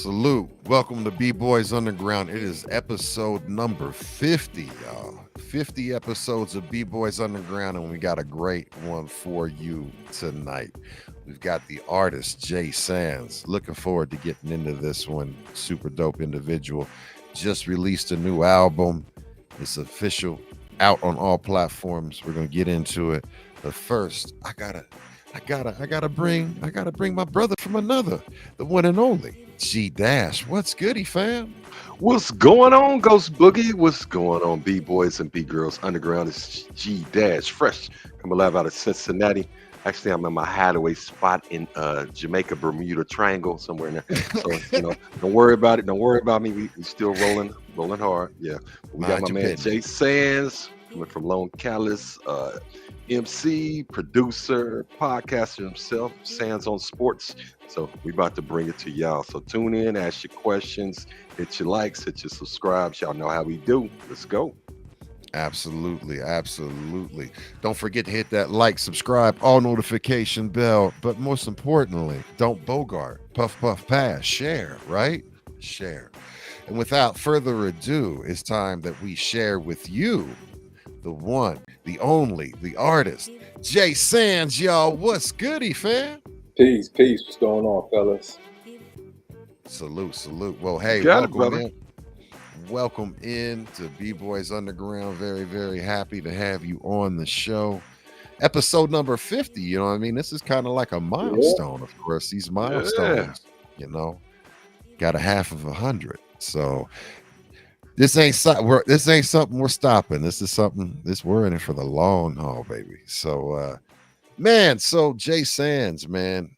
Salute. Welcome to B-Boys Underground. It is episode number 50, y'all. 50 episodes of B-Boys Underground, and we got a great one for you tonight. We've got the artist, Jay Sands. Looking forward to getting into this one. Super dope individual. Just released a new album. It's official, out on all platforms. We're gonna get into it. But first, I gotta bring my brother from another, the one and only G Dash. What's goody, fam? What's going on, Ghost Boogie? What's going on, B-Boys and B-Girls Underground? It's G-Dash, fresh, coming live out of Cincinnati. Actually, I'm in my hideaway spot in Jamaica, Bermuda Triangle, somewhere in there. So, don't worry about it. Don't worry about me. We still rolling hard. Yeah. We got my man Jay Sands coming from Lone Callis, MC, producer, podcaster himself, Sands on Sports. So we about to bring it to y'all. So tune in, ask your questions, hit your likes, hit your subscribes. Y'all know how we do. Let's go. Absolutely. Don't forget to hit that like, subscribe, all notification bell. But most importantly, don't bogart, puff, pass, share, right? Share. And without further ado, it's time that we share with you the one, the only, the artist, Jay Sands, y'all. What's goody, fam? Peace. What's going on, fellas? Salute. Well, hey, welcome in to B-Boys Underground. Very, very happy to have you on the show. Episode number 50, you know what I mean? This is kind of like a milestone, of course. These milestones, got a half of 100. So this ain't something we're stopping. This is something we're in it for the long haul, baby. So so Jay Sands, man,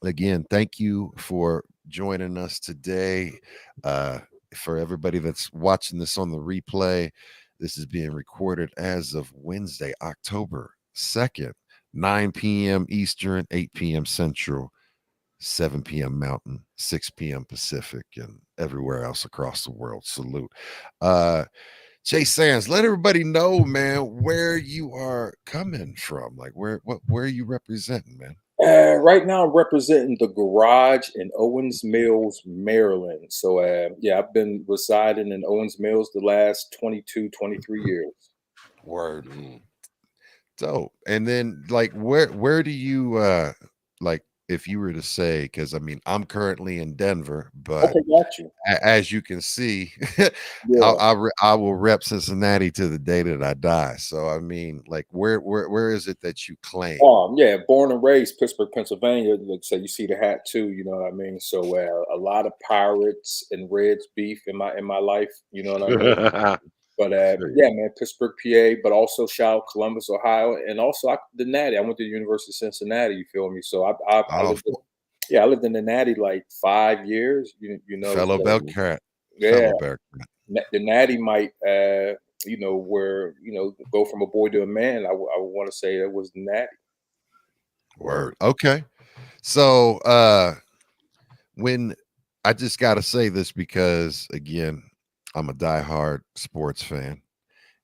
again, thank you for joining us today. For everybody that's watching this on the replay, this is being recorded as of Wednesday, October 2nd, 9 p.m. Eastern, 8 p.m. Central, 7 p.m. Mountain, 6 p.m. Pacific, and everywhere else across the world. Salute. Jay Sands, let everybody know, man, where you are coming from. Like, where are you representing, man? Right now, I'm representing the garage in Owens Mills, Maryland. So, I've been residing in Owens Mills the last 22, 23 years. Word. Dope. And then, like, where do you, like, if you were to say, because I mean, I'm currently in Denver, but okay, got you. As you can see, I will rep Cincinnati to the day that I die. So I mean, like, where is it that you claim? Born and raised Pittsburgh, Pennsylvania. So you see the hat too, you know what I mean. So a lot of Pirates and Reds beef in my life, you know what I mean. But man, Pittsburgh, PA, but also shout out Columbus, Ohio, and also the Natty. I went to the University of Cincinnati. You feel me? So I lived in the Natty like 5 years. You know, fellow so, Bearcat. Yeah, fellow Bearcat. The Natty might, where go from a boy to a man. I would want to say that was the Natty. Word. Okay. So when I just got to say this because again, I'm a diehard sports fan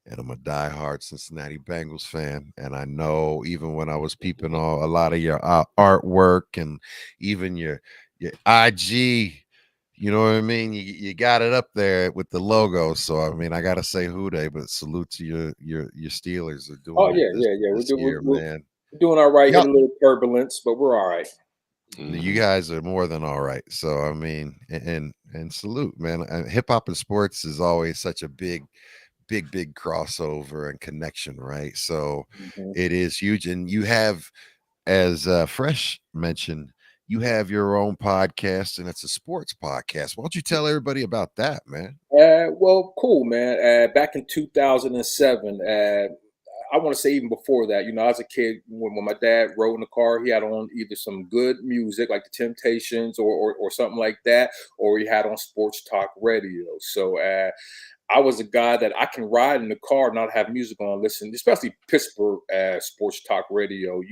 and I'm a diehard Cincinnati Bengals fan. And I know even when I was peeping a lot of your artwork and even your IG, you know what I mean? You got it up there with the logo. So I mean, I gotta say Houday, but salute to your Steelers are doing We're doing all right. Hit a little turbulence, but we're all right. You guys are more than all right. So I mean, and salute, man. Hip hop and sports is always such a big crossover and connection, right? So it is huge. And you have, as Fresh mentioned, you have your own podcast, and it's a sports podcast. Why don't you tell everybody about that, man? Well, cool, man. Back in 2007, I want to say even before that, as a kid, when my dad rode in the car, he had on either some good music like the Temptations or something like that, or he had on sports talk radio. So I was a guy that I can ride in the car, not have music on, listen, especially Pittsburgh sports talk radio.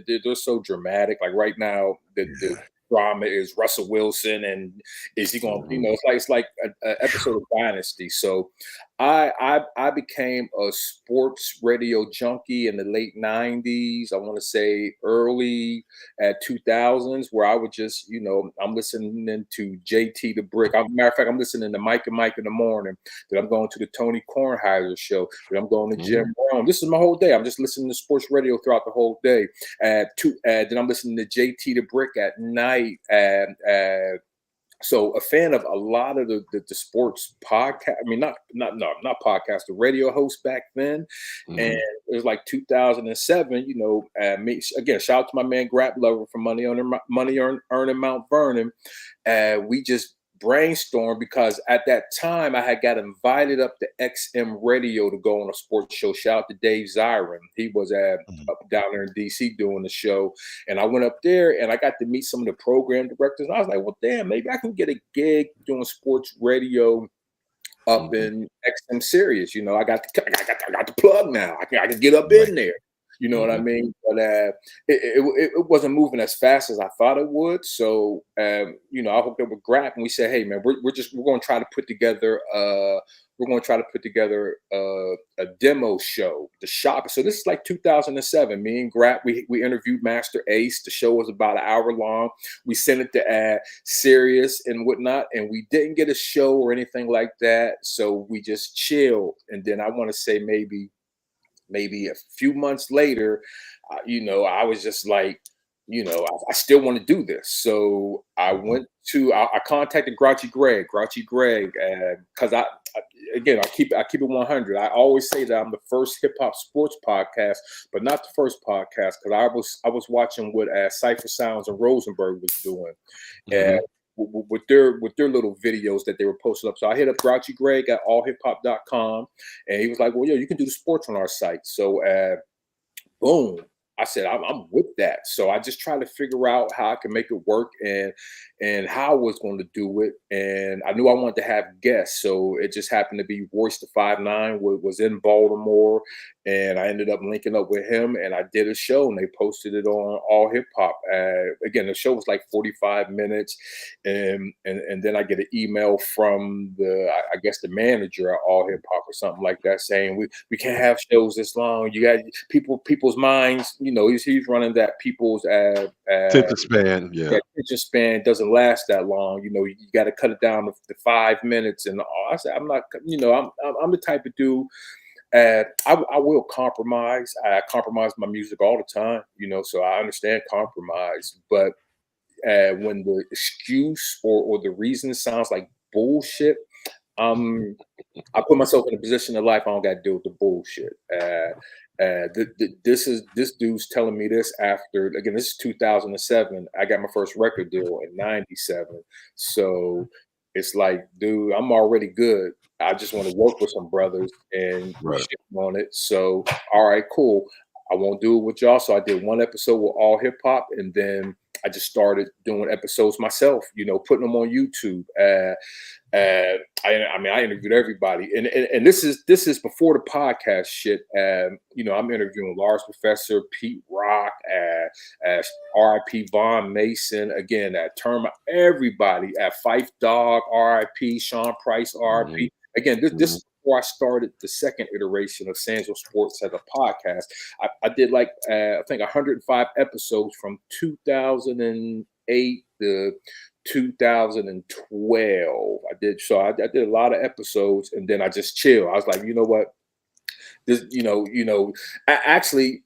They're so dramatic. Like right now, the drama is Russell Wilson, and is he going? It's like an episode of Dynasty. So I became a sports radio junkie in the late '90s. I want to say early 2000s, where I would just, I'm listening to JT the Brick. Matter of fact, I'm listening to Mike and Mike in the morning. Then I'm going to the Tony Kornheiser show. Then I'm going to Jim Brown. This is my whole day. I'm just listening to sports radio throughout the whole day. Then I'm listening to JT the Brick at night. So a fan of a lot of the sports podcast. I mean, not podcast, the radio host back then. And it was like 2007. Me again. Shout out to my man Grap Lover from Money Earning Mount Vernon. We just brainstormed because at that time I had got invited up to XM Radio to go on a sports show. Shout out to Dave Zirin. He was up down there in DC doing the show. And I went up there and I got to meet some of the program directors. And I was like, well, damn, maybe I can get a gig doing sports radio up in XM Sirius. I got the plug now. I can get up in there. You know what I mean? But it wasn't moving as fast as I thought it would. So I hooked up with Grap and we said, hey man, we're going to try to put together a demo show, the shop. So this is like 2007. Me and Grap, we interviewed Master Ace. The show was about an hour long. We sent it to Sirius and whatnot, and we didn't get a show or anything like that. So we just chilled. And then I want to say maybe a few months later, I was just like, I still want to do this. So I contacted Grouchy Greg, because I keep it 100. I always say that I'm the first hip hop sports podcast, but not the first podcast, because I was watching what Cypher Sounds and Rosenberg was doing. And with their little videos that they were posting up. So I hit up Grouchy Greg at allhiphop.com, and he was like, well, you can do the sports on our site. So boom, I said, I'm with that. So I just tried to figure out how I can make it work and how I was going to do it. And I knew I wanted to have guests. So it just happened to be Royce the 5'9" was in Baltimore. And I ended up linking up with him, and I did a show, and they posted it on All Hip Hop. Again, the show was like 45 minutes, and then I get an email from the manager at All Hip Hop or something like that, saying we can't have shows this long. You got people's minds. He's running that people's attention span. Yeah, attention span doesn't last that long. You got to cut it down to 5 minutes. And I said, I'm not. I'm the type of dude. I will compromise. I compromise my music all the time, so I understand compromise. But when the excuse or the reason sounds like bullshit, I put myself in a position in life I don't got to deal with the bullshit. This dude's telling me this after, again, this is 2007. I got my first record deal in '97. So it's like, dude, I'm already good. I just want to work with some brothers and shit on it. So, all right, cool. I won't do it with y'all. So I did one episode with All Hip Hop, and then I just started doing episodes myself, putting them on YouTube. I interviewed everybody, and this is before the podcast shit. I'm interviewing Lars Professor, Pete Rock, R.I.P. Von Mason, again, everybody at Fife Dog, R.I.P. Sean Price, R.I.P. Again, this is before I started the second iteration of Sanzo Sports as a podcast. I did I think 105 episodes from 2008 to 2012. I did a lot of episodes, and then I just chill. I was like, you know what? This, actually,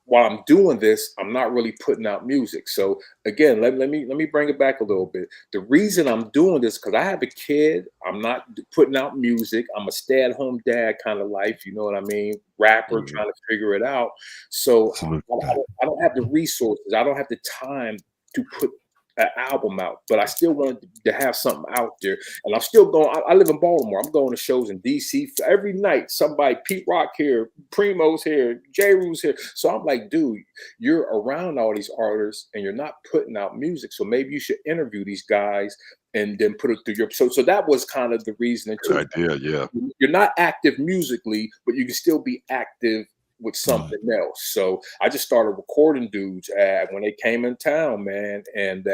while I'm doing this, I'm not really putting out music. So again, let me bring it back a little bit. The reason I'm doing this because I have a kid. I'm not putting out music. I'm a stay-at-home dad kind of life. You know what I mean? Rapper trying to figure it out. So I don't have the resources. I don't have the time to put an album out, but I still wanted to have something out there. And I'm still going. I live in Baltimore. I'm going to shows in DC every night. Somebody, Pete Rock here, Primo's here, J. Rue's here. So I'm like, dude, you're around all these artists and you're not putting out music. So maybe you should interview these guys and then put it through your. So that was kind of the reason. Good idea, yeah. You're not active musically, but you can still be active with something else. So I just started recording dudes when they came in town, man. And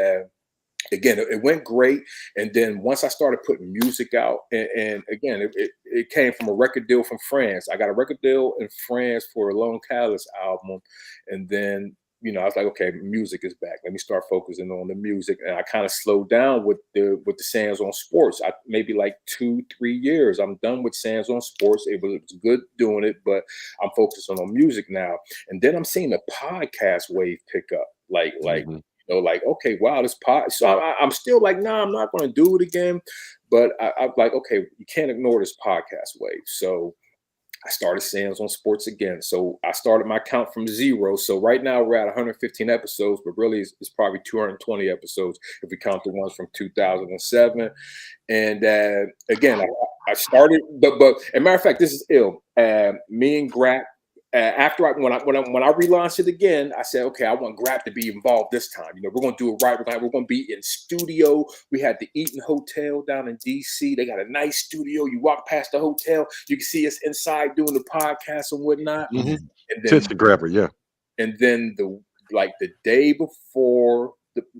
again, it went great. And then once I started putting music out, and again, it came from a record deal from France. I got a record deal in France for a Lone Callous album. And then, I was like, okay, music is back. Let me start focusing on the music. And I kind of slowed down with the Sands on Sports. Maybe like 2-3 years. I'm done with Sands on Sports. It was good doing it, but I'm focusing on music now. And then I'm seeing the podcast wave pick up. Like, okay, wow, this pod. So I'm still like, nah, I'm not going to do it again. But I'm like, okay, you can't ignore this podcast wave. So I started Sands on Sports again. So I started my count from 0. So right now we're at 115 episodes, but really it's probably 220 episodes if we count the ones from 2007. And again, I started, but as a matter of fact, this is ill. Me and Grap. After when I relaunched it again, I said, okay, I want Grap to be involved this time. We're going to do it right. We're going to be in studio. We had the Eaton Hotel down in DC. They got a nice studio. You walk past the hotel, you can see us inside doing the podcast and whatnot. Mm-hmm. And then, attention grabber, yeah. And then the day before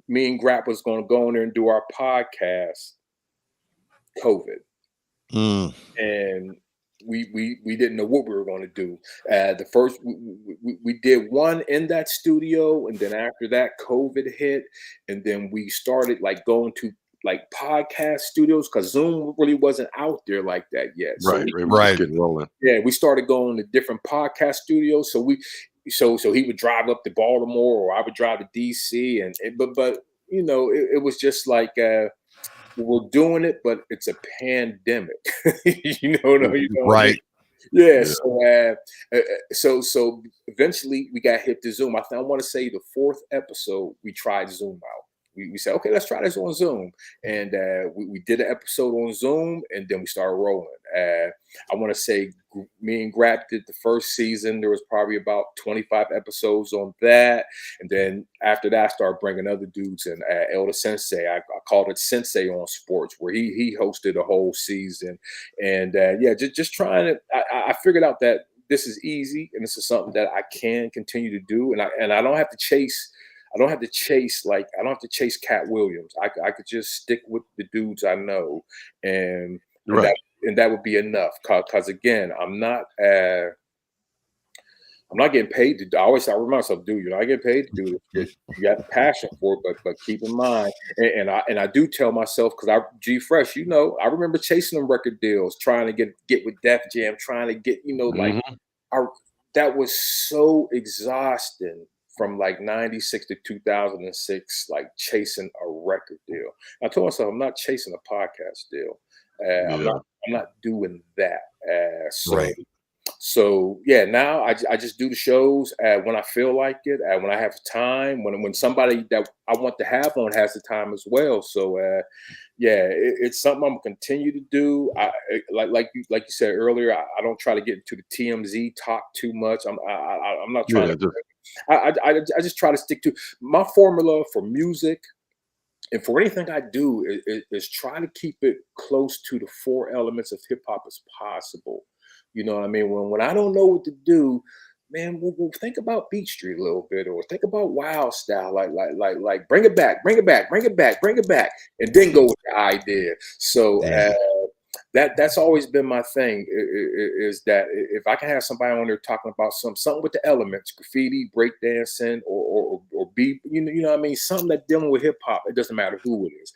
me and Grap was going to go in there and do our podcast, COVID, and we didn't know what we were going to do. The first we did one in that studio, and then after that COVID hit, and then we started going to podcast studios because Zoom really wasn't out there like that yet. Right, right. Getting rolling. Yeah, we started going to different podcast studios. So so he would drive up to Baltimore, or I would drive to DC, but it was just like. We're doing it, but it's a pandemic. Right? Yeah. So eventually we got hit to Zoom. I want to say the 4th episode we tried Zoom out. We said, okay, let's try this on Zoom, and we did an episode on Zoom, and then we started rolling. I want to say me and Grap did the first season. There was probably about 25 episodes on that, and then after that, I started bringing other dudes in. Elder Sensei, I called it Sensei on Sports, where he hosted a whole season, and just trying to. I figured out that this is easy, and this is something that I can continue to do, and I don't have to chase. I don't have to chase Cat Williams. I could just stick with the dudes I know, and that would be enough. Cause again, I'm not getting paid to. I remind myself, dude, I get paid to do this. You got the passion for it, but keep in mind, and I do tell myself, because G Fresh, I remember chasing them record deals, trying to get with Def Jam, trying to get that was so exhausting. From 96 to 2006, chasing a record deal. I told myself I'm not chasing a podcast deal. I'm not doing that. So yeah, now I just do the shows when I feel like it, when I have time, when somebody that I want to have on has the time as well. So it's something I'm gonna continue to do. Like you said earlier, I don't try to get into the TMZ talk too much. I'm not trying to. I just try to stick to my formula for music, and for anything I do is try to keep it close to the 4 elements of hip hop as possible. You know what I mean? When I don't know what to do, man, we'll think about Beat Street a little bit, or think about Wild Style, like bring it back, and then go with the idea. So that's always been my thing, is that if I can have somebody on there talking about something with the elements, graffiti, breakdancing, or beat, you know what I mean, something that's dealing with hip hop, it doesn't matter who it is.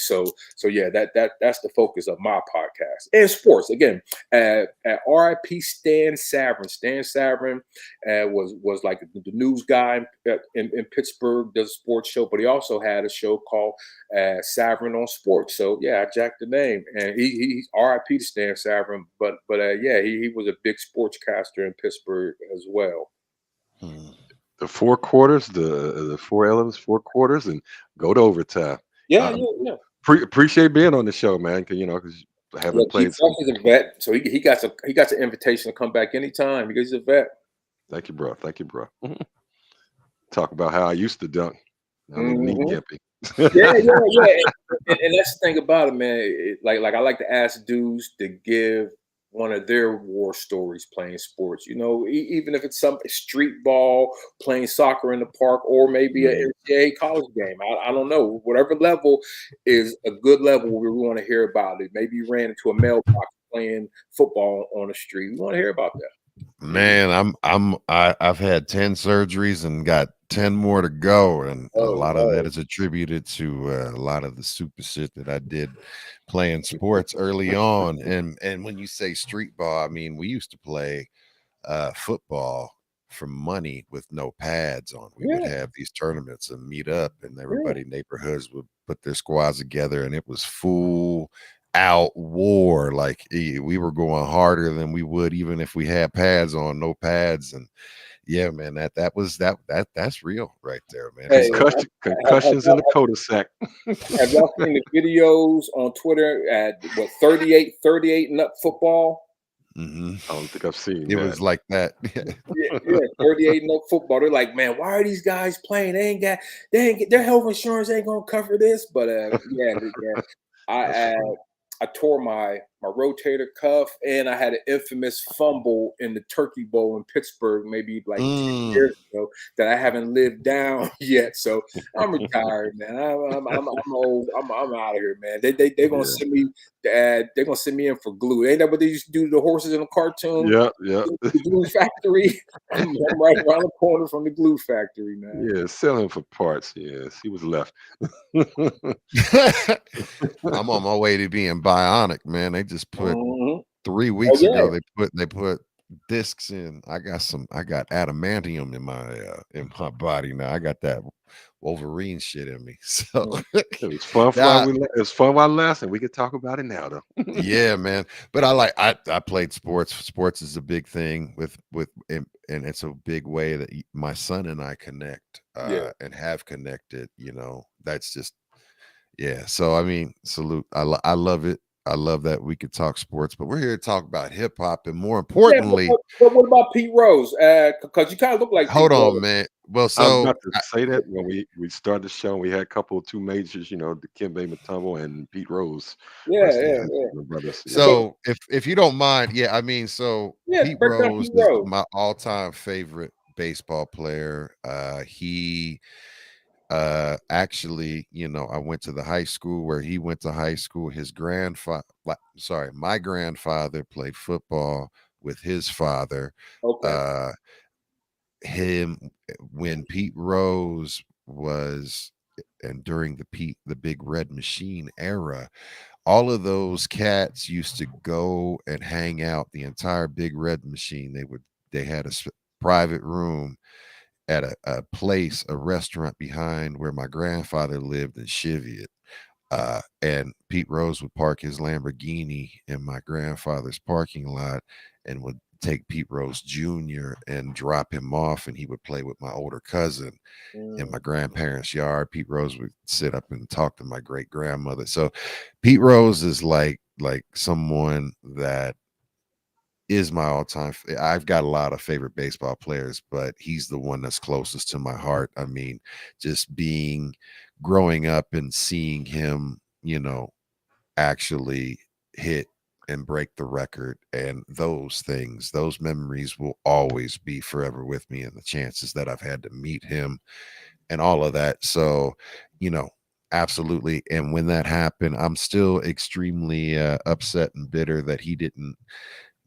So yeah, that's the focus of my podcast. And sports, again, at RIP Stan Savran. Stan Savran was like the news guy in Pittsburgh, does a sports show, but he also had a show called Savran on Sports. So yeah, I jacked the name, and he's RIP to Stan Savran, but he was a big sportscaster in Pittsburgh as well. The 4 quarters, the 4 elements, 4 quarters, and go to overtime. Yeah. Appreciate being on the show, man. Because I haven't played. He's a vet, so he got an invitation to come back anytime because he's a vet. Thank you, bro. Talk about how I used to dunk. Knee gimpy. Yeah. And that's the thing about it, man. Like I like to ask dudes to give one of their war stories playing sports. You know, even if it's some street ball, playing soccer in the park, or maybe an NCAA college game. I don't know. Whatever level is a good level where we want to hear about it. Maybe you ran into a mailbox playing football on the street. We want to hear about that. Man, I've had 10 surgeries and got 10 more to go, and a lot of that is attributed to a lot of the super shit that I did playing sports early on. And when you say street ball, I mean we used to play football for money with no pads on. We would have these tournaments and meet up, and everybody neighborhoods would put their squads together, and it was full out war. Like we were going harder than we would even if we had pads on, no pads. And yeah, man, that's real right there, man. Hey, concussions in the cul-de-sac. Have y'all seen the videos on Twitter at 38 and up football? I don't think I've seen it. Was like that. yeah, 38 and up football. They're like, man, why are these guys playing? They ain't get their health insurance ain't gonna cover this. But I tore my rotator cuff, and I had an infamous fumble in the Turkey Bowl in Pittsburgh, maybe like 10 years ago, that I haven't lived down yet. So I'm retired, man. I'm old. I'm out of here, man. They're gonna send me. They're gonna send me in for glue. Ain't that what they used to do to the horses in the cartoon? Yeah. The glue factory. I'm right around the corner from the glue factory, man. Yeah, selling for parts. Yes, he was left. I'm on my way to being bionic, man. They just put 3 weeks ago. They put discs in. I got adamantium in my body now. I got that Wolverine shit in me. So it was fun while it lasted. We could talk about it now, though. Yeah, man. But I played sports. Sports is a big thing and it's a big way that my son and I connect and have connected. You know, that's just So I mean, salute. I love it. I love that we could talk sports, but we're here to talk about hip hop, and more importantly, but what about Pete Rose? Because you kind of look like. Hold on, man. Well, so I was about to say that when we started the show, we had a couple of two majors, you know, Dikembe Mutombo and Pete Rose. Brothers. So if you don't mind, I mean, so Pete Rose is my all-time favorite baseball player. He actually, you know, I went to the high school where he went to high school. My grandfather played football with his father. When Pete Rose was, and during the Big Red Machine era, all of those cats used to go and hang out. The entire Big Red Machine, they had a private room at a restaurant behind where my grandfather lived in Cheviot. And Pete Rose would park his Lamborghini in my grandfather's parking lot and would take Pete Rose Jr. and drop him off, and he would play with my older cousin in my grandparents' yard. Pete Rose would sit up and talk to my great grandmother. So Pete Rose is like someone that is my all-time. I've got a lot of favorite baseball players, but he's the one that's closest to my heart. I mean, just growing up and seeing him, you know, actually hit and break the record, and those memories will always be forever with me, and the chances that I've had to meet him and all of that. So, you know, absolutely. And when that happened, I'm still extremely upset and bitter that he didn't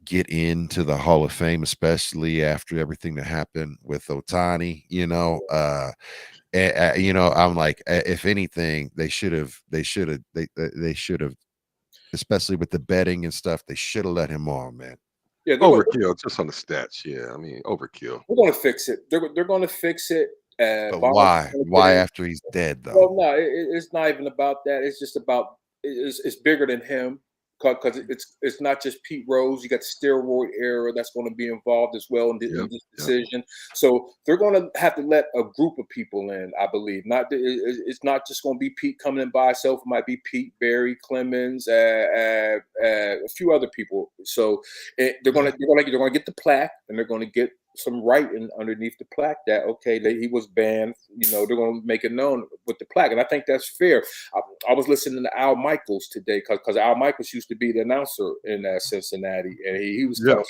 get into the Hall of Fame, especially after everything that happened with Ohtani, you know. You know, I'm like, if anything, they should have, especially with the betting and stuff, they should have let him on, man. Yeah, overkill just on the stats. Yeah, I mean, overkill. We're going to fix it. They're going to fix it. But why? Why after he's dead, though? Well, no, it's not even about that. It's just about it's bigger than him. Because it's not just Pete Rose. You got the steroid era that's going to be involved as well in this decision. So they're going to have to let a group of people in, I believe. It's not just going to be Pete coming in by himself. It might be Pete, Barry, Clemens, a few other people. So they're going to get the plaque, and they're going to get some writing underneath the plaque that okay, that he was banned. You know, they're going to make it known with the plaque, and I think that's fair. I was listening to Al Michaels today because Al Michaels used to be the announcer in Cincinnati, and Yeah.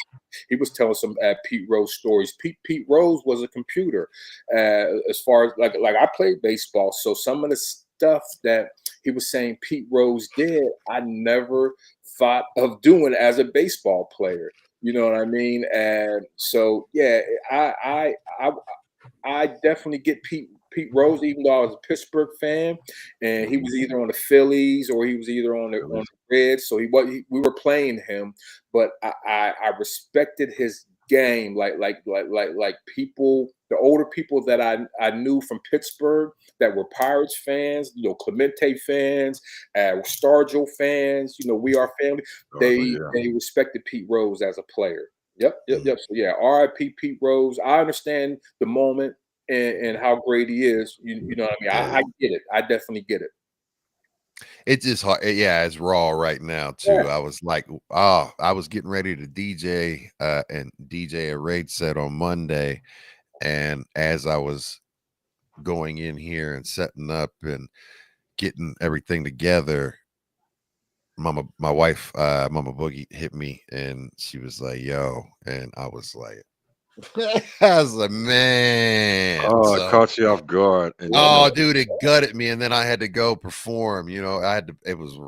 he was telling some Pete Rose stories. Pete Rose was a computer, as far as like I played baseball, so some of the stuff that he was saying Pete Rose did, I never thought of doing as a baseball player. You know what I mean? And so yeah, I I definitely get Pete Rose, even though I was a Pittsburgh fan, and he was either on the Phillies or he was either on the Reds. So we were playing him, but I respected his game, like people, the older people that I knew from Pittsburgh that were Pirates fans, you know, Clemente fans, Stargell fans, you know, we are family. They respected Pete Rose as a player. Yep. So yeah, R.I.P. Pete Rose. I understand the moment and how great he is. You know what I mean? I get it. I definitely get it. It's just hard. Yeah, it's raw right now too. Yeah. I was like, oh, I was getting ready to DJ and DJ a raid set on Monday, and as I was going in here and setting up and getting everything together, my wife, Mama Boogie hit me and she was like, yo, and I was like, I was like, man. Oh, it So, caught you off guard. And you oh, know, dude, it gutted me, and then I had to go perform. You know, I had to. It was. I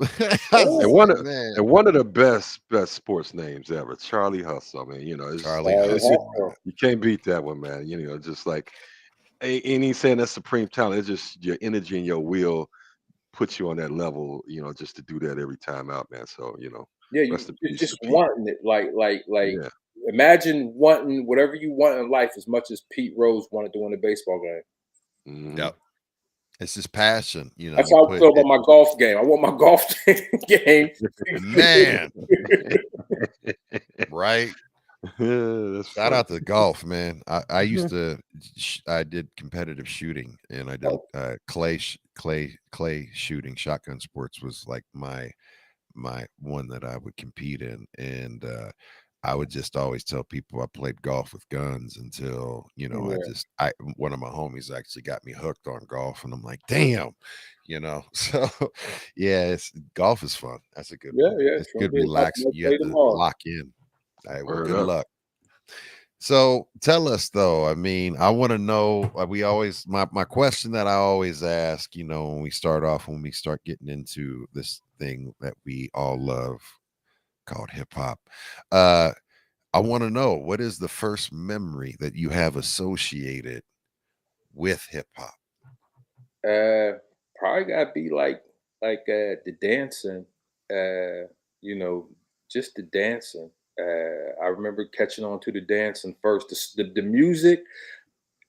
was and just one like, of man, and one of the best sports names ever, Charlie Hustle. I mean, you know, Charlie it's just, Hustle, man. you can't beat that one, man. You know, just like ain't he saying that's supreme talent. It's just your energy and your will puts you on that level, you know, just to do that every time out, man. So, you know, Yeah, rest in you peace just to Pete. wanting it, like. Yeah. Imagine wanting whatever you want in life as much as Pete Rose wanted to win a baseball game. Mhm. Yep, it's just passion. You know, That's you how I put feel about it, my golf game. I want my golf game. man. Right. That's Shout funny. out to golf, man. I used to. I did competitive shooting, and I did Oh, clay shooting. Shotgun sports was like my one that I would compete in, and I would just always tell people I played golf with guns until, you know, yeah, I one of my homies actually got me hooked on golf, and I'm like, damn, you know. So yeah, golf is fun. That's a good one. yeah. It's Sure good did. relaxing. I You have played them to all. lock in. All right, well, Word good up. luck. So tell us though. I mean, I want to know. We always my question that I always ask, you know, when we start getting into this thing that we all love called hip hop. Uh, I want to know, what is the first memory that you have associated with hip hop? Probably gotta be the dancing. Uh, you know, just the dancing. I remember catching on to the dancing first. The music,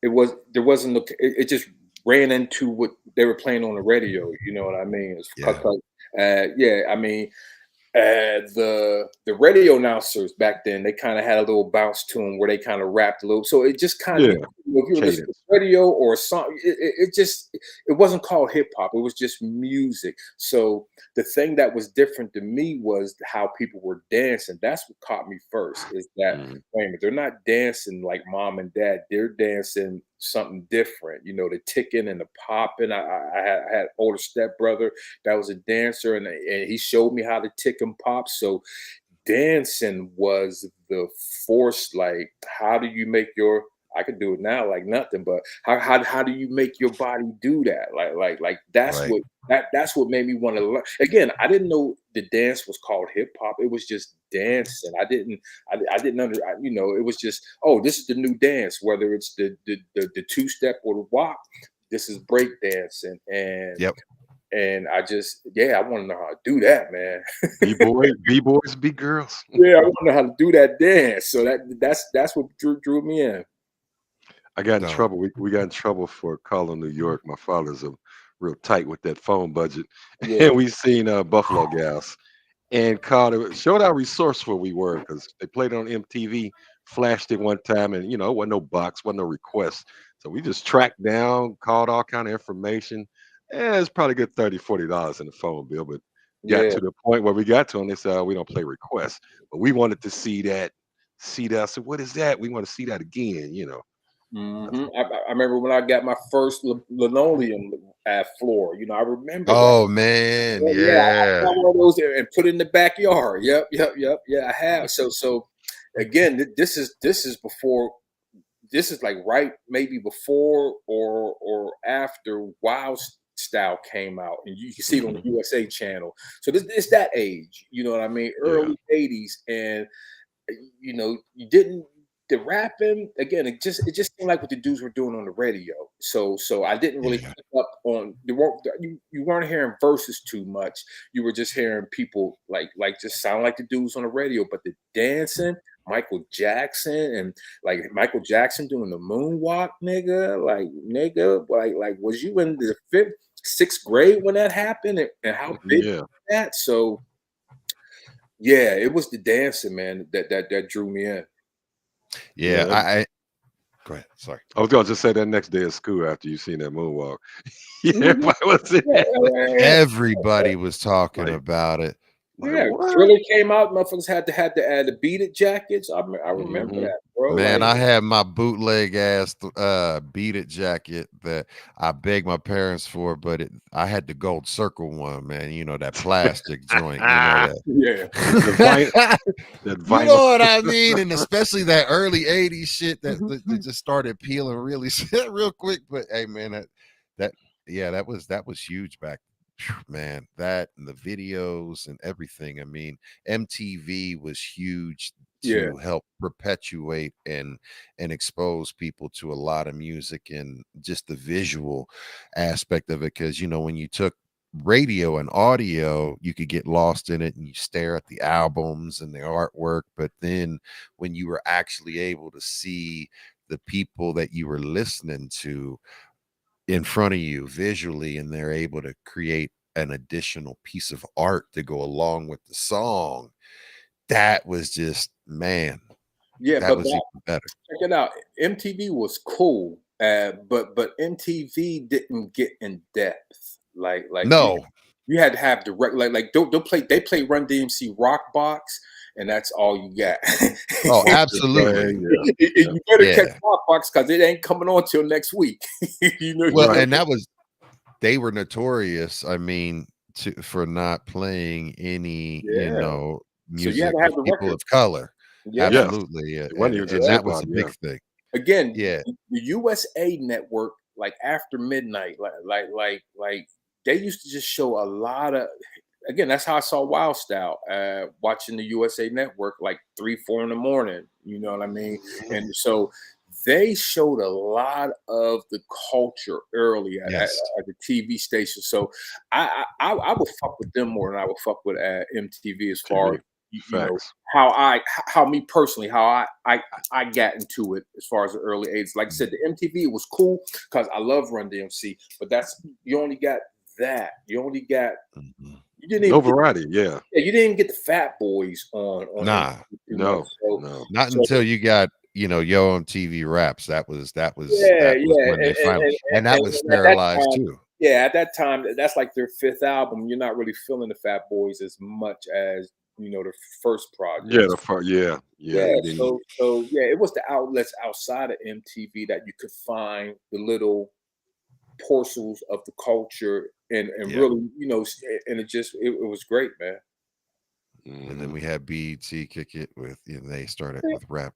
there wasn't no, it just ran into what they were playing on the radio. You know what I mean? Yeah, Yeah, I mean, the radio announcers back then, they kind of had a little bounce to them where they kind of rapped a little. So it just kind of, Yeah. if you were listening to Cadence. radio or a song, it wasn't called hip hop. It was just music. So the thing that was different to me was how people were dancing. That's what caught me first. Is that, Mhm. wait a minute, they're not dancing like mom and dad. They're dancing something different. You know, the ticking and the popping. I had older stepbrother that was a dancer, and he showed me how to tick and pop. So dancing was the force. Like, how do you make your, I could do it now like nothing, but how do you make your body do that? Like right. that's what made me want to learn. Again, I didn't know the dance was called hip hop. It was just dancing. I didn't you know, it was just, oh, this is the new dance, whether it's the two step or the walk. This is break dancing, Yep. and I just, yeah, I want to know how to do that, man. B-boys, B-girls. Yeah, I want to know how to do that dance. So that's what drew me in. I got in Don't. trouble. We got in trouble for calling New York. My father's a real tight with that phone budget. Yeah, And we seen Buffalo Gals and called it, showed how resourceful we were because they played it on MTV, flashed it one time, and you know, it wasn't no box, wasn't no request. So we just tracked down, called all kind of information. It's probably a good $30, $40 in the phone bill, but got yeah, to the point where we got to them, they said, "Oh, we don't play requests. But we wanted to see that see that. I said, what is that? We want to see that again, you know. I remember when I got my first linoleum floor. You know, I remember that. Oh man, Yeah, I yeah. got one of those and put it in the backyard. Yep. Yeah, I have. So again, this is before. This is like right maybe before or after Wild Style came out, and you can see it on the Mhm. USA channel. So this it's that age, you know what I mean? Yeah. Early '80s, and you know, you didn't the rapping again. It just seemed like what the dudes were doing on the radio. So I didn't really Yeah. pick up on you weren't hearing verses too much. You were just hearing people like just sound like the dudes on the radio, but the dancing. Michael Jackson and like Michael Jackson doing the moonwalk, like was you in the fifth, sixth grade when that happened, and how big was Yeah. that? So yeah, it was the dancing, man, that drew me in. Yeah. Yeah. I go ahead. Sorry. I was gonna just say that next day at school after you seen that moonwalk. Yeah, Mhm. everybody was in Yeah, there Everybody was talking like, about it. like yeah. what? Thriller came out, motherfuckers had to add the Beat It jackets. I remember Hmm. that, bro. Man, Like, I had my bootleg ass Beat It jacket that I begged my parents for, but I had the gold circle one, man. You know, that plastic joint, you know that. yeah, The vinyl, that You know vinyl. what I mean? And especially that early 80s shit that just started peeling really real quick. But hey man, that yeah, that was huge back. Phew, man, that and the videos and everything. I mean, MTV was huge yeah, to help perpetuate and expose people to a lot of music and just the visual aspect of it. Because you know, when you took radio and audio, you could get lost in it and you stare at the albums and the artwork. But then when you were actually able to see the people that you were listening to in front of you visually, and they're able to create an additional piece of art to go along with the song, that was just, man, yeah. that But was even better. check it out. MTV was cool, but MTV didn't get in depth. Like No. you had to have direct like they play Run DMC Rock Box, and that's all you got. Oh, Yeah, absolutely. yeah, yeah. You better catch Yeah. Rock Box because it ain't coming on till next week. Well, Right. and that was, they were notorious, I mean, for not playing any, Yeah. So you had music to of have the people record. of color. Yeah. Yes. Absolutely, yeah, It wasn't and even and just that hip was hop. a Yeah. big thing. Again, Yeah, the USA network, like after midnight, like they used to just show a lot of. Again, that's how I saw Wild Style, watching the USA Network like 3, 4 in the morning. You know what I mean? Mhm. And so they showed a lot of the culture early yes. at the TV station. So I would fuck with them more than I would fuck with MTV as far TV. as you know Facts. how me personally how I got into it as far as the early '80s. Like I said, the MTV was cool because I love Run DMC, but that's you only got that. You only got Mhm. you didn't No even get variety. Yeah. yeah, you didn't even get the Fat Boys on Nah, MTV too much. No. So No. not so until you got, Yo on TV Raps. That was yeah, that was yeah, when they finally, and that was and at that sterilized time, too. yeah, at that time, that's like their fifth album. You're not really feeling the Fat Boys as much as the first Yeah. projects. Yeah. Yeah. Yeah, You didn't. so yeah, it was the outlets outside of MTV that you could find the little portions of the culture and Yeah. really, and it was great, man. And then Mhm. we had BET kick it with, they started with Rap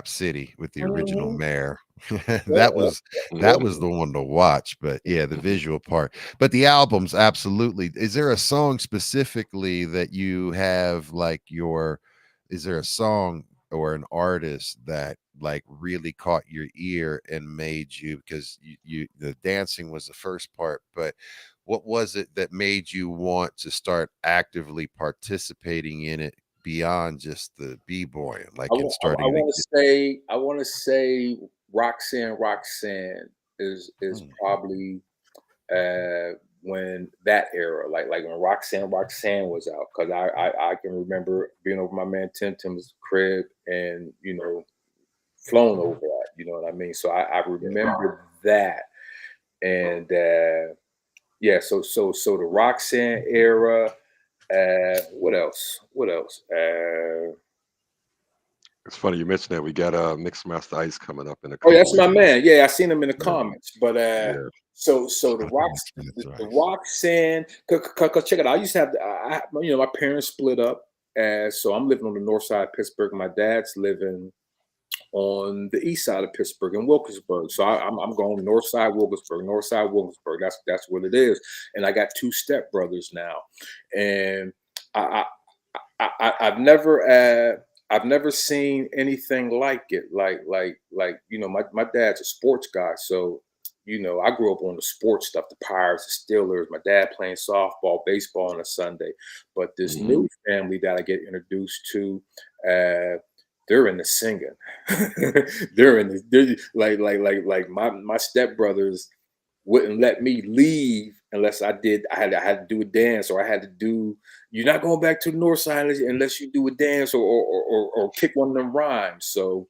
City with the original Mhm. Mayor. Yeah, That was the one to watch. But yeah, the Mhm. visual part. But the albums, absolutely. Is there a song specifically that you have like is there a song or an artist that like really caught your ear and made you, because the dancing was the first part, but what was it that made you want to start actively participating in it beyond just the b-boying, like in I starting to want to get say Roxanne is Mm, probably when that era, like when Roxanne was out, because I can remember being over my man Tim Tim's crib and flown over that, you know what I mean? So I remember that, and yeah, so the Roxanne era. What else? What else? It's funny you mentioned that. We got Mixed Master Ice coming up in a Oh, couple that's my weeks. man. Yeah, I seen him in the Yeah, comments. But yeah. so the Shout rock, out to the, Mr. the Ice. rock saying, cause check it out. I used to have, my parents split up, so I'm living on the north side of Pittsburgh. My dad's living on the east side of Pittsburgh in Wilkinsburg. So I'm going north side Wilkinsburg, north side Wilkinsburg. That's what it is. And I got two stepbrothers now, and I, I've never seen anything like it. My dad's a sports guy, so I grew up on the sports stuff, the Pirates, the Steelers. My dad playing softball, baseball on a Sunday. But this Hmm. new family that I get introduced to, they're in the singing. They're my stepbrothers wouldn't let me leave unless I had to do a dance, or I had to do. You're not going back to the north side unless you do a dance or kick one of them rhymes. So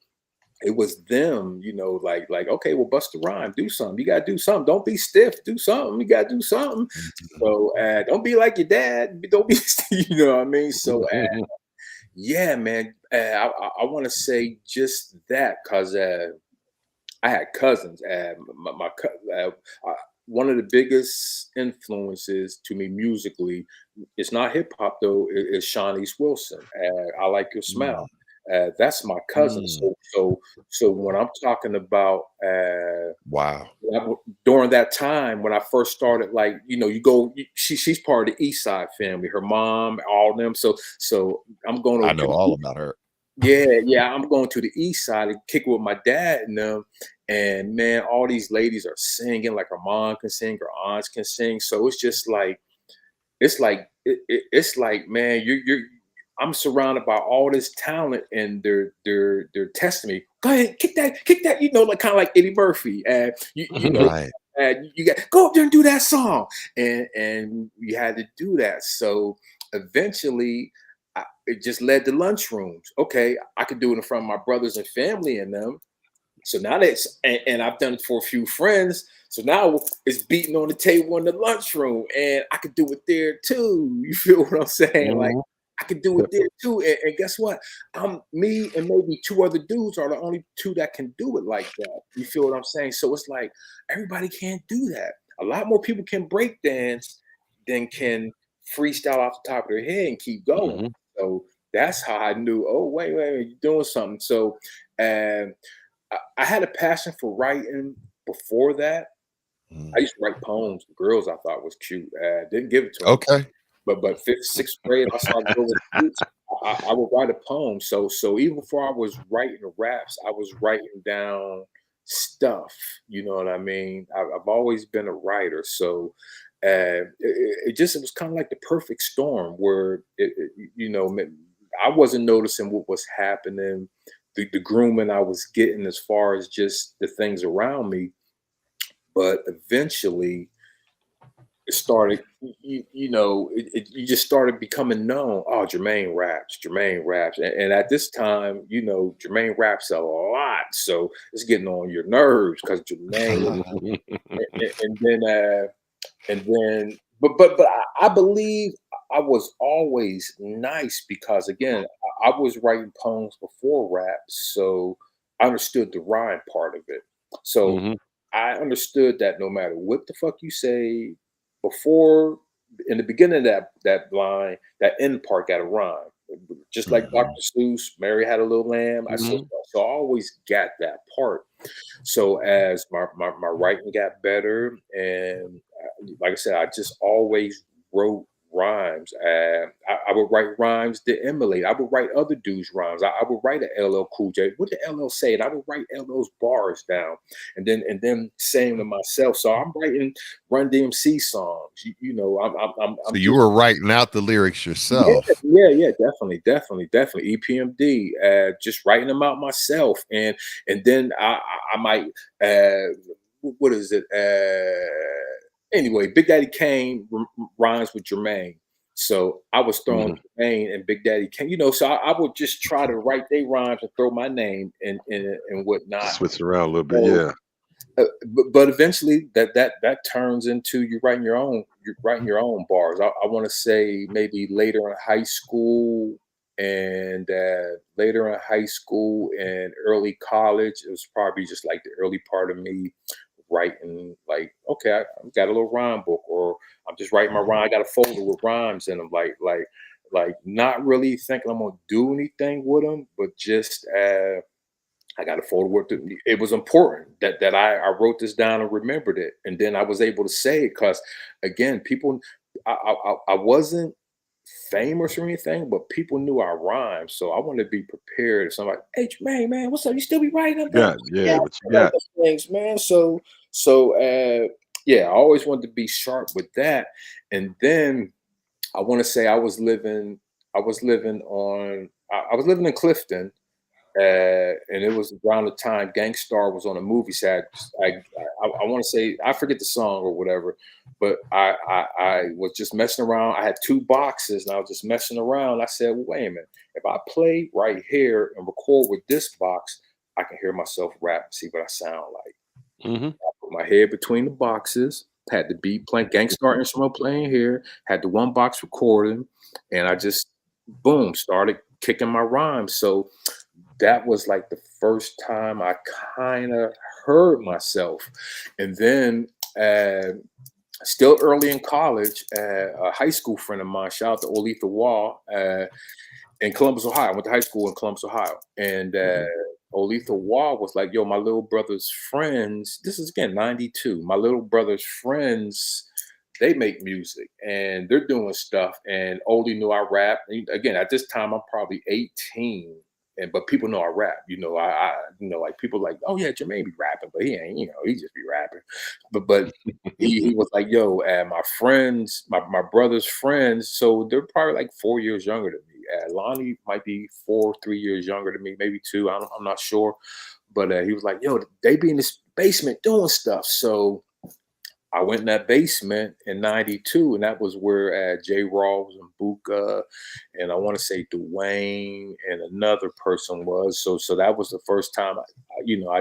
it was them, okay, well, bust the rhyme, do something. You gotta do something. Don't be stiff. Do something. You gotta do something. Mhm. So don't be like your dad. Don't be, you know what I mean. So yeah, man. I want to say just that because I had cousins. One of the biggest influences to me musically, it's not hip hop though. Is Shawnee's Wilson. I Like Your Smile. Mm, That's my cousin. mm. So when I'm talking about Wow. during that time when I first started, she's part of the East Side family. Her mom, all of them. So I'm going I to know all about her. yeah, I'm going to the east side and kick with my dad and them. And man, all these ladies are singing, like her mom can sing, her aunts can sing. So it's just like, it's like, man, you're I'm surrounded by all this talent, and they're testing me. Go ahead, kick that, like kind of like Eddie Murphy. And Right. you got go up there and do that song. And we had to do that. So eventually it just led to lunchrooms. Okay, I could do it in front of my brothers and family and them. So now and I've done it for a few friends. So now it's beating on the table in the lunchroom, and I could do it there too. You feel what I'm saying? Like Mhm. I could do it there too. And guess what? Me and maybe two other dudes are the only two that can do it like that. You feel what I'm saying? So it's like everybody can't do that. A lot more people can break dance than can freestyle off the top of their head and keep going. Mhm. So that's how I knew. Oh, wait, you're doing something. So, and I had a passion for writing before that. I Mm. used to write poems to girls I thought was cute. Didn't give it to them. Okay. But fifth, sixth grade, I saw girls with cute. I would write a poem. So even before I was writing the raps, I was writing down stuff. You know what I mean? I've always been a writer. So it was kind of like the perfect storm where I wasn't noticing what was happening, the grooming I was getting as far as just the things around me. But eventually it started, you just started becoming known. Oh, Jermaine raps. And at this time, Jermaine raps a lot. So it's getting on your nerves because Jermaine, and then, but I believe I was always nice because again, I was writing poems before rap. So I understood the rhyme part of it. So Mhm. I understood that no matter what the fuck you say before, in the beginning of that line, that end part got a rhyme. Just like Mhm. Dr. Seuss, Mary had a little lamb. Mhm. So I always got that part. So as my writing got better, and like I said, I just always wrote rhymes. I would write rhymes to emulate. I would write other dudes' rhymes. I would write a LL Cool J. What did LL say? And I would write LL's bars down, and then saying to myself. So I'm writing Run DMC songs. So I'm you just were writing out the lyrics yeah, yourself. yeah, definitely. EPMD, just writing them out myself, and then I might what is it? Anyway, Big Daddy Kane rhymes with Jermaine, so I was throwing Mhm. Jermaine and Big Daddy Kane. So I would just try to write their rhymes and throw my name in it and whatnot. Switch around a little bit, So yeah. but eventually that turns into you're writing your own bars. I want to say maybe later in high school And later in high school and early college, it was probably just like the early part of me writing, like, okay, I got a little rhyme book, or I'm just writing my rhyme. I got a folder with rhymes in them, like not really thinking I'm gonna do anything with them, but just I got a folder with it. It was important that I wrote this down and remembered it, and then I was able to say it because, again, people, I wasn't famous or anything, but people knew I rhymed, so I wanted to be prepared. If somebody, hey Jermaine, man, what's up? You still be writing up there? Yeah, Yeah, what you I write got? those things, man. So yeah, I always wanted to be sharp with that. And then I want to say I was living in Clifton, and it was around the time Gangstar was on a movie set. I want to say, I forget the song or whatever, but I was just messing around. I had 2 boxes and I was just messing around. I said, well, wait a minute, if I play right here and record with this box, I can hear myself rap and see what I sound like. Hmm. Put my head between the boxes, had the beat playing, Gangstar instrument playing here, had the 1 box recording, and I just boom started kicking my rhymes. So that was like the first time I kind of heard myself. And then still early in college, a high school friend of mine, shout out to Olitha Wall, in Columbus, Ohio. I went to high school in Columbus, Ohio. And Olitha Wall was like, yo, my little brother's friends, this is again 92. My little brother's friends, they make music and they're doing stuff. And Oldie knew I rap. And again, at this time, I'm probably 18. And but people know I rap. Like people like, oh yeah, Jermaine be rapping, but he ain't, he just be rapping. But he was like, yo, my friends, my brother's friends, so they're probably like 4 years younger than me. Lonnie might be 3 years younger than me, maybe 2. I'm not sure. But he was like, yo, they be in this basement doing stuff. So I went in that basement in 92, and that was where Jay Rawls and Buka, and I want to say Dwayne and another person was. So that was the first time I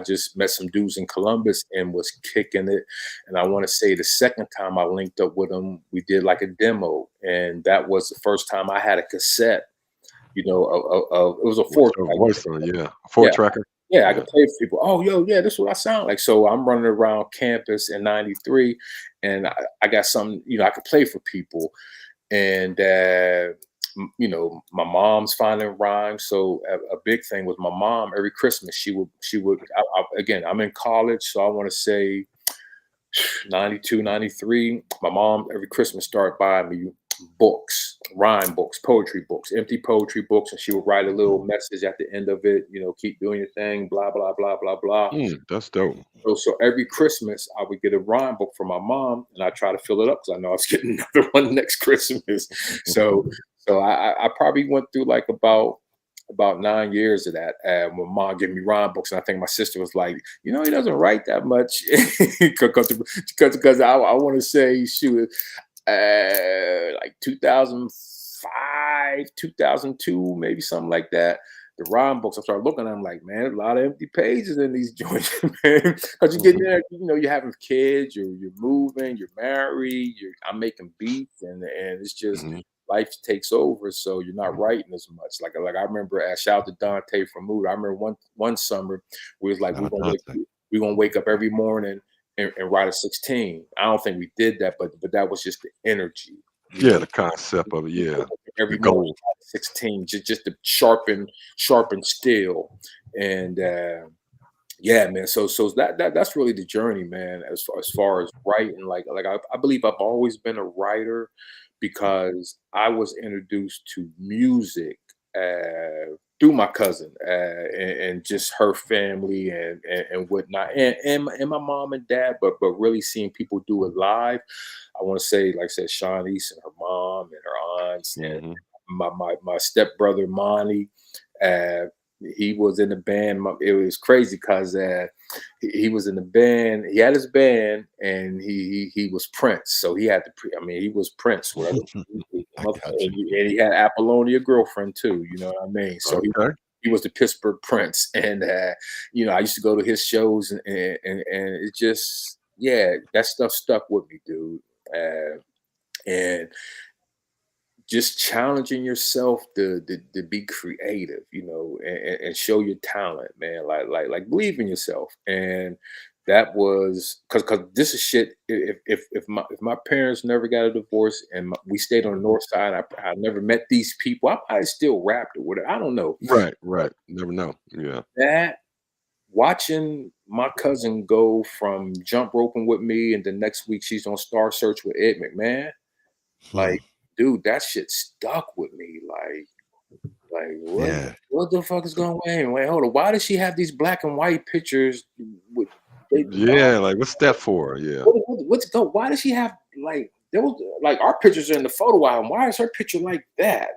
just met some dudes in Columbus and was kicking it. And I want to say the second time I linked up with them, we did like a demo, and that was the first time I had a cassette. It was a What's four your track. voice on? Yeah, a four Yeah, tracker. yeah, I Yeah. could play for people. Oh, yo, yeah, this is what I sound like. So I'm running around campus in 93, and I got something, I could play for people. And, my mom's finding rhymes. So a big thing was my mom, every Christmas, again, I'm in college. So I want to say 92, 93. My mom, every Christmas, started buying me books, rhyme books, poetry books, empty poetry books. And she would write a little message at the end of it, keep doing your thing, blah, blah, blah, blah, blah. That's dope. So every Christmas, I would get a rhyme book from my mom, and I try to fill it up because I know I was getting another one next Christmas. So I probably went through like about 9 years of that. When mom gave me rhyme books, and I think my sister was like, he doesn't write that much, because I want to say, shoot, like 2005, 2002, maybe something like that. The rhyme books, I started looking at them like, man, a lot of empty pages in these joints, man. Because you get there, you're having kids, you're moving, you're married, I'm making beats, and it's just Mhm. life takes over, so you're not writing as much. Like I remember, shout out to Dante from Mood. I remember one summer we was like, Shout out Dante. we're gonna wake up every morning and write a 16. I don't think we did that, but that was just the energy. Yeah, the concept of it. Yeah, the Every morning, goal. 16, just to sharpen steel. And yeah, man. So that's really the journey, man. As far as writing, like I believe I've always been a writer because I was introduced to music through my cousin and just her family and whatnot, and my mom and dad, but really seeing people do it live. I want to say, like I said, Sean East and her mom and her aunts and Mhm. my stepbrother Monty. Uh, he was in the band. It was crazy because he was in the band. He had his band, and he was Prince. So he had to. He was Prince, whatever. I And got you. he had Apollonia girlfriend too. You know what I mean? So Okay. he was the Pittsburgh Prince, and I used to go to his shows, and it just, yeah, that stuff stuck with me, dude. And just challenging yourself to be creative, you know, and show your talent, man. Like believe in yourself. And that was because this is shit. If my parents never got a divorce and we stayed on the north side, I never met these people. I probably still rapped or whatever. I don't know. Right, But right. Never know. Yeah. that watching my cousin go from jump roping with me, and the next week she's on Star Search with Ed McMahon. Hmm. Like, dude, that shit stuck with me. Like Yeah. what the fuck is going on? Wait, hold on. Why does she have these black and white pictures with Yeah, like what's that for? Yeah. what's go? Why does she have like those like our pictures are in the photo album? Why is her picture like that?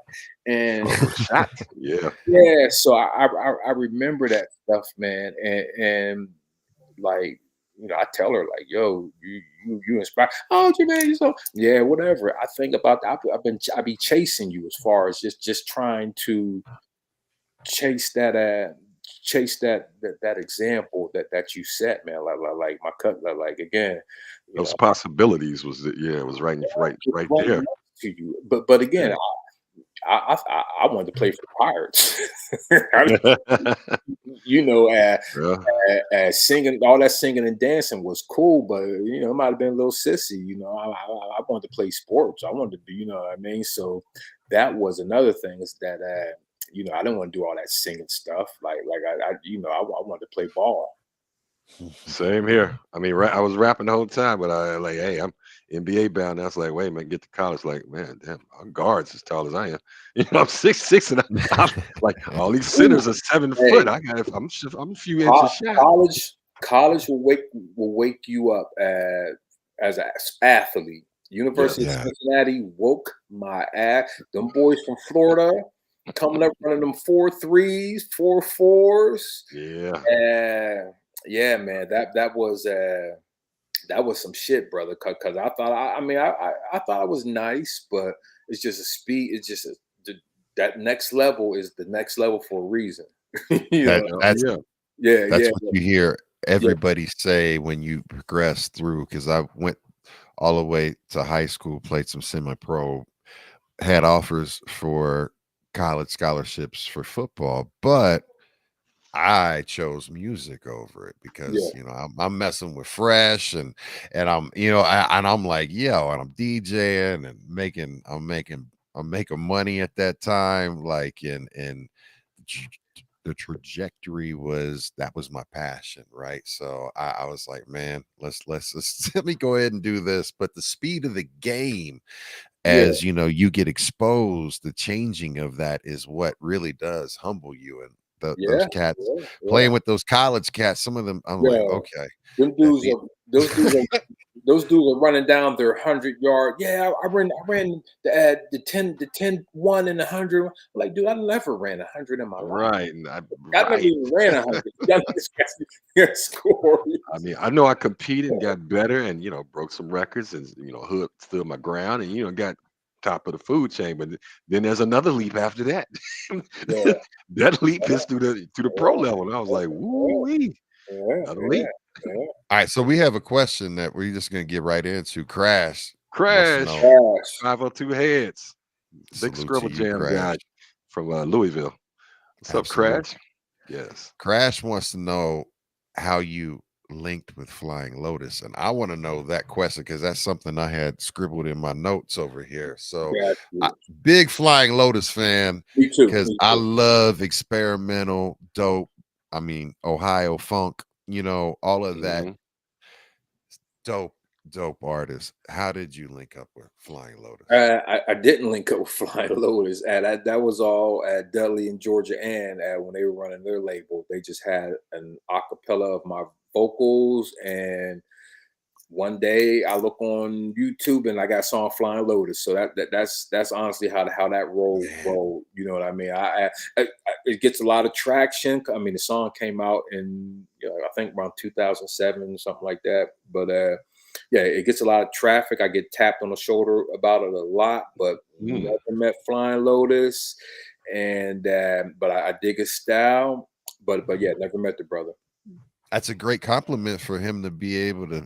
And Shot. Yeah. yeah, so I remember that stuff, man, and like I tell her like, yo, you inspire. Oh, Jermaine, you so yeah, whatever. I think about that. I be chasing you as far as just trying to chase that example that you set, man. Like my cut, like again, you Those know, possibilities was it was right right there. next to you. But again, Yeah. I wanted to play for the Pirates. you know, Yeah. singing, all that singing and dancing was cool, but it might have been a little sissy. I wanted to play sports. I wanted to be, you know what I mean. So that was another thing is that I didn't want to do all that singing stuff. I wanted to play ball. Same here. I mean, I was rapping the whole time, but I like, hey, I'm NBA bound. And I was like, wait a minute, get to college. Like, man, damn, I'm guards as tall as I am. I'm 6'6", and I'm like, all these centers are 7 foot. Hey, I'm a few inches shy. college will wake you up as an athlete. University of Yes. Yeah. Cincinnati woke my ass. Them boys from Florida coming up running them 4.3s, 4.4s. Yeah. And yeah, man, that was some shit, brother. Cause I thought I thought I was nice, but it's just a speed. It's just that next level is the next level for a reason. you That know? that's Yeah. Yeah, that's yeah, what you hear yeah, everybody say when you progress through. Because I went all the way to high school, played some semi-pro, had offers for college scholarships for football, but I chose music over it yeah, because I'm messing with Fresh and I'm like and I'm DJing and I'm making money at that time, like and the the trajectory that was my passion, right? So I was like, man, let's let me go ahead and do this. But the speed of the game, yeah, as you get exposed, the changing of that is what really does humble you. And those yeah, cats yeah, yeah. playing with those college cats, some of them I'm like, Yo, okay, them that dudes the are those dudes are running down their 100 yard. Yeah, I ran the 10-1 and 100. Like, dude, I never ran 100 in my life. Right. And I never right. even ran 100. This guy's score. I mean, I know I competed and got better and broke some records and hood stood my ground and got top of the food chain. But then there's another leap after that. Yeah, That leap is to the pro yeah, level. And I was like, woo wee, yeah, another yeah, leap. yeah. all right. So we have a question that we're just gonna get right into. Crash wants to know. Crash, Gosh. 502 heads, big Salute to Scribble you, Jam Crash. guy from Louisville. What's up, Absolutely. Crash? Yes. Crash wants to know how you linked with Flying Lotus. And I want to know that question because that's something I had scribbled in my notes over here. So, Got you. big Flying Lotus fan Me too. because Me I too. love experimental, dope. I mean, Ohio funk, all of that Mhm. dope, dope artists. How did you link up with Flying Lotus? I didn't link up with Flying Lotus. That was all at Dudley and Georgia Ann when they were running their label. They just had an acapella of my vocals. And one day I look on YouTube and I got a song Flying Lotus. So that's honestly how that Man, rolled. You know what I mean? It gets a lot of traction. I mean, the song came out in I think around 2007, something like that. But yeah, it gets a lot of traffic. I get tapped on the shoulder about it a lot, but Mm. never met Flying Lotus. And but I dig his style. But yeah, never met the brother. that's a great compliment for him to be able to,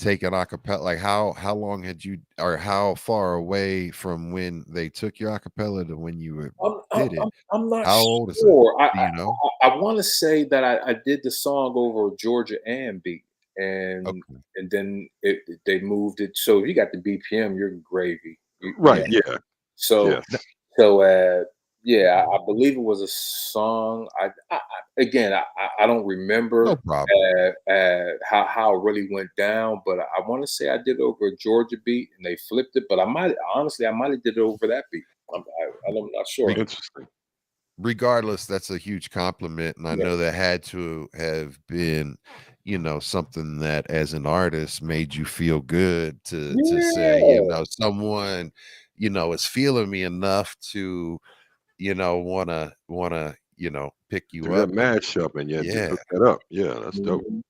take an acapella? Like how long had you, or how far away from when they took your acapella to when you did it? I'm not How old is it? sure. Do you know? I want to say that I did the song over a Georgia and beat, and Okay. then they moved it. So if you got the BPM, you're gravy. Right. Yeah. So Yes. so yeah, I believe it was a song. Again, I don't remember No problem. how it really went down, but I want to say I did it over a Georgia beat and they flipped it. But I might have did it over that beat. I'm not sure. Interesting. Regardless, that's a huge compliment, and I Yeah, know that had to have been, something that as an artist made you feel good to say, yeah, someone, is feeling me enough to, wanna, pick you Do that up, and mashup and yeah, do yeah, hook that up. Yeah, that's dope. mhm,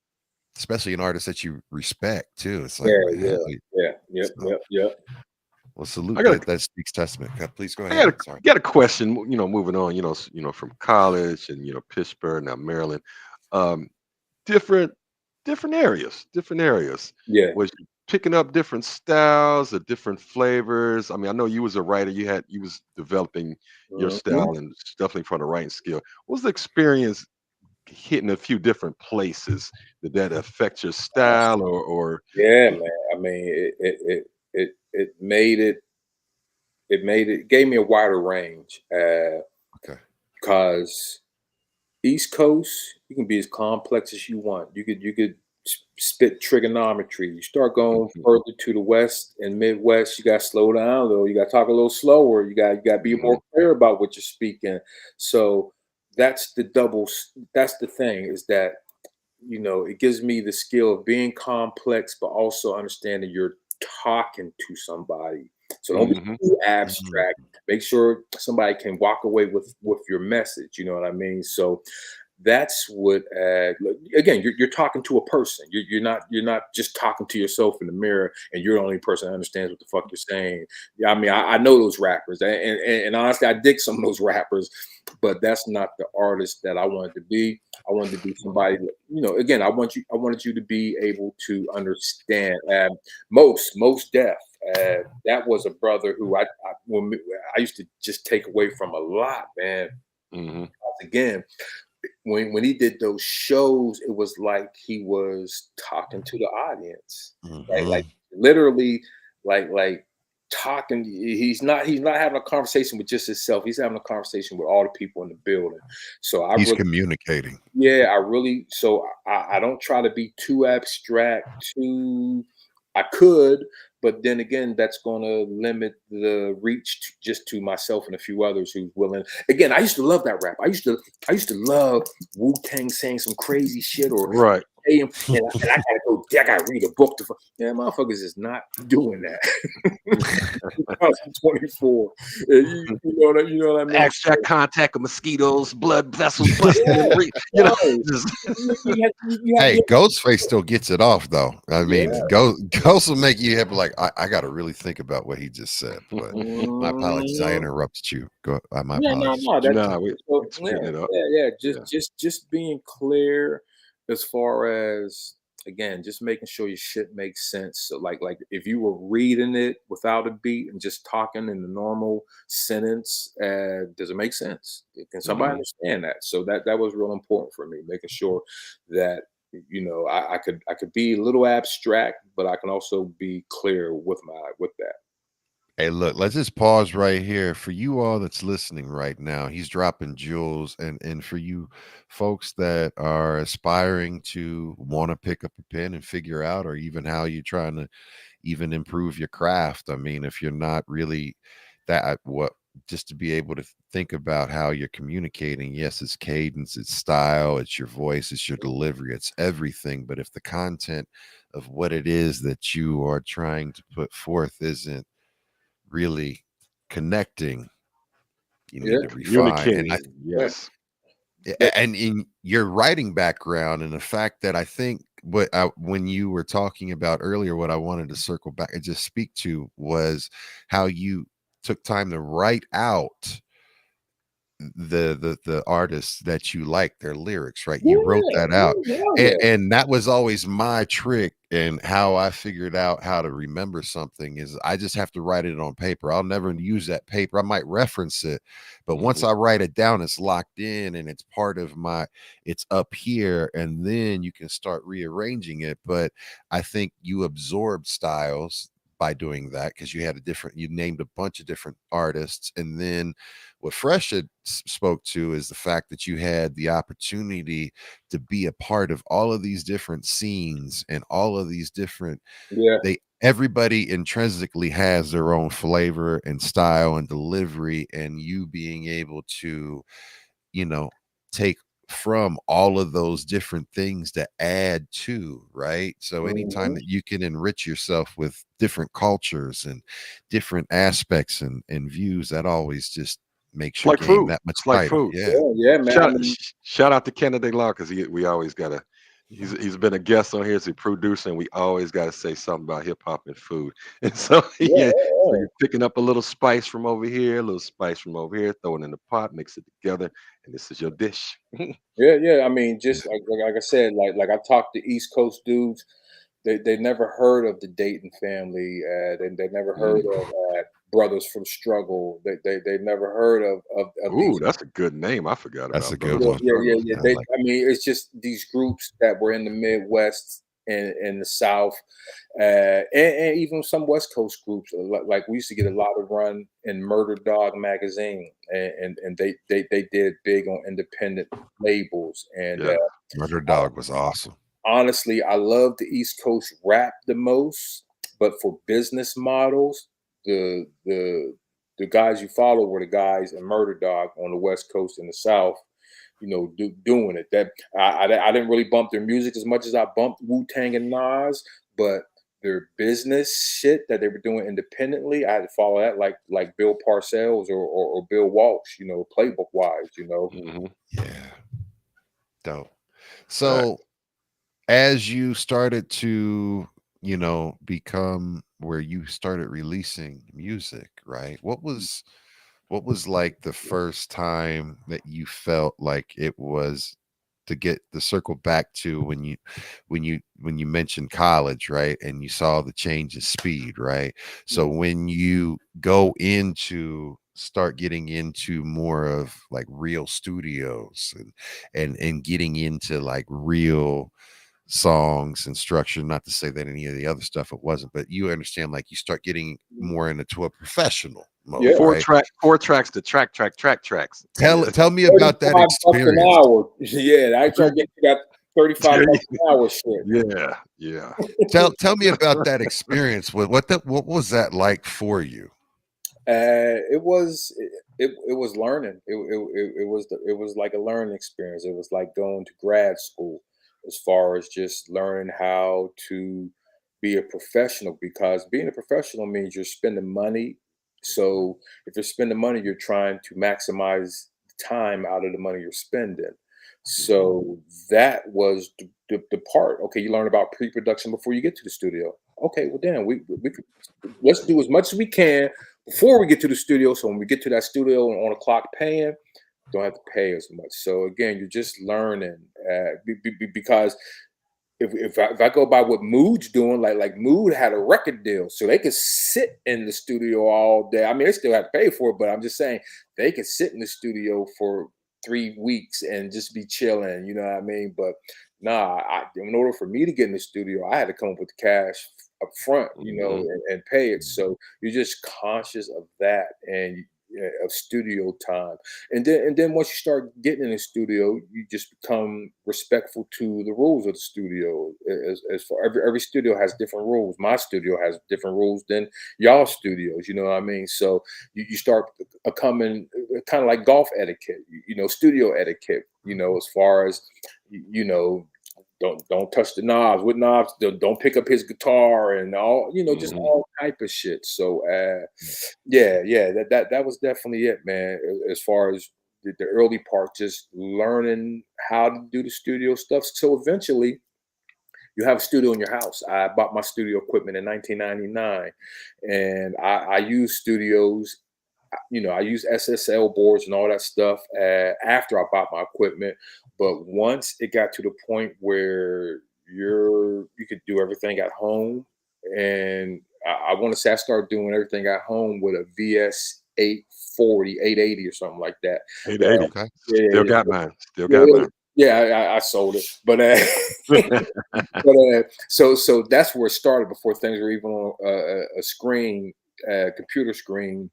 especially an artist that you respect too. It's like, yeah, man, yeah, yeah, yep, so, yep, yep. well, salute I got a that speaks testament. Please go I ahead. Sorry. got a question, moving on, from college and Pittsburgh, now Maryland. Um, different different areas. Yeah. Was you picking up different styles or different flavors? I mean, I know you was a writer, you was developing your Mhm. style and definitely from the writing skill. What was the experience hitting a few different places? Did that affect your style or Yeah, man. I mean, it made it gave me a wider range. Okay. Cause East Coast, you can be as complex as you want. You could spit trigonometry. You start going Mhm, further to the West and Midwest, you got to slow down though. You got to talk a little slower. You got to be more mhm, clear about what you're speaking. So that's the thing is that it gives me the skill of being complex, but also understanding you're talking to somebody. So don't be mhm. too Mhm. abstract. Make sure somebody can walk away with your message. You know what I mean? So that's what again you're talking to a person. You're not just talking to yourself in the mirror and you're the only person that understands what the fuck you're saying. Yeah, I mean I know those rappers and honestly I dig some of those rappers, but that's not the artist that I wanted to be. I wanted to be somebody again I wanted you to be able to understand. Most deaf. That was a brother who I used to just take away from a lot, man. Mhm. Again, when he did those shows, it was like he was talking to the audience, like Mhm. literally, like talking. He's not having a conversation with just himself. He's having a conversation with all the people in the building. So I He's really, communicating. yeah, I really. So I don't try to be too abstract. I could, but then again, that's going to limit the reach just to myself and a few others who's willing. Again, I used to love that rap. I used to love Wu Tang saying some crazy shit or Right. hey, and I gotta go. I gotta read a book to. Yeah, motherfuckers is not doing that. 2024. You know what I mean? Abstract contact of mosquitoes, blood vessels busting Yeah, and no. just You have Hey, Ghostface still gets it off though. I mean, yeah. Ghost will make you have like, I got to really think about what he just said. But my apologies, I Mhm. interrupted you. Go. My Yeah, no, apologies. no, that's Nah, we so splitting yeah, it up. yeah, yeah. Yeah. Just being clear as far as again, just making sure your shit makes sense. So like if you were reading it without a beat and just talking in the normal sentence, does it make sense? Can somebody Mhm. understand that? So that was real important for me, making sure that I could be a little abstract, but I can also be clear with that. Hey, look, let's just pause right here for you all that's listening right now. He's dropping jewels, and for you folks that are aspiring to want to pick up a pen and figure out, or even how you're trying to even improve your craft. I mean, if you're not really that what just to be able to think about how you're communicating. Yes, it's cadence, it's style, it's your voice, it's your delivery, it's everything. But if the content of what it is that you are trying to put forth isn't really connecting, you Yeah, need to refine. And Communicating. yeah. Yes. and in your writing background and the fact that I think when you were talking about earlier, what I wanted to circle back and just speak to was how you took time to write out the artists that you like, their lyrics, right? Yeah, You wrote that out. yeah. And that was always my trick, and how I figured out how to remember something is I just have to write it on paper. I'll never use that paper. I might reference it, but once I write it down, it's locked in and it's part of my, it's up here, and then you can start rearranging it. But I think you absorb styles by doing that, because you named a bunch of different artists. And then what Fresh had spoke to is the fact that you had the opportunity to be a part of all of these different scenes and all of these different, Yeah. everybody intrinsically has their own flavor and style and delivery, and you being able to, you know, take from all of those different things to add to, right? So anytime Mhm. that you can enrich yourself with different cultures and different aspects and views, that always just makes It's your like game food. that much It's like tighter. food. Yeah. Yeah, man. I Shout mean, shout out to Kennedy Law, because we always gotta. He's been a guest on here as a producer, and we always got to say something about hip hop and food. And so yeah, yeah, so yeah, you're picking up a little spice from over here, a little spice from over here, throw it in the pot, mix it together, and this is your dish. yeah, yeah. I mean, Yeah. just like I said, like I talked to East Coast dudes. They never heard of the Dayton family. They never heard Mm. of Brothers from Struggle. They never heard of Ooh, these. that's a good name. I forgot That's a about good Brothers Yeah, from one. yeah, yeah, Struggle. yeah. I like I mean, it's just these groups that were in the Midwest and in the South, and even some West Coast groups. Like we used to get a lot of run in Murder Dog magazine, and they did big on independent labels. And Yeah. Murder Dog was awesome. honestly, I love the East Coast rap the most, but for business models, the guys you follow were the guys in Murder Dog on the West Coast and the South, doing it. That I didn't really bump their music as much as I bumped Wu Tang and Nas, but their business shit that they were doing independently, I had to follow that like Bill Parcells or Bill Walsh, playbook wise. Hmm. Yeah. Dope. Right. So as you started to, become where you started releasing music, right? What was like the first time that you felt like it was, to get the circle back to when you mentioned college, right? And you saw the change of speed, right? So when you go into start getting into more of like real studios and getting into like real songs and structure, not to say that any of the other stuff it wasn't, but you understand, like you start getting more into a professional mode, Yeah. right? Four tracks to tracks. Yeah. Tell me about that $35 an experience. hour. Yeah, I try to get you that $35 an hour shit. Yeah. Yeah. Tell me about that experience. What was that like for you? It was learning. It was like a learning experience. It was like going to grad school, as far as just learning how to be a professional. Because being a professional means you're spending money. So if you're spending money, you're trying to maximize the time out of the money you're spending. Mhm. So that was the part. Okay, you learn about pre-production before you get to the studio. Okay, well, then we could, let's do as much as we can before we get to the studio. So when we get to that studio and on the clock paying, don't have to pay as much. So again, you're just learning, because if I go by what Mood's doing, like Mood had a record deal, so they could sit in the studio all day. I mean, they still have to pay for it, but I'm just saying they could sit in the studio for 3 weeks and just be chilling. You know what I mean? But nah, in order for me to get in the studio, I had to come up with the cash up front, Mhm. and pay it. So you're just conscious of that and of studio time. And then once you start getting in the studio, you just become respectful to the rules of the studio. As for every studio has different rules. My studio has different rules than y'all studios. You know what I mean? So you start becoming kind of like golf etiquette. Studio etiquette. As far as you know don't touch the knobs with knobs. Don't pick up his guitar and all. Just Mhm. all type of shit. So yeah, that was definitely it, man. As far as the early part, just learning how to do the studio stuff. So eventually, you have a studio in your house. I bought my studio equipment in 1999, and I use studios I use SSL boards and all that stuff after I bought my equipment. But once it got to the point where you could do everything at home, and I want to say I started doing everything at home with a VS 840, 880 or something like that. 880. Okay. Yeah, Still got mine. Still yeah, got mine. yeah, I sold it, but so that's where it started before things were even on a screen, computer screen,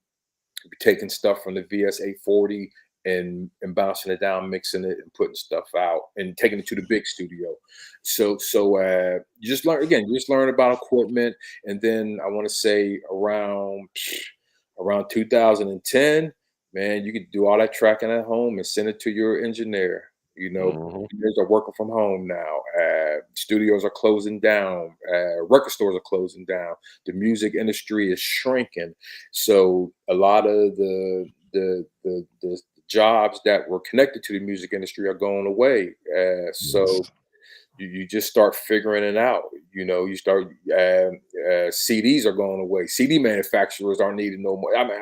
taking stuff from the VS 840 and bouncing it down, mixing it, and putting stuff out, and taking it to the big studio. So you just learn again. You just learn about equipment, and then I want to say around 2010, man, you could do all that tracking at home and send it to your engineer. Mhm. Engineers are working from home now. Studios are closing down. Record stores are closing down. The music industry is shrinking. So a lot of the jobs that were connected to the music industry are going away. So Yes. you just start figuring it out. You start CDs are going away. CD manufacturers aren't needed no more. I mean,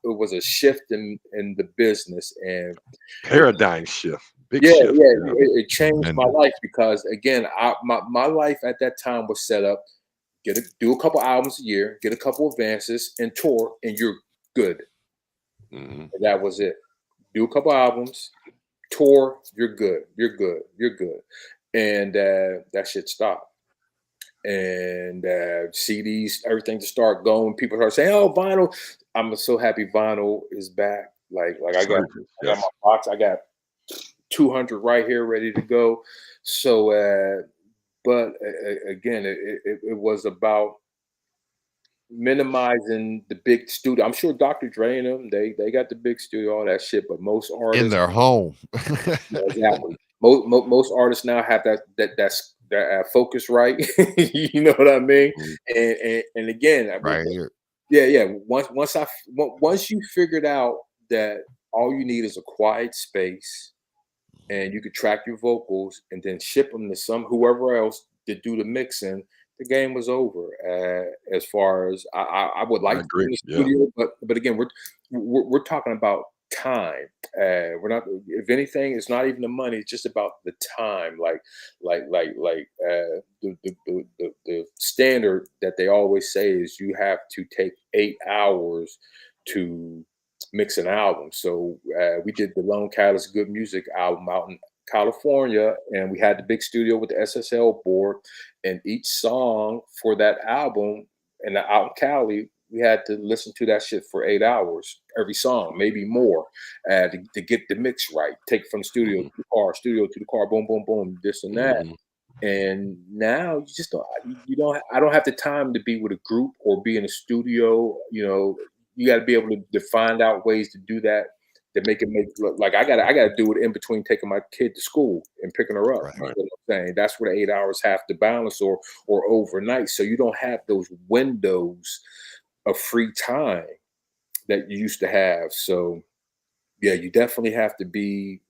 it was a shift in the business, and Paradigm shift. Big yeah, shift. yeah, Yeah. it changed my Tremendous. life because again, my life at that time was set up. Do a couple albums a year, get a couple advances, and tour, and you're good. Mhm. And that was it. Do a couple albums, tour, you're good. You're good. You're good. And that shit stopped. And CDs, everything to start going. People start saying, "Oh, vinyl." I'm so happy vinyl is back. Like Surgeons. I got Yes. my box. I got 200 right here, ready to go. So, but again, it was about minimizing the big studio. I'm sure Dr. Dre and them, they got the big studio, all that shit. But most In artists, their home. yeah, exactly. Most artists now have that focus right. You know what I mean? Mhm. And again, Right here. yeah. Once you figured out that all you need is a quiet space, and you could track your vocals and then ship them to whoever else to do the mixing, the game was over. As far as I would I like to be agree. in the Yeah. studio, but again, we're talking about time. We're not. If anything, it's not even the money. It's just about the time. The standard that they always say is you have to take 8 hours to mix an album. So we did the Lone Catalyst Good Music album out in California, and we had the big studio with the SSL board, and each song for that album, and out in Cali, we had to listen to that shit for 8 hours, every song, maybe more, to get the mix right. Take it from studio to Mhm. the car, studio to the car, boom, boom, boom, this and that. Mhm. And now you just don't. You don't. I don't have the time to be with a group or be in a studio. You got to be able to find out ways to do that to make it look like I gotta do it in between taking my kid to school and picking her up. Right. You know Right. what I'm saying? That's where the 8 hours have to balance, or overnight. So you don't have those windows of free time that you used to have. So yeah, you definitely have to be,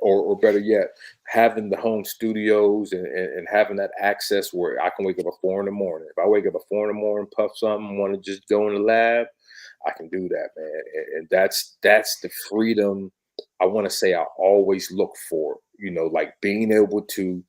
or better yet, having the home studios and having that access where I can wake up at 4 in the morning. If I wake up at 4 in the morning, puff something, want to just go in the lab, I can do that, man. And that's the freedom I want to say I always look for. Like being able to,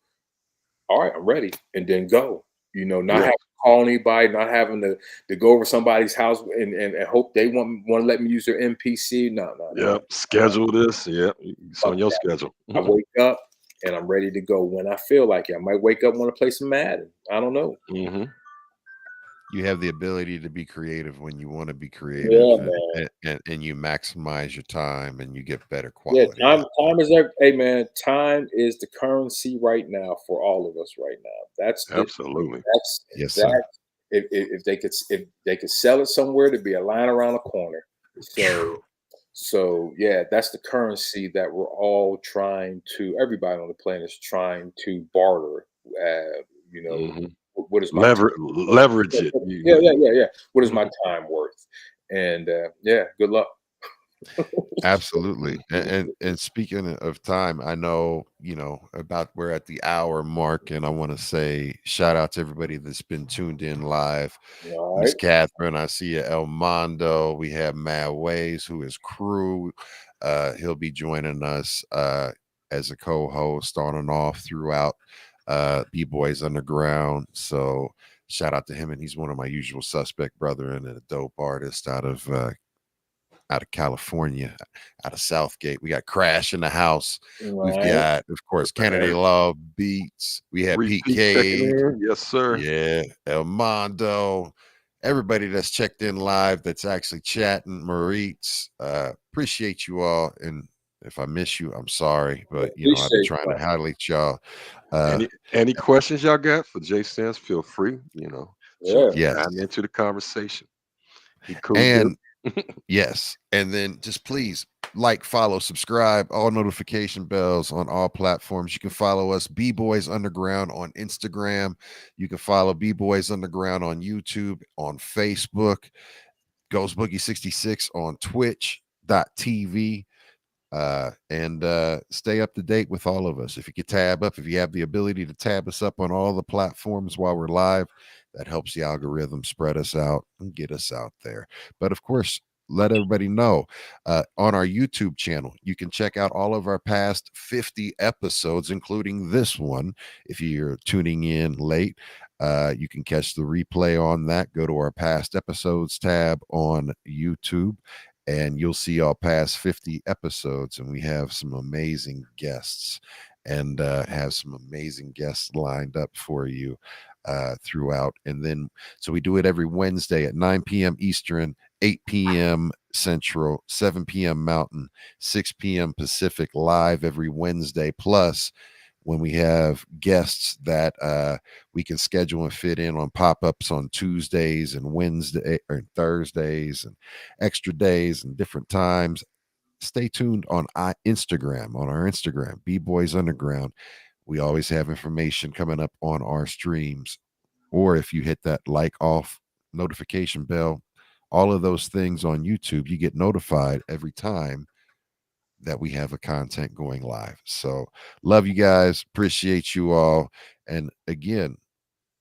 all right, I'm ready, and then go. Not Yeah. having to call anybody, not having to go over somebody's house and hope they want to let me use their MPC. No, no, no. Yep. Schedule this. Yep. It's Fuck on your that. schedule. I wake up and I'm ready to go when I feel like it. I might wake up want to play some Madden. I don't know. Mhm. You have the ability to be creative when you want to be creative, Yeah, man. and you maximize your time and you get better Yeah, quality time out. time is hey man, time is the currency right now for all of us right now. Absolutely. Yes, sir. That if they could sell it somewhere to be a line around the corner. So Phew. so yeah, that's the currency that we're all trying to everybody on the planet is trying to barter. Uh, you know, Mhm. what is my time? Leverage it. Yeah, You yeah, yeah, yeah. What is my Mhm. time worth? And yeah, good luck. Absolutely. And speaking of time, I know, about we're at the hour mark, and I want to say shout out to everybody that's been tuned in live. All Miss right. Catherine, I see you, El Mondo. We have Mad Ways, who is crew. He'll be joining us as a co-host on and off throughout B-Boys Underground. So shout out to him, and he's one of my usual suspect brethren and a dope artist out of California, out of Southgate. We got Crash in the house. All We've right. got, of course, Kennedy Man. Love Beats. We have Pete Repeat checking Cade. in. Yes, sir. Yeah, El Mondo. Everybody that's checked in live, that's actually chatting. Maritz, appreciate you all. And if I miss you, I'm sorry. But, I've been Appreciate trying to that. highlight y'all. Any questions y'all got for Jay Stans, feel free, Yeah. Yes. chime into the conversation. He cool And dude. yes. And then just please like, follow, subscribe, all notification bells on all platforms. You can follow us, B-Boys Underground, on Instagram. You can follow B-Boys Underground on YouTube, on Facebook, Ghost Boogie 66 on Twitch.tv. And stay up to date with all of us. If you could tab up, if you have the ability to tab us up on all the platforms while we're live, that helps the algorithm spread us out and get us out there. But of course, let everybody know on our YouTube channel, you can check out all of our past 50 episodes, including this one. If you're tuning in late, you can catch the replay on that. Go to our past episodes tab on YouTube, and you'll see all past 50 episodes. And we have some amazing guests, and have some amazing guests lined up for you throughout. And then, so we do it every Wednesday at 9 p.m. Eastern, 8 p.m. Central, 7 p.m. Mountain, 6 p.m. Pacific, live every Wednesday. Plus, when we have guests that we can schedule and fit in on pop-ups on Tuesdays and Wednesday or Thursdays and extra days and different times. Stay tuned on our Instagram, B-Boys Underground. We always have information coming up on our streams. Or if you hit that like off notification bell, all of those things on YouTube, you get notified every time that we have a content going live. So love you guys. Appreciate you all. And again,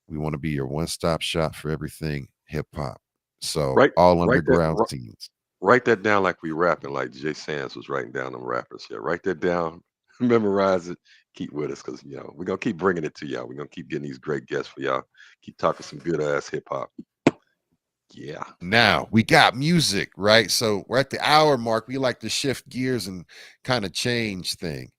we want to be your one-stop shop for everything hip hop. So Right, all write that, underground scenes. write that down like we rapping, like Jay Sands was writing down them rappers. Yeah, write that down, memorize it, keep with us, because we're gonna keep bringing it to y'all. We're gonna keep getting these great guests for y'all. Keep talking some good ass hip hop. Yeah. Now we got music, right? So we're at the hour mark. We like to shift gears and kind of change thing.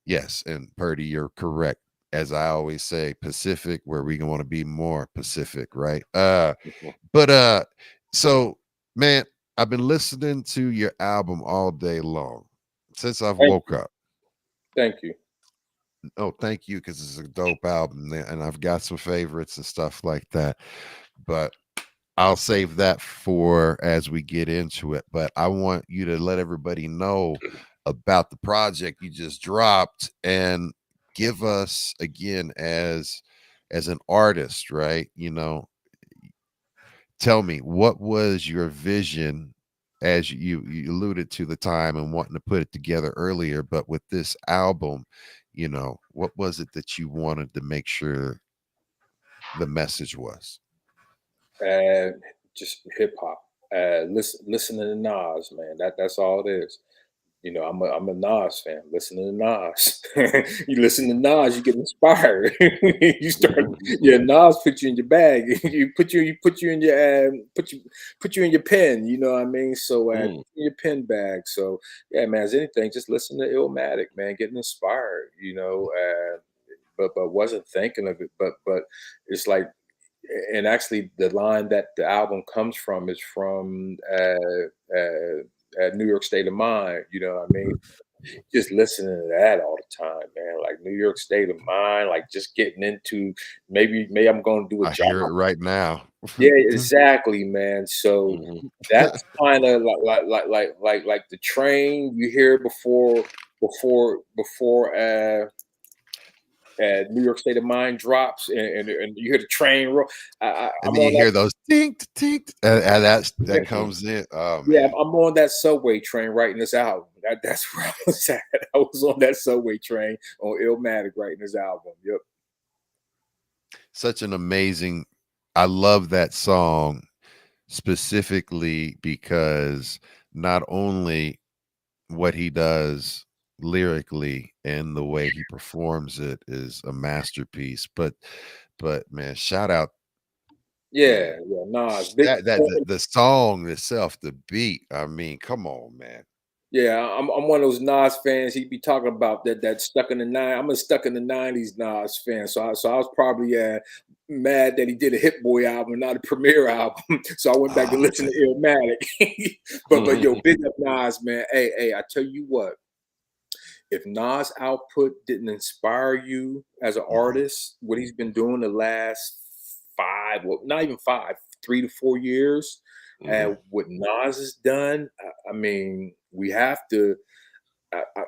Yes, and Purdy, you're correct. As I always say, Pacific, where we want to be more Pacific, right? But so man, I've been listening to your album all day long since I've Thank woke you. up. Thank you. Oh, thank you, because it's a dope album, and I've got some favorites and stuff like that. But I'll save that for as we get into it. But I want you to let everybody know about the project you just dropped, and give us again as an artist, right? Tell me, what was your vision, as you alluded to the time and wanting to put it together earlier, but with this album, what was it that you wanted to make sure the message was? Just hip hop. Listen to Nas, man. That's all it is. I'm a Nas fan. Listen to Nas. You listen to Nas, you get inspired. You start, yeah. Nas put you in your bag. You put you in your put you in your pen. You know what I mean? So Mm. in your pen bag. So yeah, man. As anything, just listen to Illmatic, man. Getting inspired. But wasn't thinking of it. But it's like, and actually the line that the album comes from is from New York State of Mind. You know what I mean? Just listening to that all the time, man. Like New York State of Mind, like just getting into, maybe I'm going to do a I job. hear it right now. Yeah, exactly, man. So Mhm. that's kind of like the train you hear before New York State of Mind drops, and you hear the train roll. And I'm then you on hear those tink tink, and that comes in. Oh yeah, man, I'm on that subway train writing this album. That's where I was at. I was on that subway train on Illmatic writing this album. Yep. such an amazing. I love that song specifically because not only what he does lyrically and the way he performs it is a masterpiece, but man, shout out, Yeah, man. yeah, Nas. Big, The song itself, the beat. I mean, come on, man. yeah, I'm one of those Nas fans. He'd be talking about that stuck in the nine. I'm a stuck in the '90s Nas fan, so I was probably mad that he did a Hit Boy album, not a Premier album. So I went back and Oh, listened to Illmatic. but yo, big up Nas, man. Hey, I tell you what, if Nas output didn't inspire you as an artist, what he's been doing the last well, not even 3 to 4 years, and what Nas has done, I mean, we have to.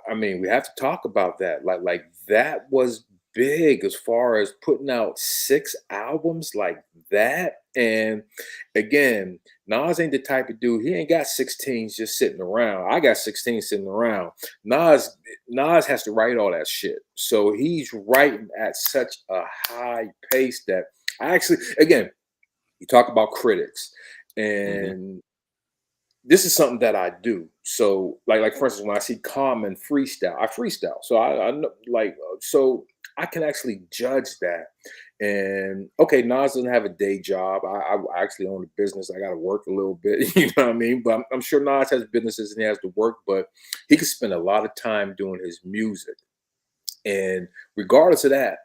I mean, we have to talk about that. Like that was big as far as putting out 6 albums like that. And again, Nas ain't the type of dude. He ain't got 16s just sitting around. I got 16 sitting around. Nas has to write all that shit. So he's writing at such a high pace that I actually, again, you talk about critics, and this is something that I do. So, like for instance, when I see Common freestyle, I freestyle. So I know, so I can actually judge that. And okay, Nas doesn't have a day job. I actually own a business. I got to work a little bit. You know what I mean? But I'm sure Nas has businesses and he has to work. But he can spend a lot of time doing his music. And regardless of that,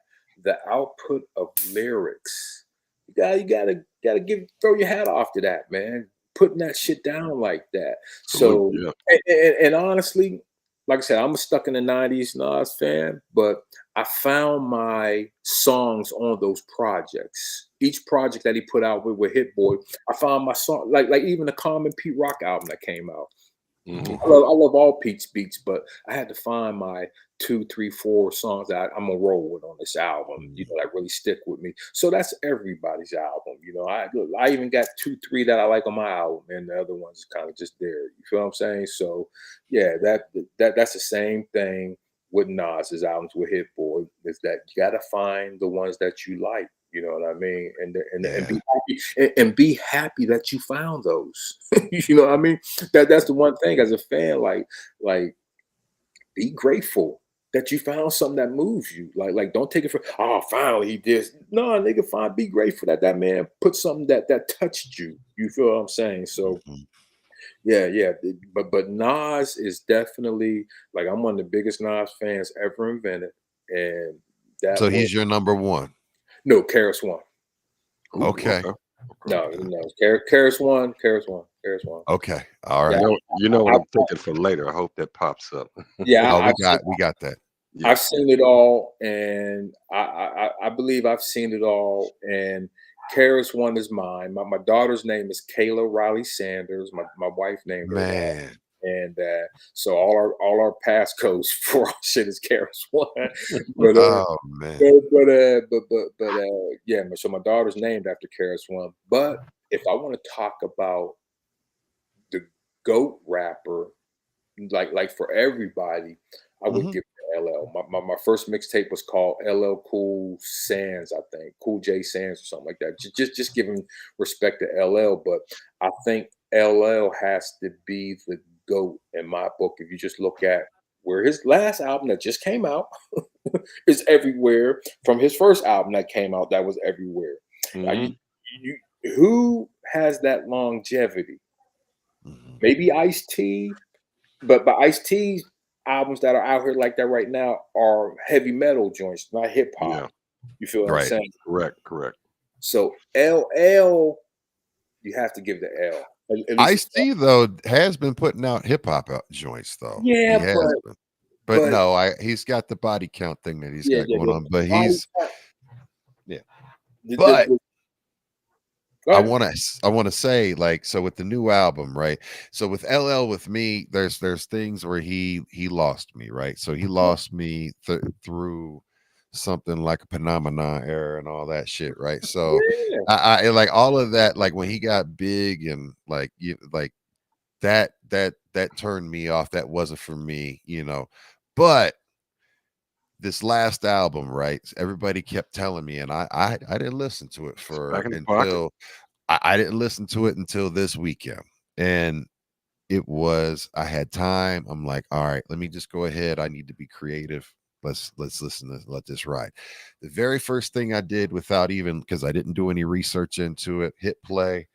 the output of lyrics, you gotta throw your hat off to that, man. Putting that shit down like that. So, Yeah. and honestly, like I said, I'm a stuck in the '90s Nas fan, but I found my songs on those projects. Each project that he put out with Hit Boy, I found my song, like even the Common Pete Rock album that came out. I love all Pete's beats, but I had to find my 2, 3, 4 songs that I'm gonna roll with on this album, that really stick with me. So that's everybody's album. I even got 2, 3 that I like on my album, and the other ones kind of just there. You feel what I'm saying? So yeah, that's the same thing with Nas's albums with Hit Boy, is that you gotta find the ones that you like. You know what I mean? And be happy and be happy that you found those. You know what I mean? That's the one thing as a fan, like be grateful that you found something that moves you. Like don't take it for finally he did. No, nigga, be grateful that man put something that touched you. You feel what I'm saying? So yeah. But Nas is definitely, like, I'm one of the biggest Nas fans ever invented. And So he's your number one. No, Karis One. Okay. No, Karis One. Okay. All right. You know what I'm thinking for later. I hope that pops up. Yeah, we got that. I've seen it all, and I believe I've seen it all. And Karis One is mine. My daughter's name is Kayla Riley Sanders. My wife named her. Man. And so all our passcodes for our shit is Karis One. But, oh man. But yeah. So my daughter's named after Karis One. But if I want to talk about the GOAT rapper, like for everybody, I would give it to LL. My first mixtape was called LL Cool Sans, I think, Cool J Sans or something like that. Just giving respect to LL, but I think LL has to be the GOAT in my book. If you just look at where his last album that just came out is everywhere, from his first album that came out that was everywhere. Who has that longevity? Maybe Ice-T, but Ice-T's albums that are out here like that right now are heavy metal joints, not hip hop. Yeah. You feel what I'm saying? Correct. So LL, you have to give the L. Ice-T though has been putting out hip hop joints though. Yeah, but no, he's got the body count thing that he's got going on. But he's But I want to say, like, so with the new album, right? So with LL, with me, there's things where he lost me, right? So he lost me through something like a phenomenon era and all that shit, right? So Yeah. I like all of that, like when he got big and like you like that turned me off. That wasn't for me, you know. But this last album, right? Everybody kept telling me, and I didn't listen to it Back for in the pocket. until I didn't listen to it until this weekend. And it was I had time. I'm like, all right, let me just go ahead. I need to be creative. Let's listen to let this ride. The very first thing I did without even because I didn't do any research into it, hit play.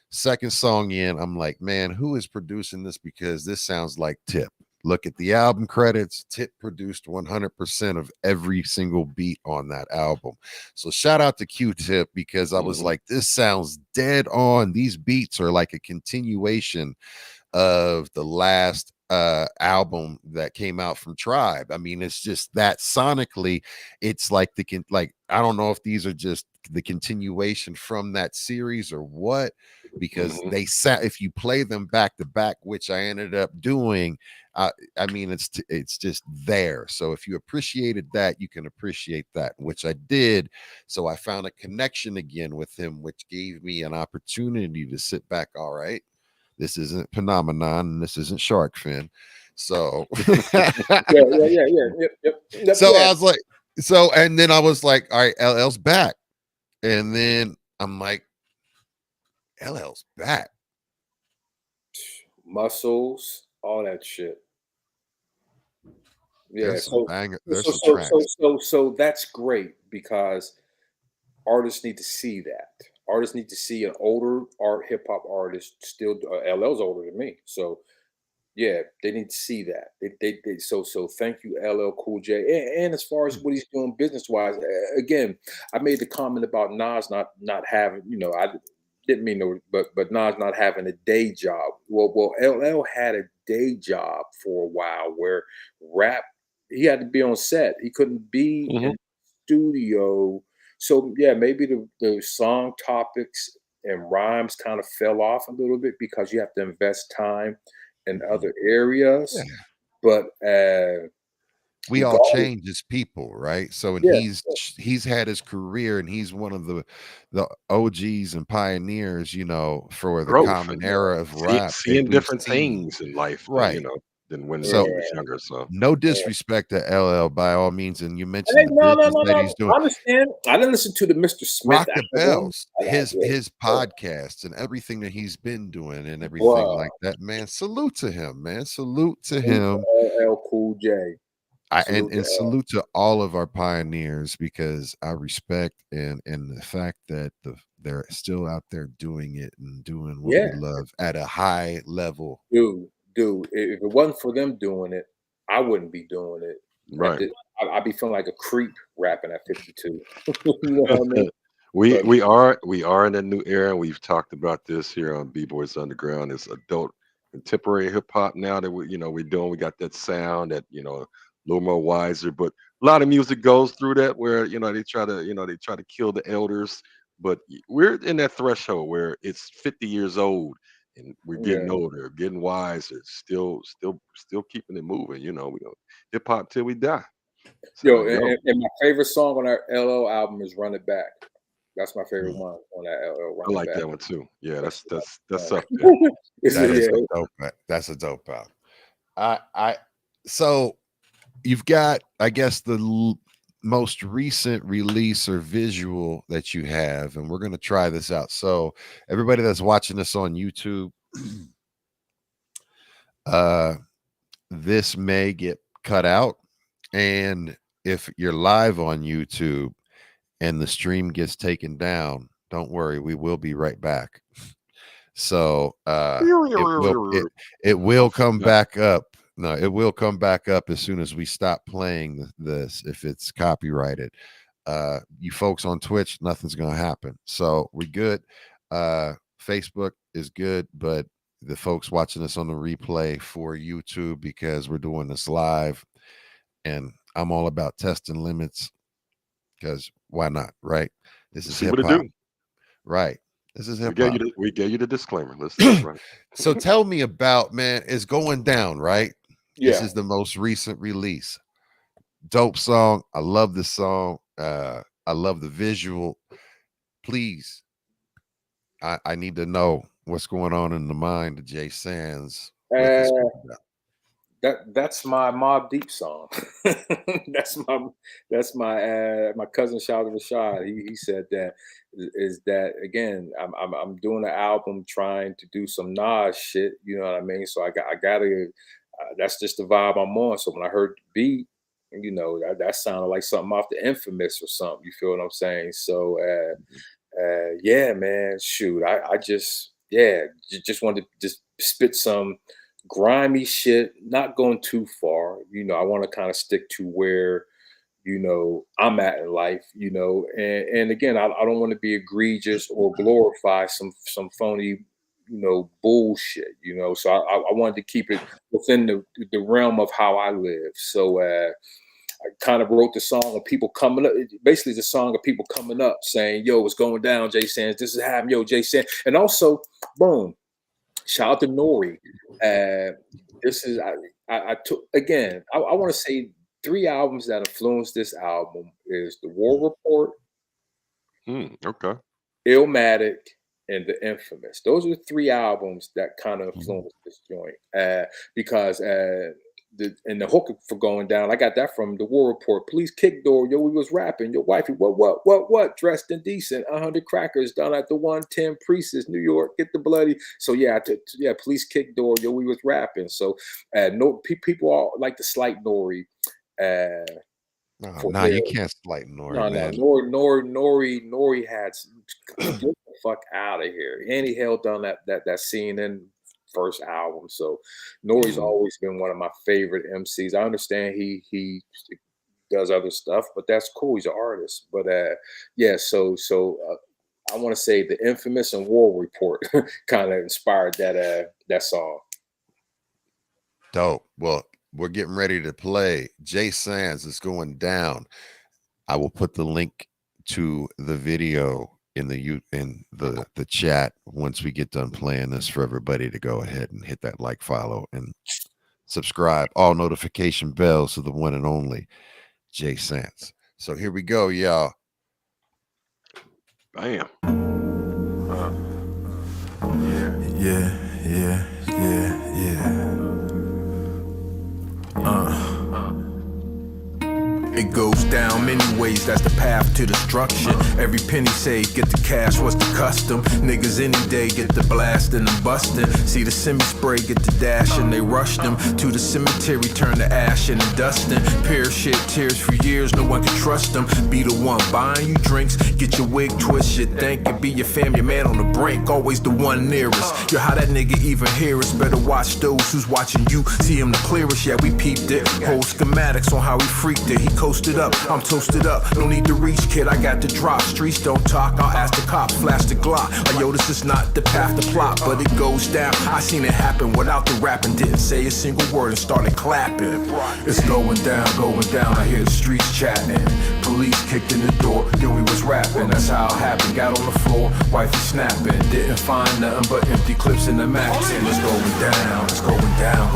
Second song in, I'm like, man, who is producing this? Because this sounds like Tip. Look at the album credits. Tip produced 100% of every single beat on that album. So shout out to Q-Tip because I was like, this sounds dead on. These beats are like a continuation of the last album that came out from Tribe. I mean, it's just that sonically, it's like like I don't know if these are just the continuation from that series or what, because they sat if you play them back to back, which I ended up doing. I mean, it's just there. So if you appreciated that, you can appreciate that, which I did. So I found a connection again with him, which gave me an opportunity to sit back. All right, this isn't phenomenon and this isn't shark fin. So Yeah. Yep. so Yeah. I was like, so and then I was like, all right, LL's back. And then I'm like, LL's back. Muscles, all that shit. Yeah. There's some So banger, so there's so some so so tracks. so so that's great because artists need to see that. Artists need to see an older art hip hop artist still. LL's older than me, so yeah, they need to see that. So thank you, LL Cool J. And as far as what he's doing business wise, again, I made the comment about Nas not having, I didn't mean to, but Nas not having a day job. Well, LL had a day job for a while where rap he had to be on set. He couldn't be in studio. So yeah, maybe the song topics and rhymes kind of fell off a little bit because you have to invest time in other Yeah. areas. But We all regardless, change as people, right? So and yeah, he's had his career and he's one of the OGs and pioneers, you know, for the Growth common and era of rap. And seeing we've different seen things in life than right. than when yeah, he was younger. So No yeah. disrespect to LL by all means. And you Hey, mentioned the no, no, business no, that no. he's doing. I understand. I didn't listen to the Mr. Smith Rock the album. Bells, Yeah, his podcasts and everything that he's been doing and everything bruh. like that, man. Salute to him, man. Salute to Salute to him. LL Cool J. Salute to And salute to all of our pioneers because I respect and the fact that they're still out there doing it and doing what we yeah, love at a high level. dude. If it wasn't for them doing it, I wouldn't be doing it. At right. the, I'd be feeling like a creep rapping at 52. You know what I mean? we But we are in a new era. We've talked about this here on B Boys Underground. It's adult contemporary hip hop now that we're doing. We got that sound that a little more wiser, but a lot of music goes through that where they try to kill the elders. But we're in that threshold where it's 50 years old and we're getting yeah. older, getting wiser, still keeping it moving. We go hip hop till we die. So Yo, yo, and my favorite song on that LL album is "Run It Back." That's my favorite one on that LL I "Run It like Back." that one too. Yeah, That's that's one. up there. That is Yeah, a dope. That's a dope album. I so you've got, I guess, the most recent release or visual that you have, and we're going to try this out. So, everybody that's watching this on YouTube, uh, this may get cut out, and if you're live on YouTube and the stream gets taken down, don't worry, we will be right back. So it will Don't feel come bad. back up. No, it will come back up as soon as we stop playing this if it's copyrighted. You folks on Twitch, nothing's gonna happen. So we good. Facebook is good, but the folks watching us on the replay for YouTube because we're doing this live and I'm all about testing limits because why not, right? This is See hip what it hop, do. right? This is We hip gave you hop. the disclaimer. Let's run. So tell me about, man, it's going down, right? This yeah. is the most recent release. Dope song. I love this song. I love the visual. Please, I need to know what's going on in the mind of Jay Sands with this. That's my Mobb Deep song. that's my cousin Shouted Rashad. He said that is that again. I'm doing an album trying to do some Nas shit. You know what I mean? So I gotta. That's just the vibe I'm on. So when I heard the beat, you know that sounded like something off the Infamous or something. You feel what I'm saying? So yeah, man. Shoot, I just just wanted to just spit some grimy shit, not going too far. You know, I want to kind of stick to where, you know, I'm at in life, you know, and again, I don't want to be egregious or glorify some phony, you know, bullshit, you know. So I wanted to keep it within the realm of how I live. So I kind of wrote the song of people coming up. Basically, it's a song of people coming up saying, "Yo, what's going down, Jay Sands? This is happening, yo, Jay Sands." And also, boom. Shout out to Nori. This is I took again. I want to say 3 albums that influenced this album is The War Report, Okay. Illmatic, and The Infamous. Those are the 3 albums that kind of influenced this joint. Because the hook for going down, I got that from The War Report. Police kick door, yo, we was rapping. Your wifey, what? Dressed in decent, 100 crackers down at the 110 Priestess, New York. Get the bloody. So yeah, police kick door, yo, we was rapping. So no, people all like to slight Nori. No, you can't slight Nori, man. Nori had get the fuck out of here. And he held down that scene in first album. So Nori's always been one of my favorite MCs. I understand he does other stuff, but that's cool. He's an artist. But so I want to say The Infamous and War Report kind of inspired that song. Dope. Well, we're getting ready to play Jay Sands is Going Down. I will put the link to the video in the chat once we get done playing this for everybody to go ahead and hit that like, follow, and subscribe. All notification bells to the one and only Jay Sands. So here we go, y'all. Bam. Yeah. It goes down many ways, that's the path to destruction. Every penny saved, get the cash, what's the custom? Niggas any day get the blast and the bustin'. See the semi-spray, get the dash and they rush them to the cemetery, turn to ash and dustin'. Pair shit, tears for years, no one can trust them. Be the one buying you drinks, get your wig twisted. Think it be your fam, your man on the brink, always the one nearest. Yo, how that nigga even hear us? Better watch those who's watching you, see him the clearest. Yeah, we peeped it, whole schematics on how he freaked it. He coasted up, I'm toasted up, no need to reach, kid, I got the drop. Streets don't talk, I'll ask the cops, flash the Glock. Oh, yo, this is not the path to plot, but it goes down. I seen it happen without the rapping, didn't say a single word and started clapping. It's going down, I hear the streets chatting. Police kicked in the door, then we was rapping, that's how it happened. Got on the floor, wifey snapping, didn't find nothing but empty clips in the max. And it's going down, it's going down,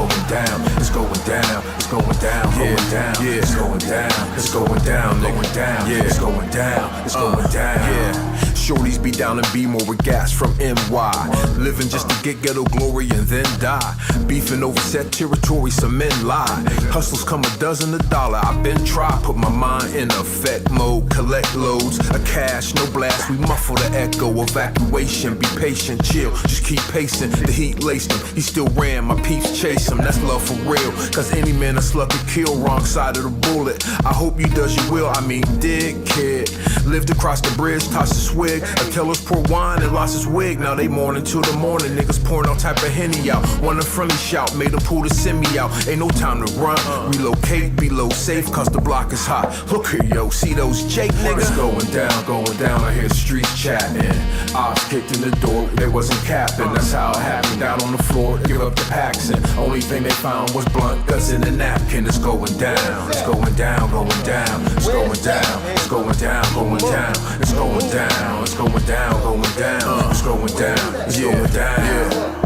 it's going down, it's going down, it's going down, it's going down, nigga down, yeah, it's going down, it's going down, yeah. Shorties be down in B-more with gas from NY, living just to get ghetto glory and then die. Beefing over set territory, some men lie. Hustles come a dozen a dollar, I've been tried, put my mind in effect mode, collect loads of cash, no blast, we muffle the echo, evacuation, be patient, chill, just keep pacing, the heat laced him, he still ran, my peeps chase him, that's love for real, cause any man a slug could kill, wrong side of the bullet, I hope you does your will, I mean dig kid, lived across the bridge, tossed a swig, Achilles poured wine and lost his wig, now they mourning till the morning, niggas pouring all type of Henny out, one a friendly shout, made them pull the semi out, ain't no time to run, relocate, below safe, cause the block is hot, look here yo, see those Jake niggas going down, I hear the streets chatting, ops kicked in the door, they wasn't capping, that's how it happened, down on the floor, give up the packs, and only thing they found was blunt guts in a napkin, it's going down, it's going down, it's going down, it's going down, it's going down, it's going down, it's going down, it's going down, it's going down.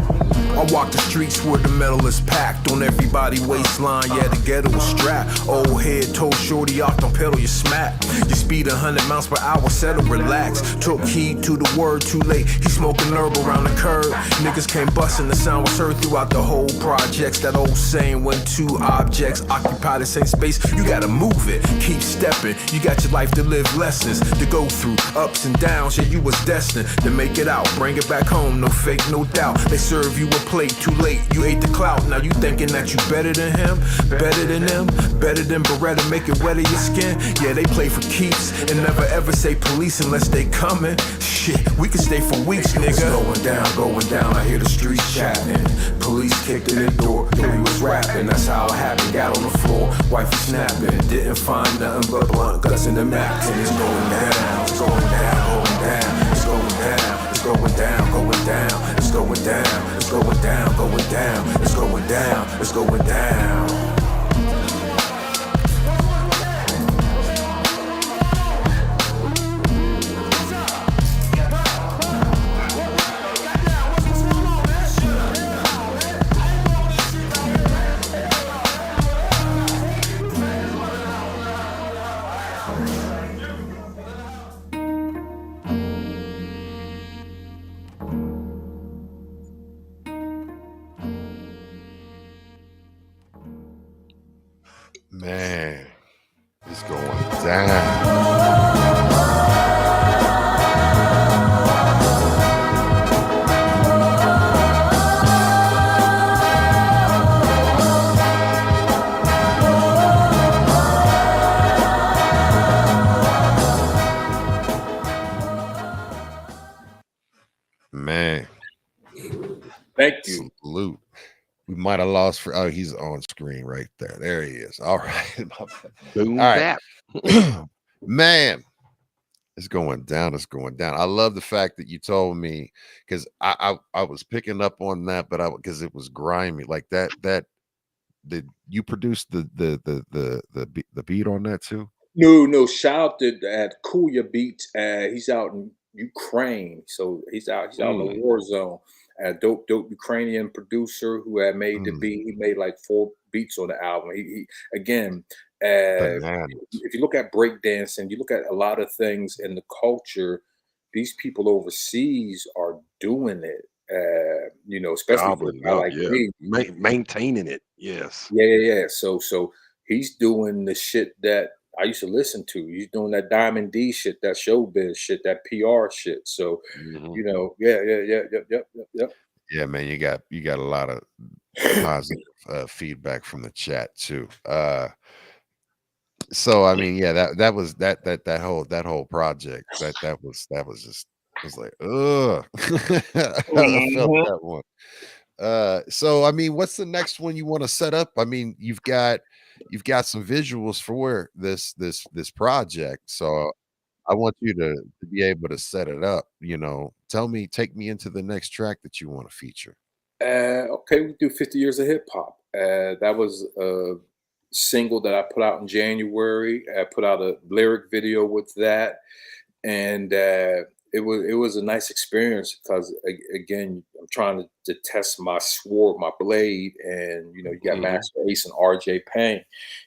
I walk the streets where the metal is packed. On everybody waistline, yeah, the ghetto is strapped. Old head told shorty off, don't pedal, you smack. You speed 100 miles per hour, settle, relax. Took heed to the word, too late. He smoking herb around the curb. Niggas came busting, the sound was heard throughout the whole projects. That old saying, when two objects occupy the same space, you gotta move it, keep stepping. You got your life to live, lessons to go through, ups and downs. Yeah, you was destined to make it out, bring it back home, no fake, no doubt. They serve you a plate, too late, you ate the clout. Now you thinking that you better than him, better than them, better than Beretta, make it wetter your skin. Yeah, they play for keeps and never ever say police unless they coming. Shit, we can stay for weeks, nigga. It's going down, I hear the streets chatting. Police kicked in the door, then we was rapping. That's how it happened, got on the floor, wifey snapping. Didn't find nothing but blunt guts in the map. And it's going down, it's going down, going down. It's going down, it's going down, going down. It's going down, it's going down, going down. It's going down, it's going down. Man, it's going down. Man, Thank you. salute. We might have lost for. Oh, he's on screen right there. There he is. All right. Boom, All right. bap. Man, it's going down. It's going down. I love the fact that you told me, because I was picking up on that, but because it was grimy like that. Did you produce the beat on that too? No. Shout out to Kuya Beats. He's out in Ukraine, so he's out in the war zone. Dope Ukrainian producer who had made the beat. He made like 4 beats on the album. He again, if you look at breakdancing, you look at a lot of things in the culture, these people overseas are doing it. Especially like me. Maintaining it. Yes. Yeah. So he's doing the shit that I used to listen to. He's doing that Diamond D shit, that showbiz shit, that PR shit. So, yep. Yeah, man, you got a lot of positive feedback from the chat too. So I mean, yeah, that was that whole project that was just, it was like, ugh. I felt that one. So I mean, what's the next one you want to set up? I mean, you've got some visuals for this project, so I want you to be able to set it up. Take me into the next track that you want to feature. Okay, we do 50 years of hip hop. That was a single that I put out in January. I put out a lyric video with that, and it was a nice experience because again, I'm trying to test my sword, my blade, and you got Master Ace and RJ Payne,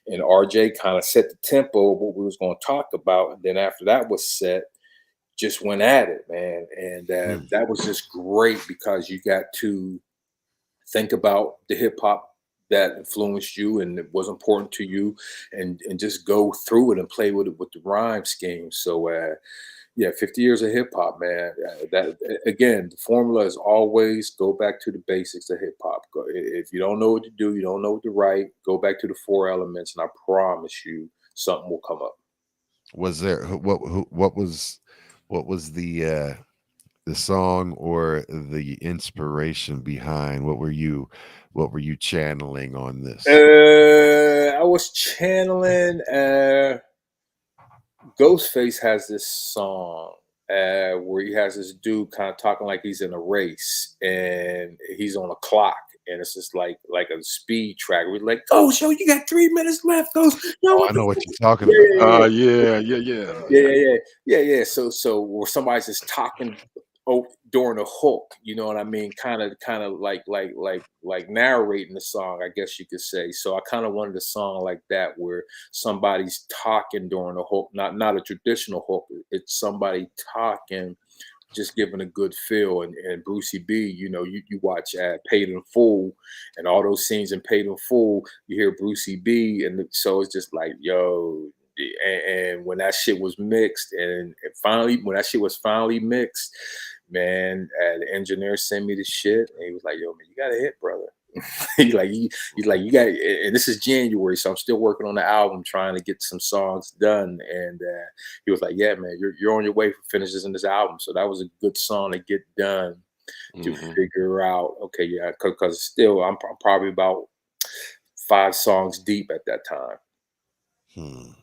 and RJ kind of set the tempo of what we was going to talk about, and then after that was set, just went at it, man, and that was just great because you got to think about the hip hop that influenced you and it was important to you, and just go through it and play with it with the rhyme scheme. So. Yeah, 50 years of hip hop, man. That again, the formula is always go back to the basics of hip hop. If you don't know what to do, you don't know what to write, go back to the 4 elements, and I promise you, something will come up. Was there what was the song or the inspiration behind? What were you channeling on this? I was channeling. Ghostface has this song where he has this dude kind of talking like he's in a race and he's on a clock, and it's just like a speed track. We're like, "Oh, show you got 3 minutes left." Goes, "No, I know what you're talking about." Yeah. So where somebody's just talking during the hook, you know what I mean? Kind of like narrating the song, I guess you could say. So I kind of wanted a song like that where somebody's talking during the hook, not a traditional hook. It's somebody talking, just giving a good feel. And Brucey B, you know, you watch Paid in Full, and all those scenes in Paid in Full, you hear Brucey B, and so it's just like, yo. And when that shit was mixed, and when that shit was finally mixed, man, the engineer sent me the shit, and he was like, "Yo, man, you got a hit, brother." he's like, you got. And this is January, so I'm still working on the album, trying to get some songs done. And he was like, "Yeah, man, you're on your way for finishes in this album." So that was a good song to get done to figure out. Okay, yeah, because still, I'm probably about 5 songs deep at that time.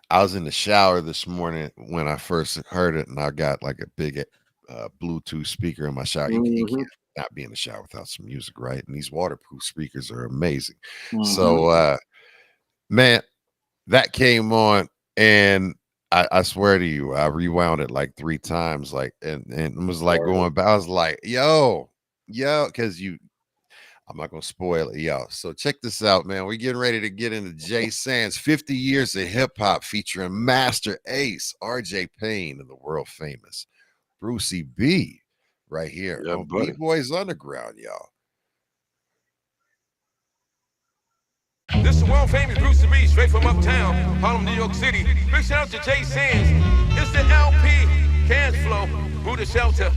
I was in the shower this morning when I first heard it, and I got like a big Bluetooth speaker in my shower. You can't not be in the shower without some music, right? And these waterproof speakers are amazing. So, man, that came on, and I swear to you, I rewound it like 3 times, like, and it was like going back. I was like, yo, because I'm not gonna spoil it, y'all. So check this out, man. We're getting ready to get into Jay Sands 50 years of hip hop, featuring Master Ace, RJ Payne, and the world famous Brucey B, right here on B-Boys Underground, y'all. This is the world famous Brucey B, straight from uptown, Harlem, New York City. Big shout out to Jay Sands. It's the LP, Cans Flow, Buddha Shelter.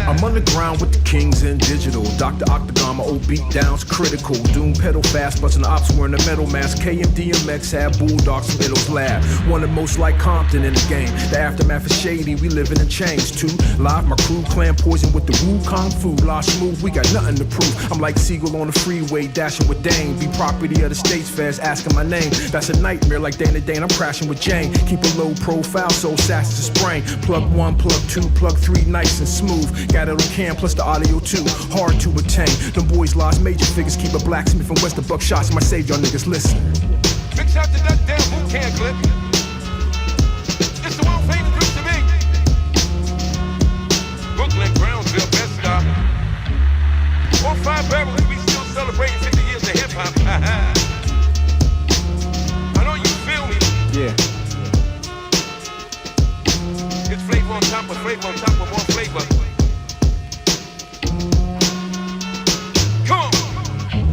I'm underground with the kings in digital. Dr. Octagon, my old beat downs critical. Doom pedal fast, busting the ops wearing a metal mask. KMDMX had bulldogs from Iddle's lab. One of the most like Compton in the game. The aftermath is shady, we living in chains too. Live, my crew, clan poison with the Wu Kung Fu. Law smooth, we got nothing to prove. I'm like Siegel on the freeway, dashing with Dane. Be property of the States Feds, asking my name. That's a nightmare like Dana Dane, I'm crashing with Jane. Keep a low profile, so sassy to sprain. Plug 1, plug 2, plug 3, nice and smooth. Got it on cam plus the audio too, hard to attain. Them boys lost major figures, keep a blacksmith from West, the buck shots. My save y'all niggas, listen. Big shout to that damn boot camp clip. It's the world famous Brucey B. Brooklyn, Brownsville, Bed-Stuy. 4-5 Beverly, we still celebrating 50 years of hip hop. I know you feel me. Yeah. It's flavor on top of flavor on top of more flavor.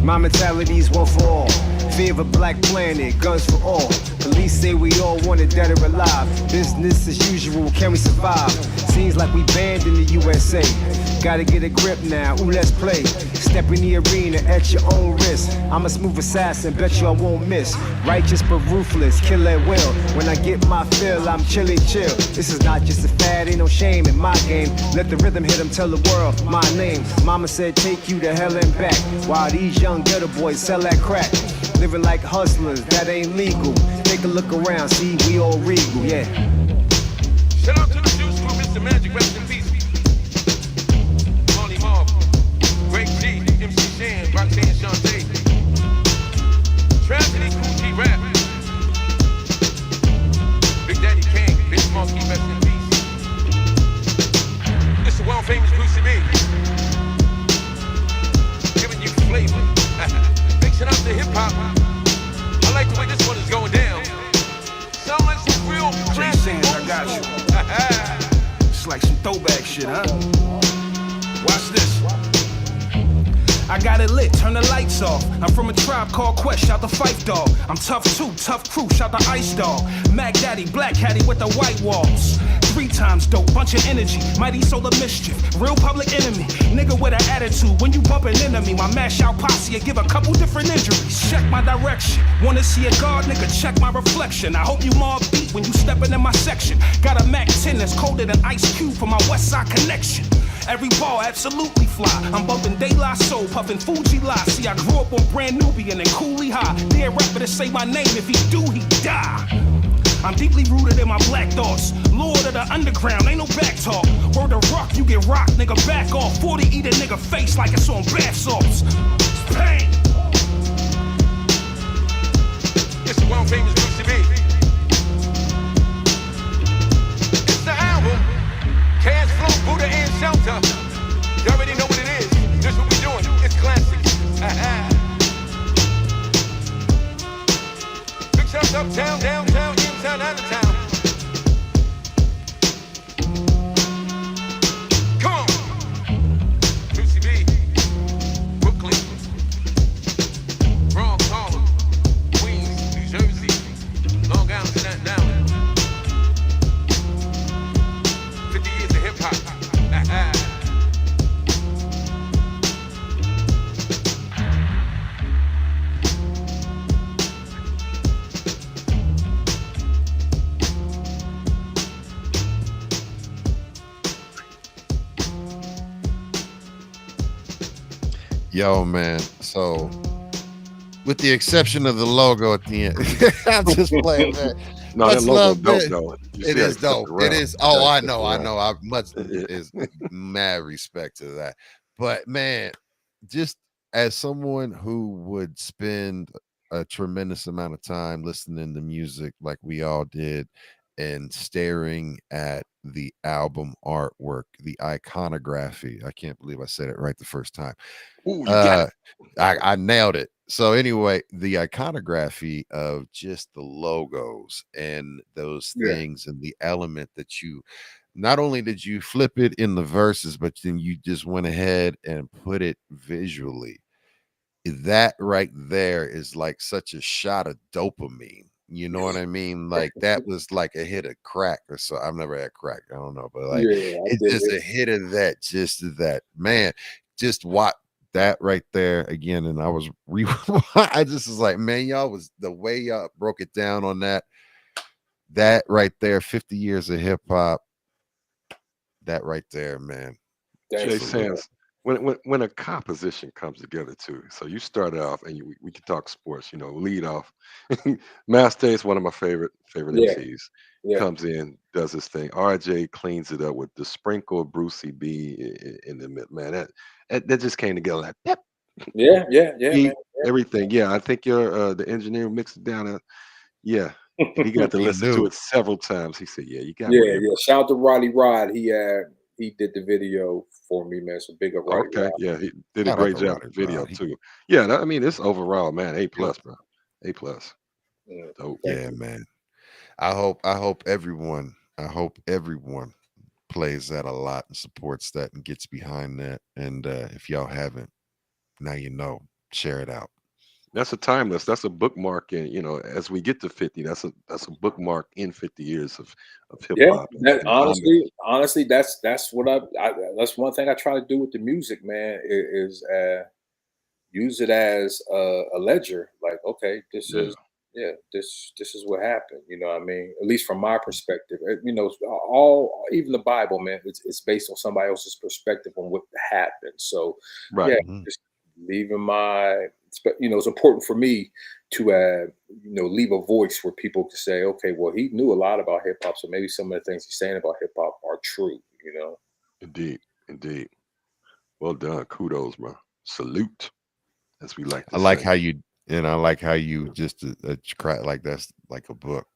My mentality's one for all. Fear of a black planet, guns for all. Police say we all wanted dead or alive. Business as usual, can we survive? Seems like we banned in the USA. Gotta get a grip now, ooh, let's play. Step in the arena at your own risk. I'm a smooth assassin, bet you I won't miss. Righteous but ruthless, kill at will. When I get my fill, I'm chilly chill. This is not just a fad, ain't no shame in my game. Let the rhythm hit 'em, tell the world my name. Mama said take you to hell and back. While these young ghetto boys sell that crack. Living like hustlers, that ain't legal. Take a look around, see we all regal, yeah. Shout out to the Juice Crew, Mr. Magic, rest in peace. Marley Marv, Greg G, MC Shan, Roxanne Shantae. Tragedy, Cool G Rap. Big Daddy Kane, Bitch Monkey, rest in peace. It's the world famous Brucey B. Giving you flavor. Shout out to hip hop. I like the way this one is going down. Sound like some real Jay Sands, I got you. It's like some throwback shit, huh? Watch this. I got it lit, turn the lights off. I'm from a tribe called Quest, shout the Fife Dog. I'm tough too, tough crew, shout the Ice Dog. Mac Daddy, Black Caddy with the white walls. 3 times dope, bunch of energy, mighty soul of mischief, real public enemy, nigga with an attitude. When you bumpin' into me, my mash out posse, I give a couple different injuries. Check my direction, wanna see a guard, nigga, check my reflection. I hope you more beat when you steppin' in my section. Got a Mac 10 that's colder than Ice Cube for my West Side connection. Every ball absolutely fly. I'm bumping De La Soul, puffin' Fuji La. See, I grew up on Brand Nubian and Cooley High. Dead rapper to say my name, if he do, he die. I'm deeply rooted in my black thoughts. Lord of the underground, ain't no back talk. Word of rock, you get rocked, nigga, back off. 40 eat a nigga face like it's on bath salts. It's pain. It's the world famous Brucey B. It's the album, Cash Flow, Buddha South, uptown, downtown, in-town, out of town. Come on. Juicy B, Brooklyn, Bronx, Harlem, Queens, New Jersey, Long Island, Staten Island. 50 years of hip hop. Yo, man. So, with the exception of the logo at the end, I'm just playing, man. No, Much that logo love, dope man. though. You It see how is he flipped dope. It around. is. You Oh, gotta I flip know. I around. know. I much is mad respect to that. But man, just as someone who would spend a tremendous amount of time listening to music like we all did and staring at the album artwork, the iconography. I can't believe I said it right the first time. Ooh, you got it. I nailed it. So anyway, the iconography of just the logos and those Yeah. things and the element that you not only did you flip it in the verses, but then you just went ahead and put it visually. That right there is like such a shot of dopamine. You know what I mean? Like that was like a hit of crack or so. I've never had crack. I don't know, but like Yeah, I it's dig just it. a hit of that, just of that. Man, just watch that right there again. And I was I just was like, man, y'all was the way y'all broke it down on that. That right there, 50 years of hip hop. That right there, man. Jay Thanks. Sands, when a composition comes together too. So you start off, and we can talk sports. You know, lead off. Master is one of my favorite Yeah, MCs. yeah, Comes in, does his thing. RJ cleans it up with the sprinkle of Brucey B in the mid. Man, that just came together like pep, yeah, yeah, man. beat, everything. Yeah, I think your the engineer mixed it down. Yeah, and he got to He listen to knew. it several times. He said, "Yeah, you got Yeah, my yeah. Shout out to Roddy Rod. He did the video for me, man. So big up Roddy Okay, Rod. yeah, he did a Shout out great to job Roddy with the video Rod. too. Yeah, I mean, it's overall, man, A Killed plus, bro, A plus. Yeah, Dope. thank Yeah, you. man. I hope everyone plays that a lot and supports that and gets behind that. And if y'all haven't, now you know, share it out. That's a timeless. That's a bookmark, and as we get to 50, that's a bookmark in 50 years of hip Yeah, hop that and homage. honestly, that's what that's one thing I try to do with the music, man. Is use it as a ledger. Like, okay, this Yeah, is this is what happened. You know what I mean? At least from my perspective. You know, all even the Bible, man, it's based on somebody else's perspective on what happened. So right. yeah, Mhm. just leaving it's important for me to leave a voice where people can say, okay, well, he knew a lot about hip hop, so maybe some of the things he's saying about hip hop are true. You know? Indeed, indeed. Well done. Kudos, bro. Salute, as we like I to like say. how you and I like how you just crack like that's like a book.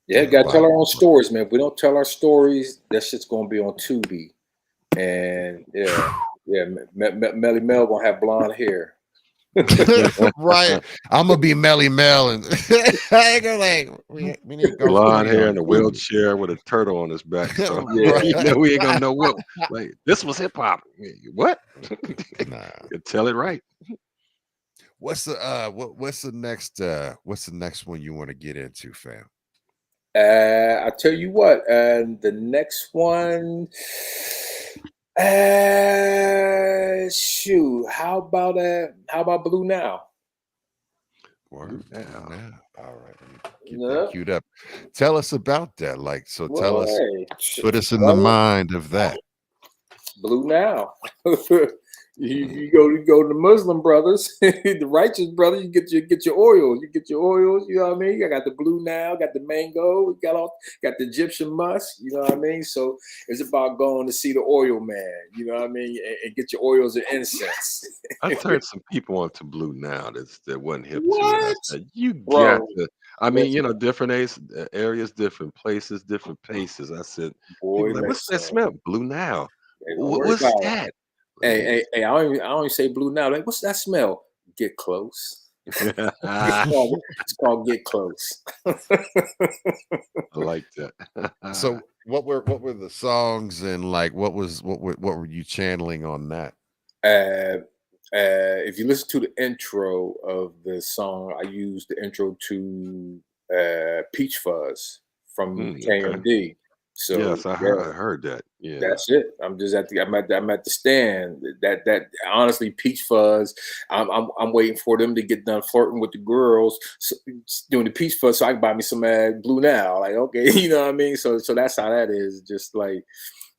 Yeah, You know, gotta tell our Bible own book. stories, man. If we don't tell our stories, that shit's gonna be on Tubi. And yeah, Melly Mel gonna have blonde hair. Right. I'm gonna be Melly Mel and I go like we need to go Blonde funny hair on in a Tubi. wheelchair with a turtle on his back. So Yeah. we ain't gonna know what. Like this was hip hop. What? Nah. You tell it right. What's the what's the next one you want to get into, fam? I tell you what, the next one, shoot, how about Blue Now? Word. Yeah. Now. All right, let me get Yeah. that queued up. Tell us about that. Like, so tell Well, us, hey, put us in the mind of that. Blue Now. You go to the Muslim brothers, the righteous brothers. You get your oils. You get your oils. You know what I mean. I got the Blue Now, got the mango, got the Egyptian musk. You know what I mean. So it's about going to see the oil man. You know what I mean, and get your oils and incense. I turned some people onto Blue Now that wasn't hip to it. I What? said, you Bro, got to. I mean, listen, different areas, different places, different paces. I said, boy, people like, what's that listen. smell? Blue Now. Hey, don't worry What's about it. that? Hey, I don't even say Blue Now. Like, what's that smell? Get close. It's called Get Close. I like that. So what were the songs, and like what were you channeling on that? If you listen to the intro of the song, I used the intro to Peach Fuzz from KMD. So yes, I heard that. Yeah, that's it. I'm at the stand. That honestly, Peach Fuzz. I'm waiting for them to get done flirting with the girls, doing the Peach Fuzz, so I can buy me some Blue Now. Like, okay, you know what I mean. So that's how that is. Just like,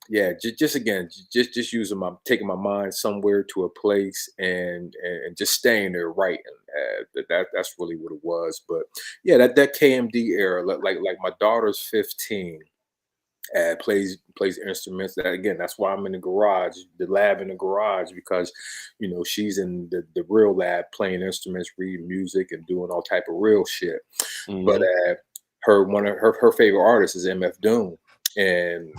yeah, just using taking my mind somewhere to a place and just staying there writing. That's really what it was. But yeah, that KMD era, like my daughter's 15. Plays instruments. That again, that's why I'm in the garage, the lab in the garage, because she's in the real lab playing instruments, reading music, and doing all type of real shit. Mm-hmm. But one of her favorite artists is MF Doom, and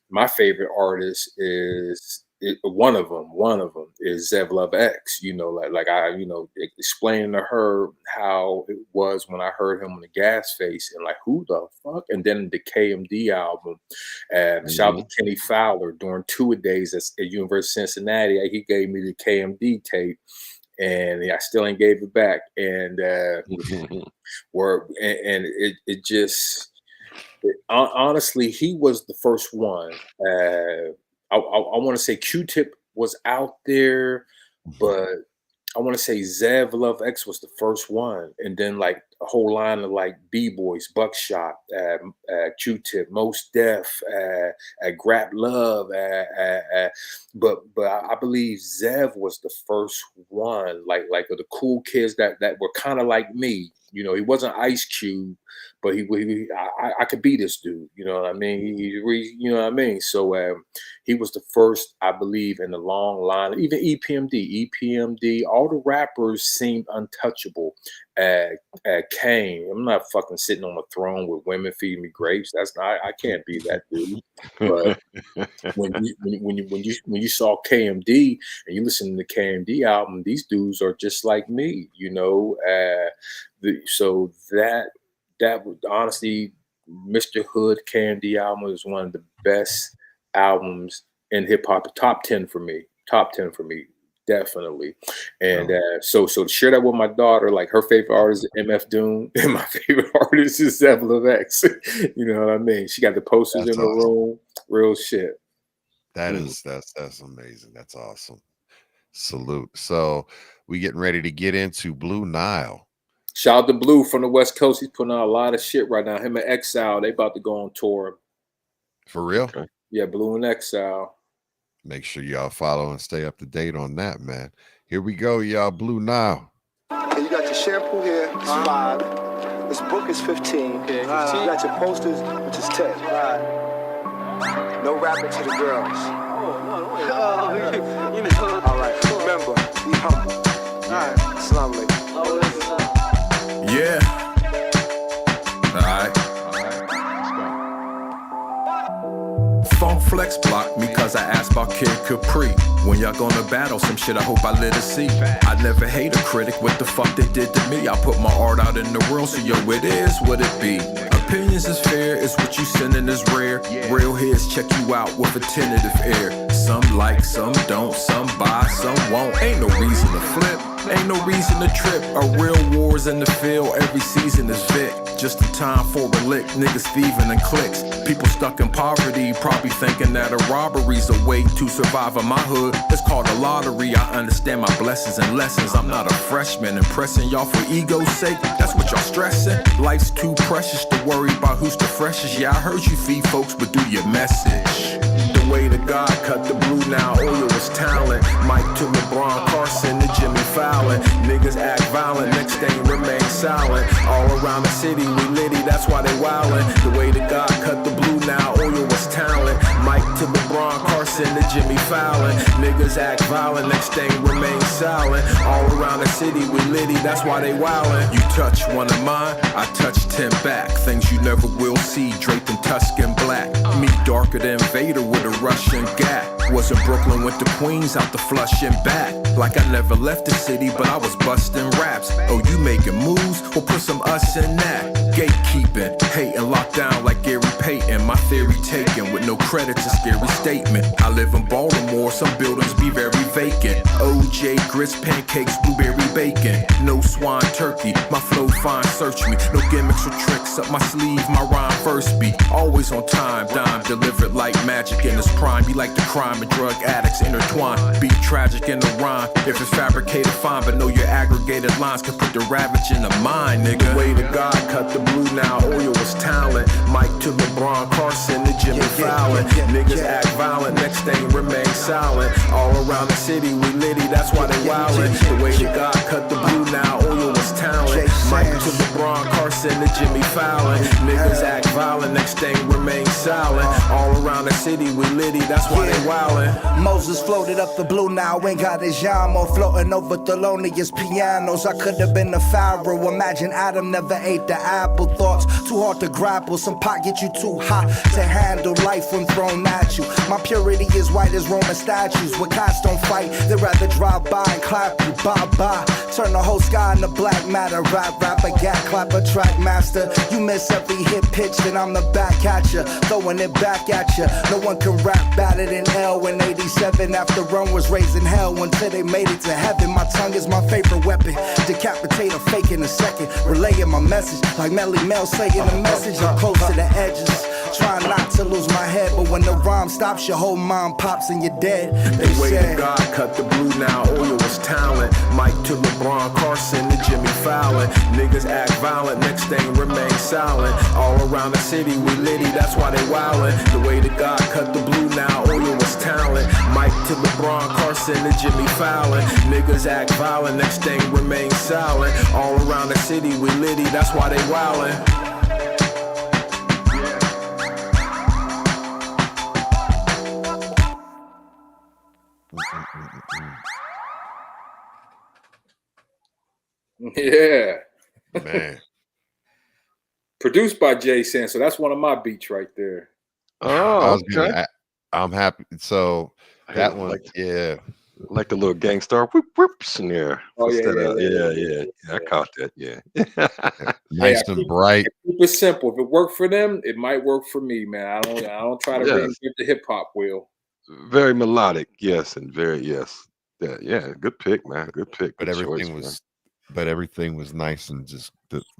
my favorite artist is one of them is Zev Love X. Like I explaining to her how it was when I heard him on the Gas Face, and like, who the fuck? And then the KMD album, shout out to Kenny Fowler during two-a-days at University of Cincinnati. He gave me the KMD tape, and I still ain't gave it back. And honestly, he was the first one. I want to say Q-Tip was out there, but I want to say Zev Love X was the first one, and then like a whole line of like B-Boys, Buckshot, Q-Tip, Mos Def, Grap Love, but I believe Zev was the first one, like of the cool kids that were kind of like me. He wasn't Ice Cube, but I could be this dude. You know what I mean? You know what I mean? So he was the first, I believe, in the long line. Even EPMD, all the rappers seemed untouchable. Kane, I'm not fucking sitting on a throne with women feeding me grapes. I can't be that dude. But when you saw KMD and you listen to the KMD album, these dudes are just like me. So that would honestly, Mr. Hood KMD album is one of the best albums in hip hop. Top 10 for me, definitely. And so to share that with my daughter, like her favorite artist is MF Doom, and my favorite artist is Zev Love X. You know what I mean? She got the posters in the room, real shit. That's amazing. That's awesome. Salute. So we getting ready to get into Blue Nile. Shout out to Blue from the West Coast. He's putting out a lot of shit right now. Him and Exile, they about to go on tour. For real? Okay. Yeah, Blue and Exile. Make sure y'all follow and stay up to date on that, man. Here we go, y'all. Blue Nile. Okay, you got your shampoo here, it's 5. This book is 15. Okay, 15. You got your posters, which is 10. Right. No rapping to the girls. Oh, no. All right, remember, be humble. All right, Assalamu alaikum. Yeah. All right. Funk Flex blocked me cause I asked about Kid Capri. When y'all gonna battle some shit, I hope I let it see. I never hate a critic, what the fuck they did to me. I put my art out in the world, so yo, it is what it be. Opinions is fair, it's what you sending is rare. Real heads check you out with a tentative air. Some like, some don't, some buy, some won't. Ain't no reason to flip, ain't no reason to trip. A real war's in the field, every season is Vic. Just in time for a lick, niggas thieving and clicks. People stuck in poverty, probably thinking that a robbery's a way to survive in my hood. It's called a lottery, I understand my blessings and lessons. I'm not a freshman, impressing y'all for ego's sake. That's what y'all stressing. Life's too precious to worry about who's the freshest. Yeah, I heard you feed folks, but do your message. The way that God cut the Blue Nile oil was talent. Mike to LeBron Carson to Jimmy Fallon. Niggas act violent, next thing remain silent. All around the city we litty, that's why they wildin'. The way that God cut the Blue Nile oil was talent. Mike to LeBron Carson to Jimmy Fallon. Niggas act violent, next thing remain silent. All around the city we litty, that's why they wildin'. You touch one of mine, I touch 10 back. Things you never will see, draped in Tuscan black. Me darker than Vader with a Russian gap. Was in Brooklyn, went to Queens, out to Flush and back. Like I never left the city, but I was busting raps. Oh, you making moves? Well, put some us in that. Gatekeeping, hating, locked down like Gary Payton. My theory taken with no credit to scary statement. I live in Baltimore, some buildings be very vacant. OJ, grits, pancakes, blueberry bacon. No swine turkey, my flow fine, search me. No gimmicks or tricks up my sleeve, my rhyme first beat. Always on time, dime delivered like magic in its prime. Be like the crime and drug addicts intertwine. Be tragic in the rhyme. If it's fabricated, fine, but know your aggregated lines can put the ravage in the mind, nigga. The way the God cut the blue, now oil was talent. Mike to LeBron Carson to Jimmy Fallon. Niggas act violent, next thing remain silent. All around the city we litty, that's why they wildin'. The way the God cut the blue, now oil was talent. Mike to LeBron Carson to Jimmy Fallon. Niggas act violent, next thing remain silent. All around the city we litty, that's why they wildin'. Moses floated up the blue, now ain't got his yamo. Floating over the loneliest pianos. I could have been a pharaoh. Imagine Adam never ate the apple. Thoughts too hard to grapple. Some pot get you too hot to handle life when thrown at you. My purity is white as Roman statues. Where cats don't fight, they'd rather drive by and clap you. Bye-bye. Turn the whole sky into black matter. Rap, a gat, clap a track master. You miss every hit pitch, then I'm the back at ya. Throwing it back at ya. No one can rap better than L in 87. After Rome was raising hell until they made it to heaven. My tongue is my favorite weapon. Decapitate a fake in a second. Relaying my message like Melly Mel saying the message. I'm close to the edges. Trying not to lose my head, but when the rhyme stops, your whole mind pops and you're dead. They The way said, the God cut the blue, now oil was talent. Mike to LeBron Carson to Jimmy Fallon. Niggas act violent, next thing remain silent. All around the city we litty, that's why they wildin'. The way the God cut the blue, now oil was talent. Mike to LeBron Carson to Jimmy Fallon. Niggas act violent, next thing remain silent. All around the city we litty, that's why they wildin'. Yeah. Man. Produced by Jay San. So that's one of my beats right there. Oh, Okay. I'm happy. So that one, like, yeah. like the little gangstar whoop whoops in there. Oh, yeah, Instead of- yeah. I caught that. Yeah. Nice Yeah, and bright. Keep it simple. If it worked for them, it might work for me, man. I don't try to Yes. reinvent the hip hop wheel. Very melodic, yes, and very yes. Yeah, good pick, man. Good pick. But Good everything choice, was but everything was nice and just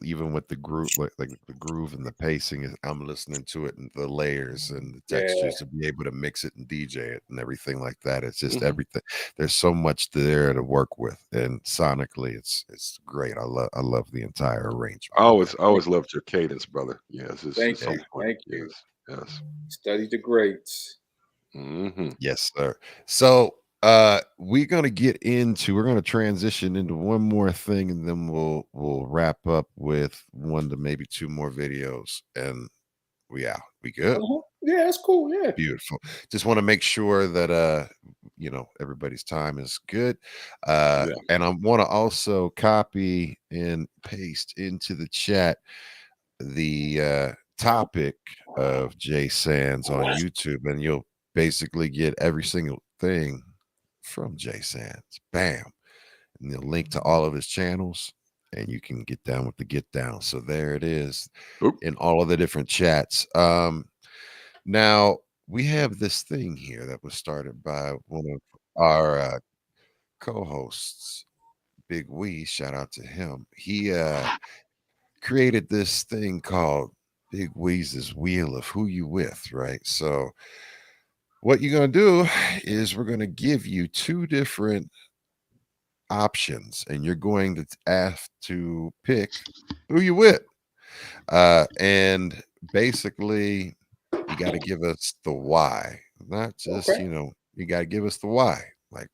even with the groove, like the groove and the pacing, I'm listening to it and the layers and the textures to be able to mix it and DJ it and everything like that. It's just Mhm. everything. There's so much there to work with, and sonically, it's great. I love the entire arrangement. I always loved your cadence, brother. Yes, Thank you. Thank you. Yes. Study the greats. Mm-hmm. Yes, sir. So we're gonna transition into one more thing, and then we'll wrap up with one to maybe two more videos, and we out. We good? Yeah, that's cool. Yeah. Beautiful. Just want to make sure that everybody's time is good. And I want to also copy and paste into the chat the topic of Jay Sands on YouTube, and you'll basically get every single thing from Jay Sands. Bam. And they'll link to all of his channels, and you can get down with the get down. So there it is in all of the different chats. Now we have this thing here that was started by one of our co-hosts, Big Wee. Shout out to him. He created this thing called Big Wee's Wheel of Who You With, right? So what you're going to do is we're going to give you two different options, and you're going to have to pick who you with. And basically, you got to give us the why, not just, you got to give us the why, like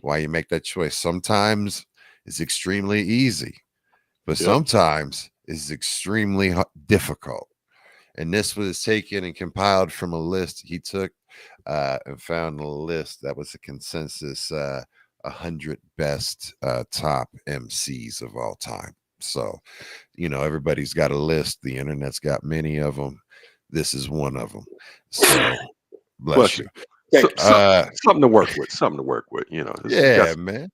why you make that choice. Sometimes it's extremely easy, but sometimes it's extremely difficult. And this was taken and compiled from a list he took and found a list that was a consensus 100 best top MCs of all time. So, everybody's got a list. The internet's got many of them. This is one of them. So Bless you. Thank you. Something to work with. Something to work with. You know. Yeah, man.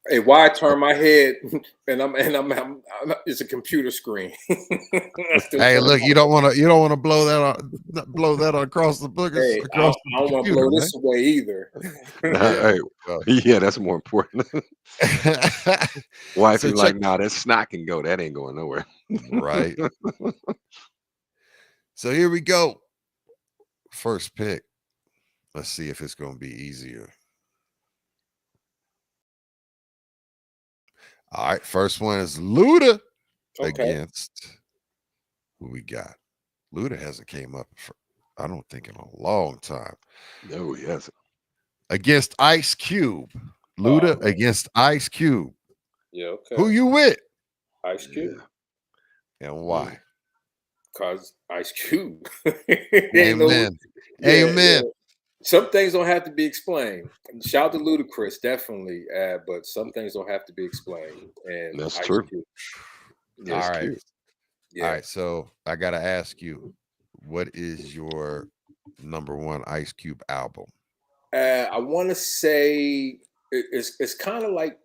Hey, why I turn my head and I'm it's a computer screen. Hey, look, you don't want to blow that across the book. Hey, Across I don't want to blow this away either. Yeah, that's more important. Wife So is like, nah, that snot can go. That ain't going nowhere. Right. So here we go. First pick. Let's see if it's going to be easier. All right. First one is Luda against who we got. Luda hasn't came up for, I don't think, in a long time. No, he hasn't. Against Ice Cube. Luda against Ice Cube. Yeah, okay. Who you with? Ice Cube. And why? Because Ice Cube. Amen. Amen. Yeah. Some things don't have to be explained. Shout out to Ludacris, definitely. But some things don't have to be explained. And that's Ice true. Cube. All right. Yeah. All right. So I got to ask you, what is your number one Ice Cube album? I want to say it's kind of like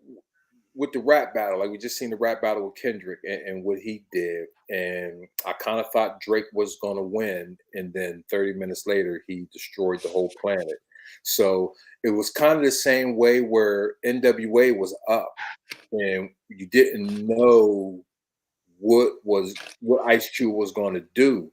with the rap battle. Like we just seen the rap battle with Kendrick and what he did. And I kind of thought Drake was going to win. And then 30 minutes later, he destroyed the whole planet. So it was kind of the same way where NWA was up and you didn't know what Ice Cube was going to do.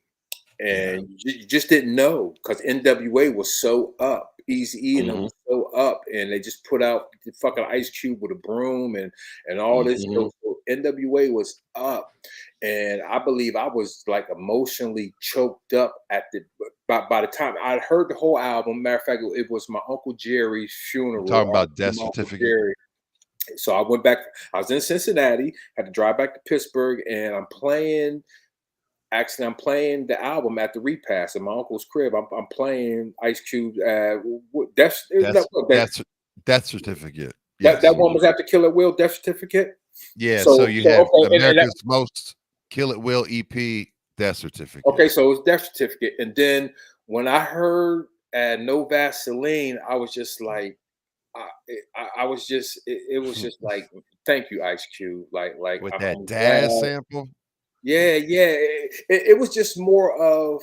And you just didn't know because NWA was so up. Eazy-E and them was so up, and they just put out the fucking Ice Cube with a broom and all this. So NWA was up, and I believe I was like emotionally choked up at by the time I heard the whole album. Matter of fact, it was my Uncle Jerry's funeral. You're talking about Death Certificate. So I went back. I was in Cincinnati, had to drive back to Pittsburgh, and I'm playing the album at the repast in my uncle's crib. I'm playing Ice Cube. Death Certificate. Yes. That one was after Kill It Will, Death Certificate. Yeah. So you have America's Most Kill It Will EP, Death Certificate. Okay, so it was Death Certificate, and then when I heard No Vaseline, I was just like, I was just, it was just like, thank you, Ice Cube. Like with that Daz sample. Yeah. It was just more of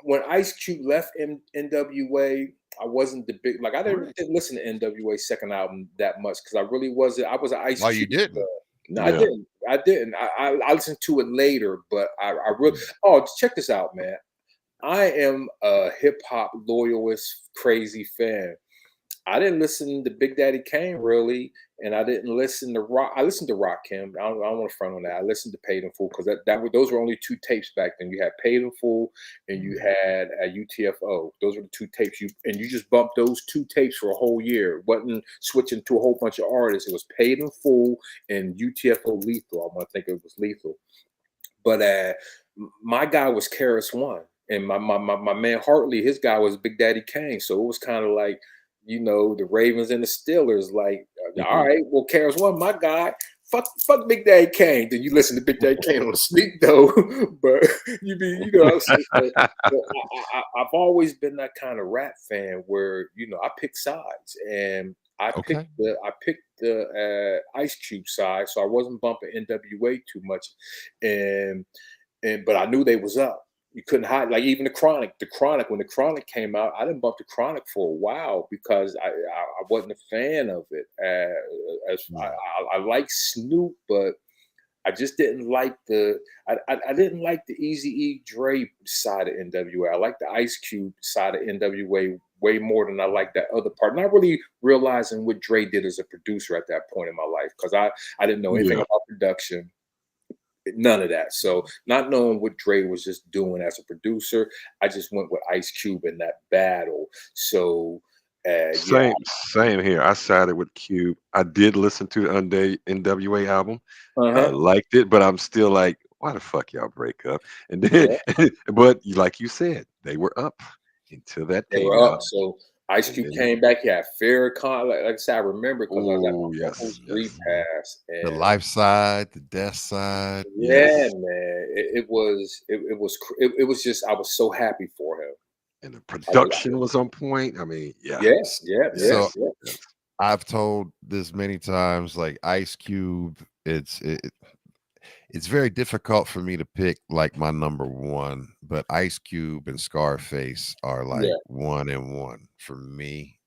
when Ice Cube left NWA. I wasn't the big I didn't listen to NWA's second album that much because I really wasn't. I was an Ice Cube. You didn't? No, yeah. I didn't. I listened to it later, but I really. Oh, check this out, man. I am a hip hop loyalist, crazy fan. I didn't listen to Big Daddy Kane really, and I didn't listen to Rock. I listened to Rakim. I don't want to front on that. I listened to Paid in Full because those were only two tapes back then. You had Paid in Full and you had UTFO. Those were the two tapes you just bumped those two tapes for a whole year. It wasn't switching to a whole bunch of artists. It was Paid in Full and UTFO Lethal. I want to think it was Lethal. But my guy was KRS-One, and my man Hartley, his guy was Big Daddy Kane. So it was kind of like, the Ravens and the Steelers, like, all right, well, KRS-One, my guy, fuck Big Daddy Kane. Then you listen to Big Daddy Kane on the sneak though, but I've always been that kind of rap fan where I pick sides, and I picked the Ice Cube side, so I wasn't bumping NWA too much, but I knew they was up. You couldn't hide, like even the Chronic. When the Chronic came out, I didn't bump the Chronic for a while because I wasn't a fan of it. I like Snoop, but I just didn't like I didn't like the Eazy-E Dre side of NWA. I like the Ice Cube side of NWA way more than I like that other part. Not really realizing what Dre did as a producer at that point in my life because I didn't know anything about production. None of that. So not knowing what Dre was just doing as a producer, I just went with Ice Cube in that battle. So same here. I sided with Cube. I did listen to the NWA album. I liked it, but I'm still like, why the fuck y'all break up? And then, but like you said, they were up until that they were up. So Ice Cube came back. He had Farrakhan. Like I said, I remember because I got my repass. And the life side, the death side. Yeah, man. It was just, I was so happy for him. And the production was on point. I mean, yeah. Yes, So yes. I've told this many times, like Ice Cube, it's very difficult for me to pick like my number one, but Ice Cube and Scarface are like Yeah. 1 and 1 for me.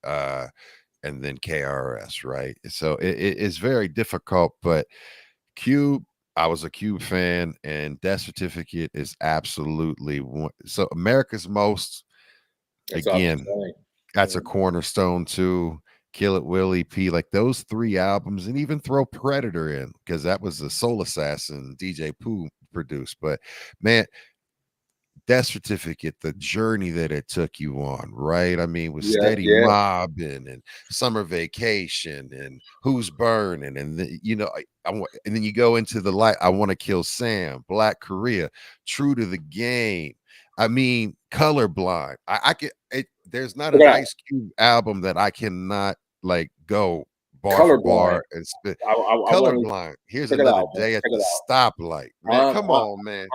And then KRS, right? So it's very difficult, but Cube, I was a Cube fan, and Death Certificate is absolutely one. So America's Most, That's what I was again, saying. that's a cornerstone too. Kill It Willie P, like those 3 albums, and even throw Predator in because that was a Soul Assassin DJ Pooh produced. But man, Death Certificate, the journey that it took you on, right? I mean, with Steady Yeah. Mobbing and Summer Vacation and Who's Burning, and and then you go into the light. I Want to Kill Sam, Black Korea, True to the Game. I mean, Colorblind. I can. There's not an Ice Cube album that I cannot like go bar for bar and spit. Colorblind. Here's another day at the stoplight. Man, come on, man.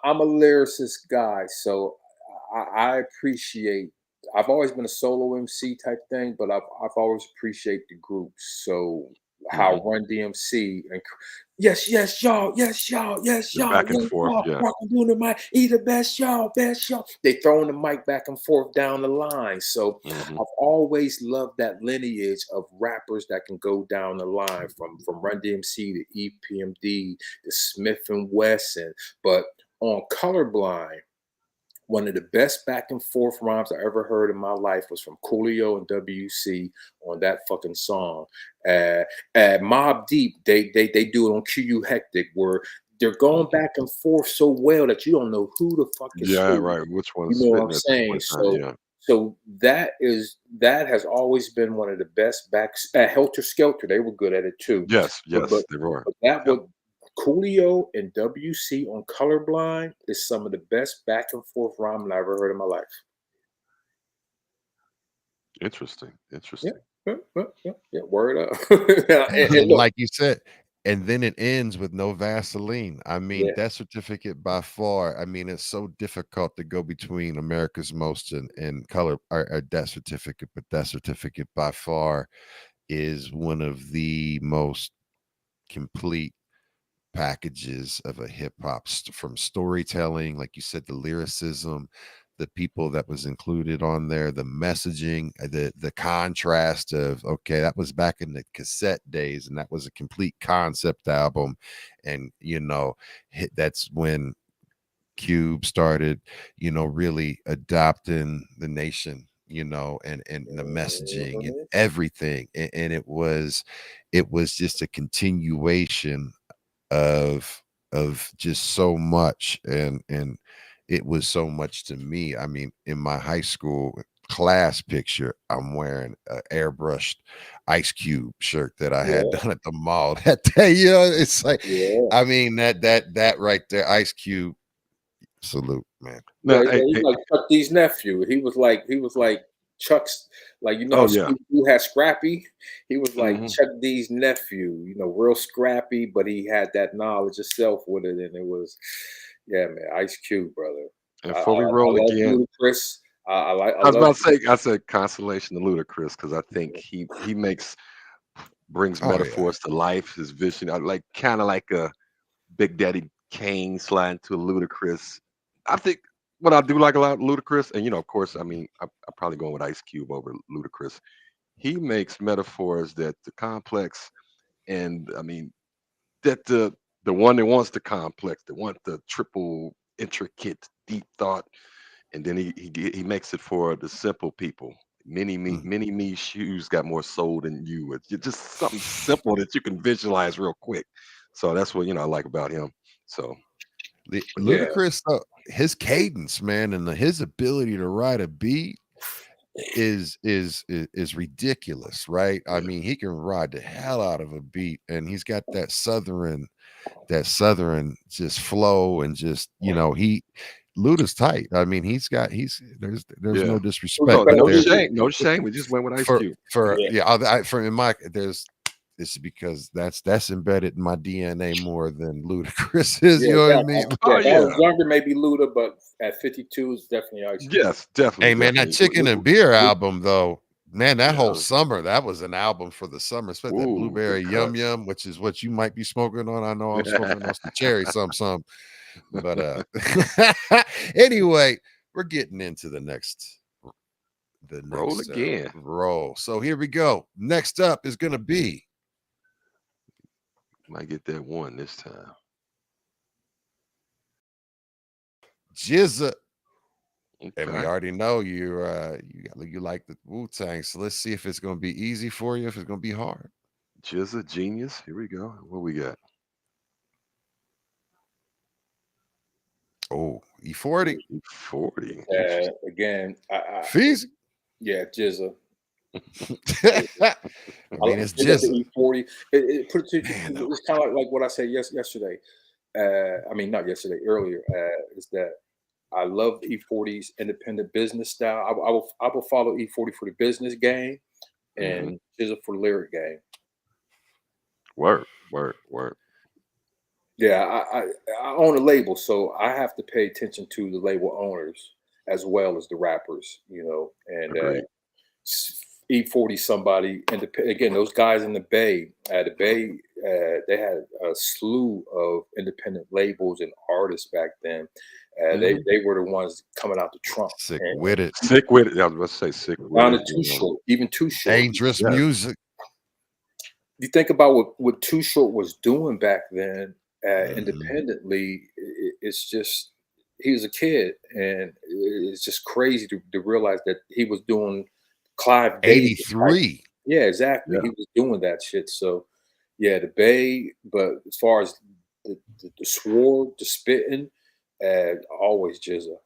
I'm a lyricist guy, so I appreciate. I've always been a solo MC type thing, but I've always appreciated the groups. So how Run DMC and yes, y'all, back and forth, yeah. Rockin' doing the mic, he the best, y'all. They throwing the mic back and forth down the line. So I've always loved that lineage of rappers that can go down the line from Run DMC to EPMD to Smith and Wesson. But on Colorblind, one of the best back and forth rhymes I ever heard in my life was from Coolio and WC on that fucking song. Mobb Deep, they do it on QU Hectic, where they're going back and forth so well that you don't know who the fuck is who. Right. Which one's you know what I'm saying? So that has always been one of the best backs. Helter Skelter, they were good at it too. Yes, they were. But that was Coolio and WC on Colorblind is some of the best back and forth rhyming I ever heard in my life. Interesting. Yeah, word up. And like you said, and then it ends with No Vaseline. I mean, Death Certificate by far. I mean, it's so difficult to go between America's Most and Color or Death Certificate, but Death Certificate by far is one of the most complete packages of a hip hop from storytelling, like you said, the lyricism, the people that was included on there, the messaging, the contrast of, okay, that was back in the cassette days, and that was a complete concept album. And that's when Cube started, really adopting the nation, and the messaging and everything. And it was just a continuation of just so much, and it was so much to me. I mean, in my high school class picture, I'm wearing an airbrushed Ice Cube shirt that I had done at the mall that day. It's like, I mean, that right there, Ice Cube, salute, man. He's like Chuck D's nephew. He was like Chuck's, like, who had Scrappy. He was like Chuck D's nephew, real scrappy, but he had that knowledge of self with it, and it was, man, Ice Cube, brother. And before we roll again, Ludacris, I was about to say, I said consolation to Ludacris, because I think he brings metaphors to life. His vision, like kind of like a Big Daddy Kane sliding to a Ludacris. I think what I do like a lot, Ludacris, and of course, I mean, I'm probably going with Ice Cube over Ludacris. He makes metaphors that the complex, and I mean, that the one that wants the complex, that want the triple, intricate, deep thought, and then he makes it for the simple people. Many me shoes got more soul than you. It's just something simple that you can visualize real quick. So that's what I like about him. So. Ludacris, his cadence, man, and his ability to ride a beat is ridiculous, right? I mean, he can ride the hell out of a beat, and he's got that southern just flow, and just Luda's tight. I mean, there's no disrespect. No shame. We just went with Ice Cube. it's because that's embedded in my DNA more than Ludacris is. Yeah, You know what I exactly. mean? Oh, If I was yeah. younger, maybe Luda, but at 52, it's definitely Ice Cube. Yes, definitely. Hey man, that definitely. Chicken and Beer album though, man, that whole Yeah. summer, that was an album for the summer. Especially that Ooh, Blueberry good Yum cuts. Yum, which is what you might be smoking on. I know I'm smoking on some cherry some. But anyway, we're getting into the next Roll again. roll. So here we go. Next up is gonna be Might get that one this time. GZA. And we Okay. already know you like the Wu-Tang. So let's see if it's gonna be easy for you, if it's gonna be hard. GZA Genius. Here we go. What we got? Oh, E40. 40. Again, Feezy. yeah, GZA. I mean, it's GZA. E40. It put it to, Man, though. it's kind of like what I said yesterday. I mean, not yesterday, earlier. Is that I love E40's independent business style. I will follow E40 for the business game and GZA for the lyric game. Word. Yeah, I own a label, so I have to pay attention to the label owners as well as the rappers, you know. And Agreed. E40 somebody, and again, those guys in the Bay, they had a slew of independent labels and artists back then. They were the ones coming out the trunk. Sick with it. Sick with it. I was about to say sick with Down it. to Too Short, even Too Short. Dangerous Yeah. music. You think about what Too Short was doing back then independently. It's just he was a kid, and it's just crazy to realize that he was doing Clive Davis. 83. Yeah, exactly. Yeah. He was doing that shit. So yeah, the Bay. But as far as the sword, the spitting, always GZA.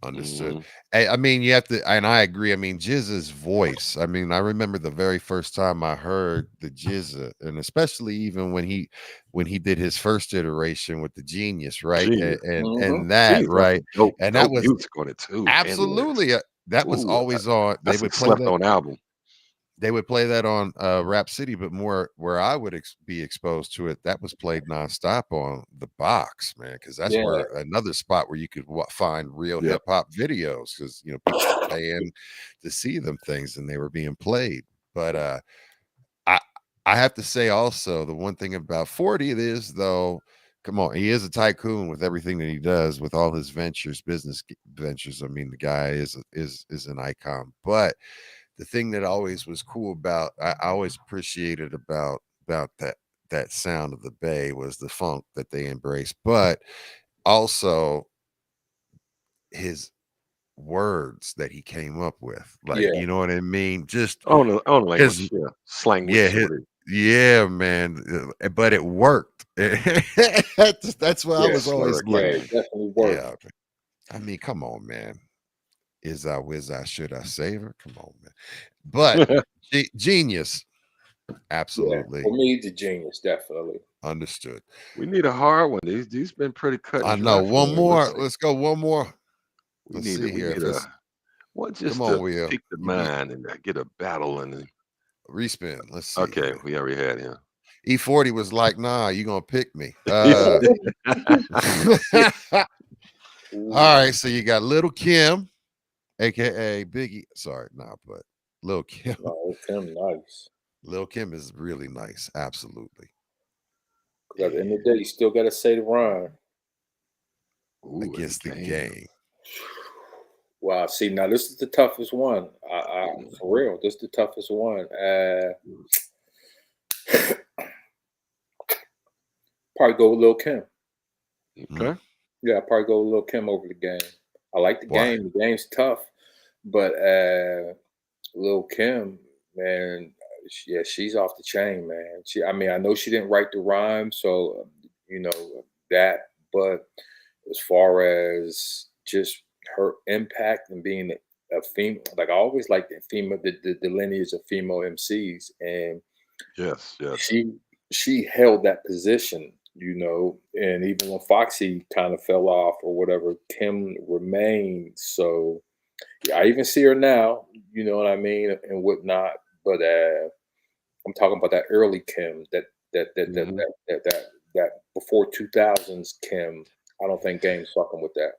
Understood. Hey, I mean, you have to, and I agree. I mean, GZA's voice. I mean, I remember the very first time I heard the GZA, and especially even when he did his first iteration with the Genius, right? Genius. And that, Genius, right? dope, And that dope was music on it too. absolutely that was Ooh, always on. They That's a would play slept that. on album. They would play that on Rap City, but more where I would be exposed to it, that was played nonstop on the box, man, because that's where another spot where you could find real hip hop videos, because you know people were paying to see them things and they were being played. But I have to say also the one thing about 40 is though, come on, he is a tycoon with everything that he does with all his business ventures. I mean, the guy is an icon, but the thing that always was cool about, I always appreciated about that sound of the Bay was the funk that they embraced, but also his words that he came up with, like you know what I mean? Just on language, slang. Yeah, man. But it worked. That's what I was always like. Yeah, it definitely worked. Yeah, I mean, come on, man. Is I whiz I should I save her? Come on, man. But Genius, absolutely. For me, the Genius, definitely. Understood. We need a hard one. These been pretty cut. I know. One more. Let's go. One more. Let's see here. What just come on, to pick the mind and get a battle and respin. Let's see. Okay, we already had him. E40 was like, nah, you gonna pick me. All right, so you got Little Kim, aka Biggie. Sorry, but Lil Kim. Lil Kim, nice. Lil Kim is really nice, absolutely. Because at the end of the day, you still gotta say the rhyme. Against the game. Wow, see, now this is the toughest one. For real, this is the toughest one. Probably go with Lil Kim. Okay. Yeah, I'd probably go with Lil Kim over the game. I like the game. The game's tough, but Lil Kim, man, she's off the chain, man. I know she didn't write the rhyme, so you know that. But as far as just her impact and being a female, like I always liked the lineage of female MCs, and yes, she held that position, you know. And even when Foxy kind of fell off or whatever, Kim remained. So I even see her now, you know what I mean, and whatnot. But I'm talking about that early Kim, Mhm. that before 2000s Kim. I don't think Game's fucking with that.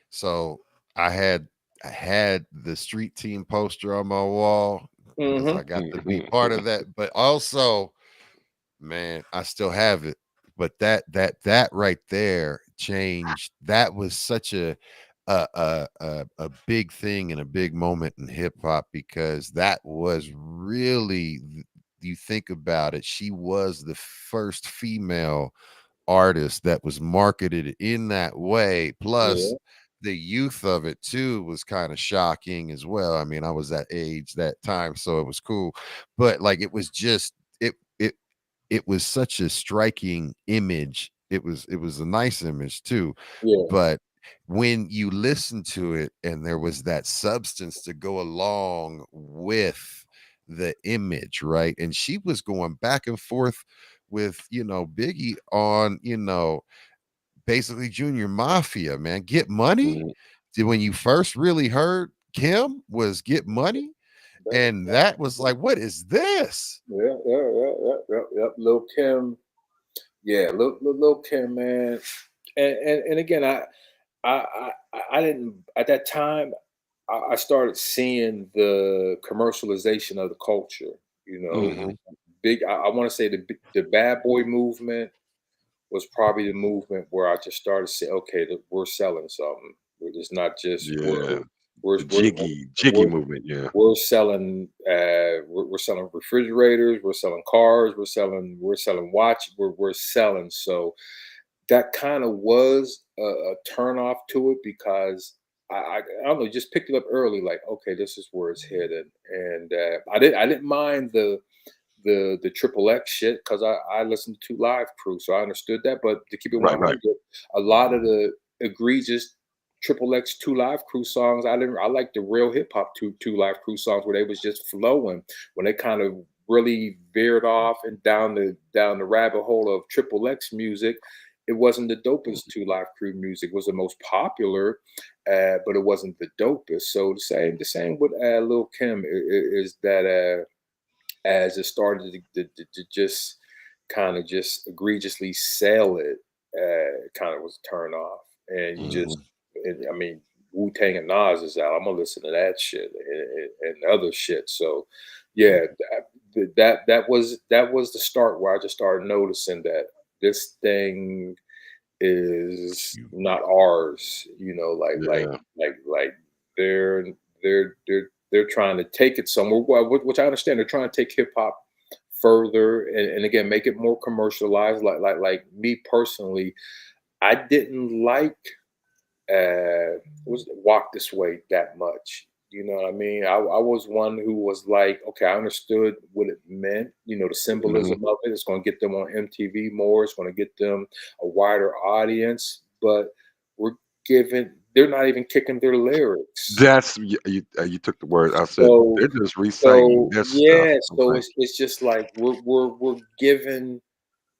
So I had I had the street team poster on my wall because Mm-hmm. I got to be part of that. But also, man, I still have it. But that right there changed. That was such a big thing and a big moment in hip hop because that was really you think about it, she was the first female artist that was marketed in that way. Plus, Yeah, the youth of it too was kind of shocking as well. I mean, I was that age that time, so it was cool. But like it was just it was such a striking image. It was a nice image too. yeah, But when you listen to it and there was that substance to go along with the image, right? And she was going back and forth with, Biggie on, basically Junior Mafia, man. Get Money. Mhm. When you first really heard Kim was Get Money, and that was like, what is this? yeah. Lil Kim, yeah, Lil Kim, man. And again, I didn't at that time. I started seeing the commercialization of the culture. You know, Mhm. big. I want to say the bad boy movement was probably the movement where I just started to say, okay, we're selling something. We're just not just Yeah. we're The we're, jiggy we're, movement, yeah. we're selling we're selling refrigerators, we're selling cars, we're selling watch, we're selling. So that kind of was a turn off to it because I don't know, just picked it up early, like okay, this is where it's headed, and I didn't mind the triple X shit because I listened to Live Crew, so I understood that. But to keep it Right, right. 100, a lot of the egregious triple X two Live Crew songs, I didn't. I like the real hip hop two Live Crew songs where they was just flowing. When they kind of really veered off and down the rabbit hole of triple X music, it wasn't the dopest two Live Crew music. It was the most popular, but it wasn't the dopest. So the same with Lil Kim is that. As it started to just kind of just egregiously sell it, kind of was a turn off. And you just, Mhm. I mean, Wu Tang and Nas is out. I'm gonna listen to that shit and other shit. So, yeah, that was the start where I just started noticing that this thing is You not ours. You know, Yeah. like they're they're trying to take it somewhere. Well, which I understand they're trying to take hip hop further and again make it more commercialized. Like me personally, I didn't like was Walk This Way that much. You know what I mean? I was one who was like, okay, I understood what it meant. You know, the Mhm. symbolism of it. It's going to get them on MTV more. It's going to get them a wider audience. But we're giving. They're not even kicking their lyrics. That's you took the word. I said So they're just reciting so their stuff. yeah. I'm So like, it's just like we're giving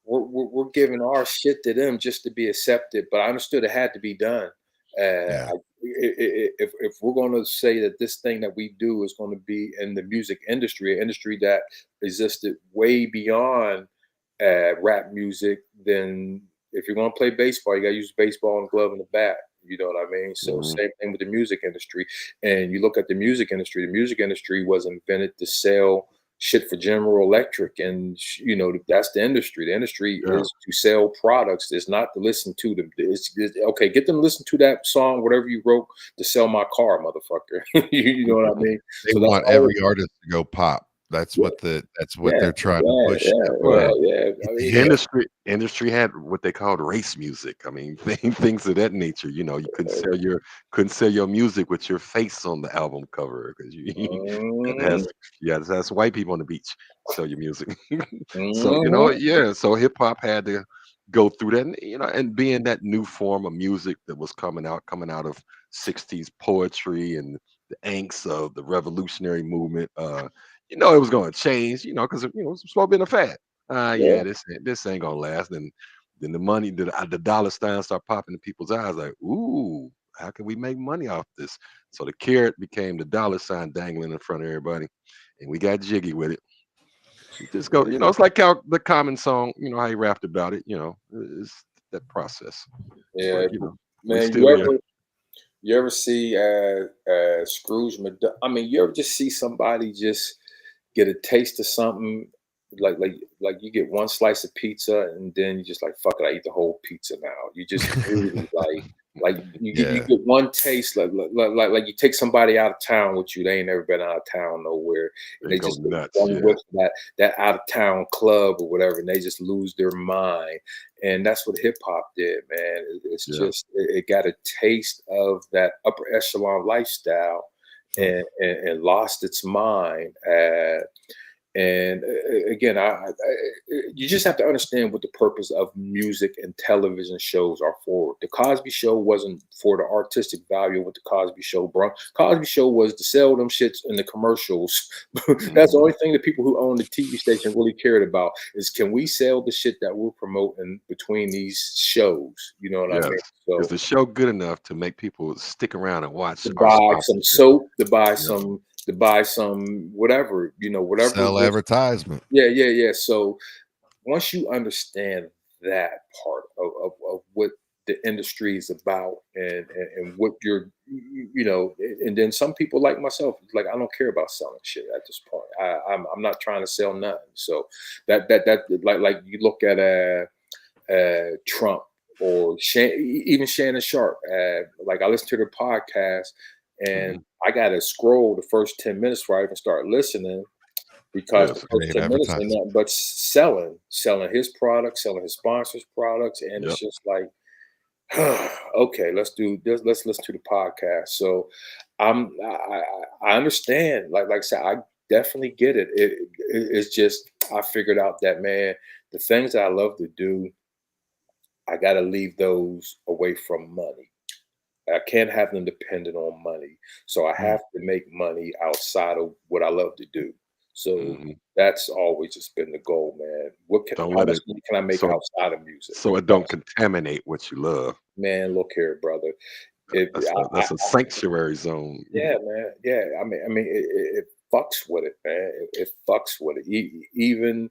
we're giving our shit to them just to be accepted. But I understood it had to be done. yeah. If we're going to say that this thing that we do is going to be in the music industry, an industry that existed way beyond rap music, then if you're going to play baseball, you got to use baseball and glove and the bat. You know what I mean? So mhm. same thing with the music industry. And you look at the music industry. The music industry was invented to sell shit for General Electric, and you know that's the industry. The industry Yeah. is to sell products. It's not to listen to them. It's okay. Get them to listen to that song, whatever you wrote, to sell my car, motherfucker. You know what I mean? They So that's want all. every artist to go pop. That's Yeah, what yeah, they're trying to yeah, push yeah, to, yeah, Right. yeah. I get the mean, hit. Industry had what they called race music. I mean, things of that nature. You know, you couldn't sell your music with your face on the album cover because you it mhm, has yeah, it has white people on the beach sell your music. So mhm. yeah. So hip hop had to go through that, and, and being that new form of music that was coming out of '60s poetry and the angst of the revolutionary movement. It was going to change. Because it's supposed to be a fad. Yeah. Yeah, this ain't gonna last. And then the dollar signs start popping in people's eyes, like, ooh, how can we make money off this? So the carrot became the dollar sign dangling in front of everybody, and we got jiggy with it. You just go, it's like how the Common song, how he rapped about it, it's that process. Yeah, But, we man. still here. You ever see Scrooge McDuck? I mean, you ever just see somebody just get a taste of something, like you get one slice of pizza and then you just like, fuck it, I eat the whole pizza now. You just really like you Yeah. get one taste, like you take somebody out of town with you, they ain't never been out of town nowhere, and They they go just get nuts, one yeah. whiff of that out of town club or whatever, and they just lose their mind. And that's what hip hop did, man. It's Yeah. just it got a taste of that upper echelon lifestyle and lost its mind. And again, you just have to understand what the purpose of music and television shows are for. The Cosby Show wasn't for the artistic value of what the Cosby Show brought. Cosby Show was to sell them shits in the commercials. That's the only thing that people who own the TV station really cared about is, can we sell the shit that we're promoting between these shows? You know what I mean? Is the show good enough to make people stick around and watch? To our buy some sponsorship? soap, to buy some whatever, whatever. Sell advertisement. Yeah. So once you understand that part of what the industry is about and what you're, and then some people like myself, like, I don't care about selling shit at this point. I'm not trying to sell nothing. So that like you look at Trump or even Shannon Sharp. Like, I listen to their podcast and I got to scroll the first 10 minutes before I even start listening, because the first 10 minutes ain't nothing but selling his products, selling his sponsors' products. And it's just like, okay, let's do this. Let's listen to the podcast. So I understand. Like I said, I definitely get it. It's just, I figured out that, man, the things that I love to do, I got to leave those away from money. I can't have them dependent on money. So I have to make money outside of what I love to do. So that's always just been the goal, man. How much money can I make outside of music? So it don't contaminate what you love. Man, look here, brother. That's a sanctuary zone. Yeah, man. Yeah. I mean, it fucks with it, man. It fucks with it. Even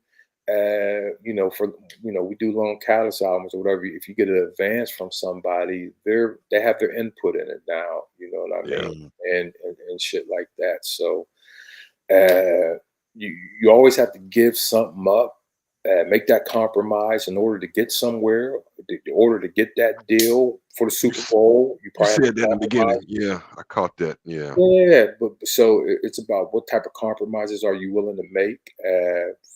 we do Lone Catalyst albums or whatever. If you get an advance from somebody, they have their input in it now. You know what I mean? And shit like that. So you always have to give something up, make that compromise in order to get somewhere, in order to get that deal for the Super Bowl. You probably said that in the beginning. Yeah, I caught that. Yeah. Yeah, but so it's about what type of compromises are you willing to make?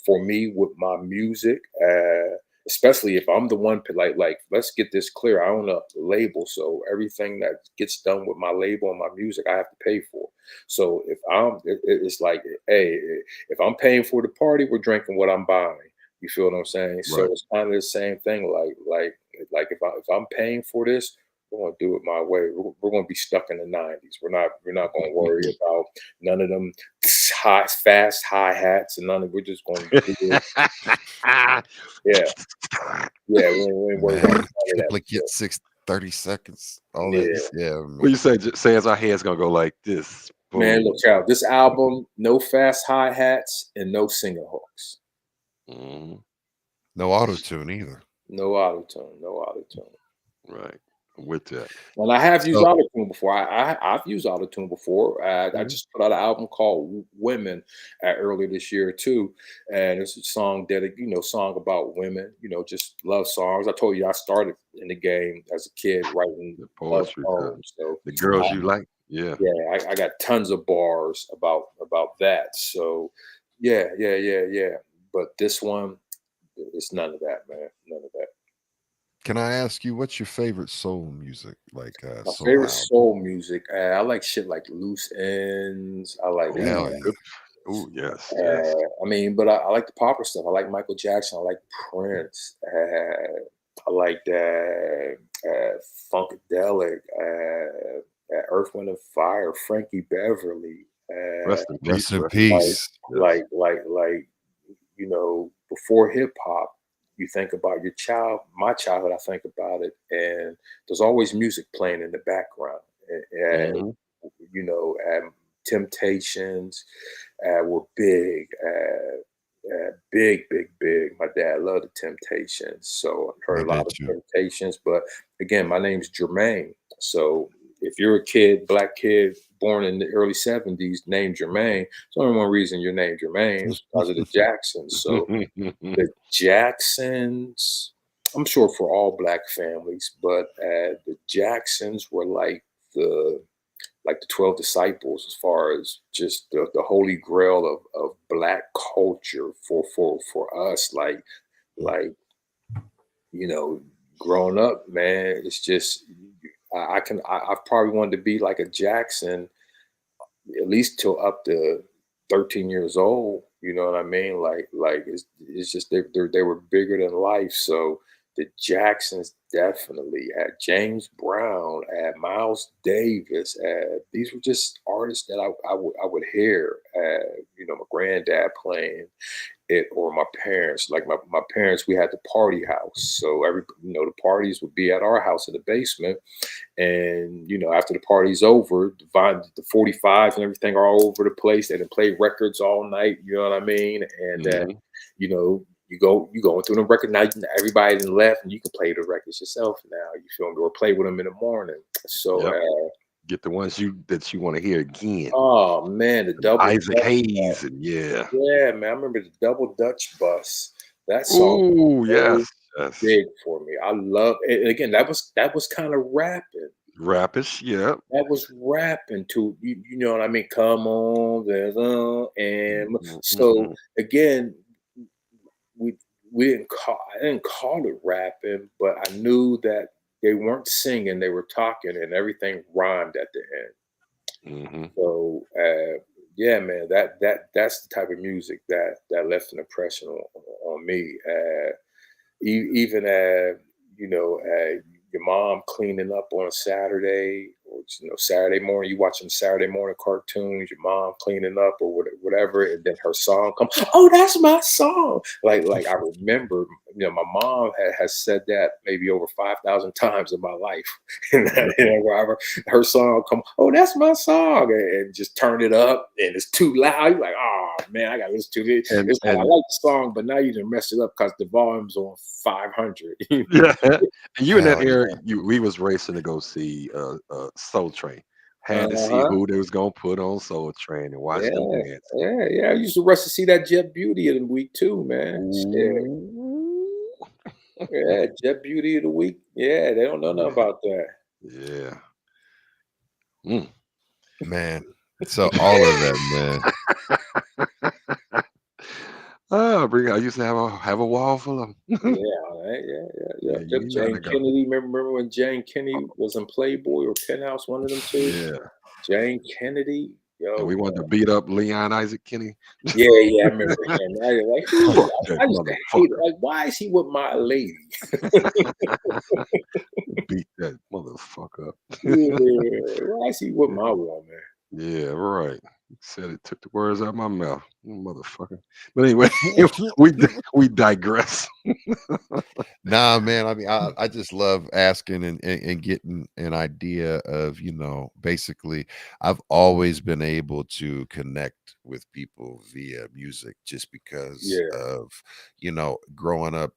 For me, with my music, especially if I'm the one, like let's get this clear. I own a label, so everything that gets done with my label and my music, I have to pay for. So if it's like, hey, if I'm paying for the party, we're drinking what I'm buying. You feel what I'm saying? Right. So it's kind of the same thing. Like if I'm paying for this, we're gonna do it my way. We're gonna be stuck in the 90s. We're not gonna worry about none of them fast hi-hats and none of. We're just gonna do it. Yeah. We ain't worried about Duplicate 30 seconds. All Yeah. that. Yeah. What you say as our head's gonna go like this. Boom. Man, look out. This album, no fast hi-hats and no singer hooks. No auto-tune either. No auto-tune. Right. With that. And I have used auto-tune before. I've used auto-tune before. I just put out an album called Women earlier this year too. And it's a song song about women, just love songs. I told you I started in the game as a kid writing the poetry. So the girls you like. Yeah. Yeah, I got tons of bars about that. So yeah. But this one, it's none of that, man. None of that. Can I ask you, what's your favorite soul music? Like my favorite soul music, I like shit like Loose Ends. I like Oh yes. I mean, but I like the popper stuff. I like Michael Jackson. I like Prince. I like that Funkadelic, Earth, Wind and Fire, Frankie Beverly. Rest in peace. Like before hip hop, you think about my childhood, I think about it, and there's always music playing in the background. And Temptations were big. Big. My dad loved the Temptations, so I heard I a lot bet of you. Temptations. But again, my name's Jermaine. So if you're a kid, black kid born in the early '70s, named Jermaine, it's only one reason you're named Jermaine is because of the Jacksons. So the Jacksons, I'm sure for all black families, but the Jacksons were the 12 disciples as far as just the holy grail of black culture for us. Like, growing up, man, it's just I've probably wanted to be like a Jackson at least till up to 13 years old. You know what I mean? Like it's just they were bigger than life. So the Jacksons definitely had James Brown, had Miles Davis. These were just artists that I would hear. My granddad playing it, or my parents. Like my parents, we had the party house, so the parties would be at our house in the basement. And after the party's over, the 45s and everything are all over the place. They didn't play records all night. You know what I mean? And you going through the record now. Everybody done left, and you can play the records yourself now. You feel me? Or play with them in the morning. So Yep. Get the ones that you want to hear again. oh man, the double Isaac Dutch Hayes bus. and yeah. Yeah, man, I remember the double Dutch bus. That song Ooh, was yes. big for me. I love it. And again, that was kind of rapping. Rapish, yeah. That was rapping to you know what I mean? Come on, there's and so again, we I didn't call it rapping, but I knew that they weren't singing, they were talking, and everything rhymed at the end. Mm-hmm. So yeah, man, that's the type of music that left an impression on me. Even your mom cleaning up on a Saturday, or Saturday morning, you watching Saturday morning cartoons, your mom cleaning up or whatever, and then her song comes. Oh, that's my song. Like I remember, my mom has said that maybe over 5,000 times in my life. And her song come. Oh, that's my song, and just turn it up, and it's too loud. You're like, oh man, I got to listen to it. I like the song, but now you done messed it up because the volume's on 500. Yeah. And you in that Hell era, we was racing to go see Soul Train. Had to see who they was gonna put on Soul Train and watch them dance. Yeah. I used to rush to see that Jet Beauty of the week too, man. Yeah, Jet Beauty of the week. Yeah, they don't know nothing about that. Yeah. Man. So all of that, man. I used to have a wall full of them. Yeah. you Jane gotta go. Kennedy. Remember when Jane Kennedy was in Playboy or Penthouse? One of them two. Yeah. Jane Kennedy. Yo, And we wanted to beat up Leon Isaac Kenny. Yeah, I remember him. I used to hate it. Like, why is he with my lady? Beat that motherfucker up. Yeah, why is he with my woman? Yeah, right. Said it, took the words out of my mouth, motherfucker. But anyway, we digress. Nah, man. I mean, I just love asking and getting an idea of, basically, I've always been able to connect with people via music just because of, growing up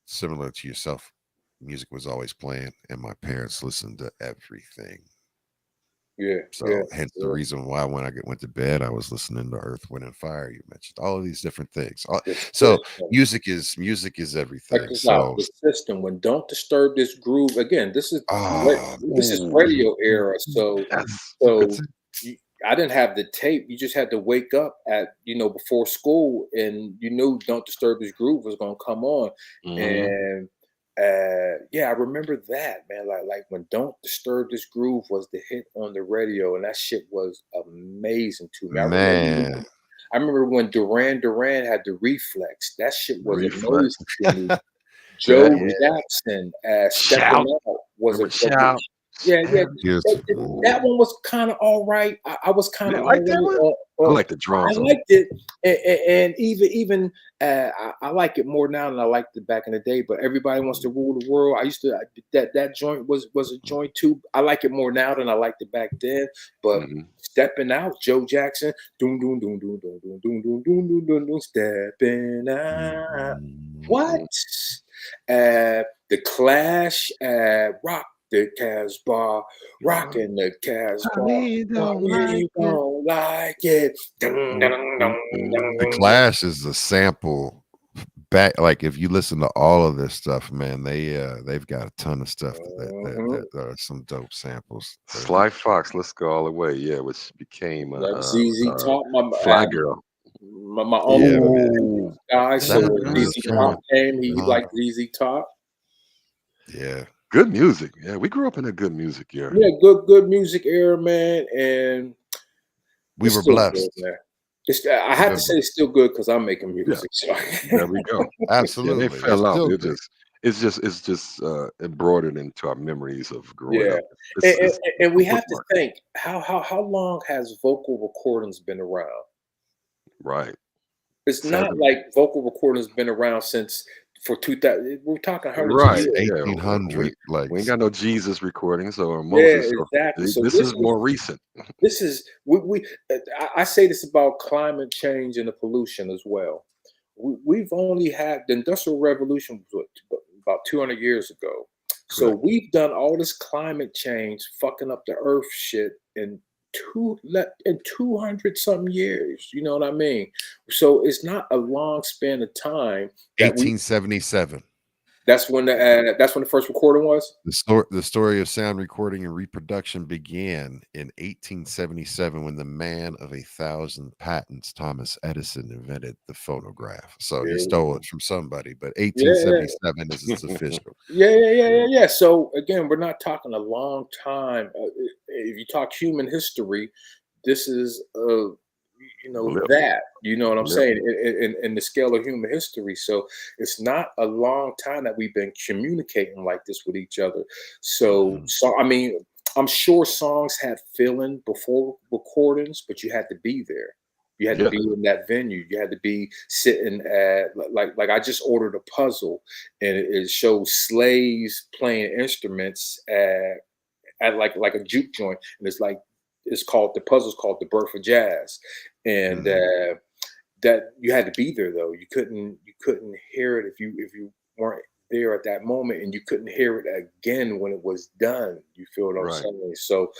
similar to yourself. Music was always playing, and my parents listened to everything. So hence the reason why when I went to bed, I was listening to Earth, Wind, and Fire. You mentioned all of these different things. So music is everything. So the system, when Don't Disturb This Groove, again, this is radio era. So I didn't have the tape. You just had to wake up at before school, and you knew Don't Disturb This Groove was gonna come on. And I remember that, man. Like when Don't Disturb This Groove was the hit on the radio, and that shit was amazing to me. I remember when Duran Duran had the Reflex. That shit was amazing to me. Joe Jackson, Stepping Out was a Yeah. Yes. That one was kind of all right. I was kind You of like that one? I like the I drums on it. liked it, and even I like it more now than I liked it back in the day. But everybody wants to rule the world. I used to that joint was a joint too. I like it more now than I liked it back then. But Mhm. stepping out, Joe Jackson, doom doom doom doom doom doom doom doom doom doom doom doom, stepping out. What? The Clash, rock the Casbah, rocking the Casbah. We don't We like it. don't like it. Dun, dun, dun, dun, The dun. Clash is a sample back. Like if you listen to all of this stuff, man, they've got a ton of stuff that are some dope samples. Sly Fox, let's go all the way. Yeah, which became Like ZZ Top, Fly Girl. my Yeah, uncle man. guy, so That when is ZZ true. Top came, he Uh-huh. liked ZZ Top. Yeah. Good music. Yeah, we grew up in a good music era. Yeah, good music era, man, and We it's were still blessed. good, man. I have to say it's still good because I'm making music. So. There we go. Absolutely. Yeah, they fell It's out. still It good. it's just embroidered into our memories of growing Yeah, up. It's and we a have to bookmark. think how long has vocal recordings been around? Right. It's not 70. like vocal recordings been around since for 2000. We're talking hundreds Right. of years. Yeah. 1800, like We ain't got no Jesus recordings or Yeah, Moses. exactly. So This is more recent. this is we I say this about climate change and the pollution as well. We've only had the industrial revolution was about 200 years ago. So Correct. we've done all this climate change fucking up the earth shit in 200 something years. You know what I mean? So it's not a long span of time that 1877. that's when the first recording was. The story of sound recording and reproduction began in 1877 when the man of 1,000 patents, Thomas Edison, invented the phonograph. So he stole it from somebody, but 1877 is its official. Yeah. So again, we're not talking a long time. If you talk human history, this is Blip. that. You know what I'm Blip. saying? In the scale of human history. So it's not a long time that we've been communicating like this with each other. So I mean, I'm sure songs had feeling before recordings, but you had to be there. You had to be in that venue. You had to be sitting at like I just ordered a puzzle, and it shows slaves playing instruments at like a juke joint, and the puzzle's called The Birth of Jazz, and that you had to be there though. You couldn't hear it if you weren't there at that moment, and you couldn't hear it again when it was done. You feel what I'm saying? So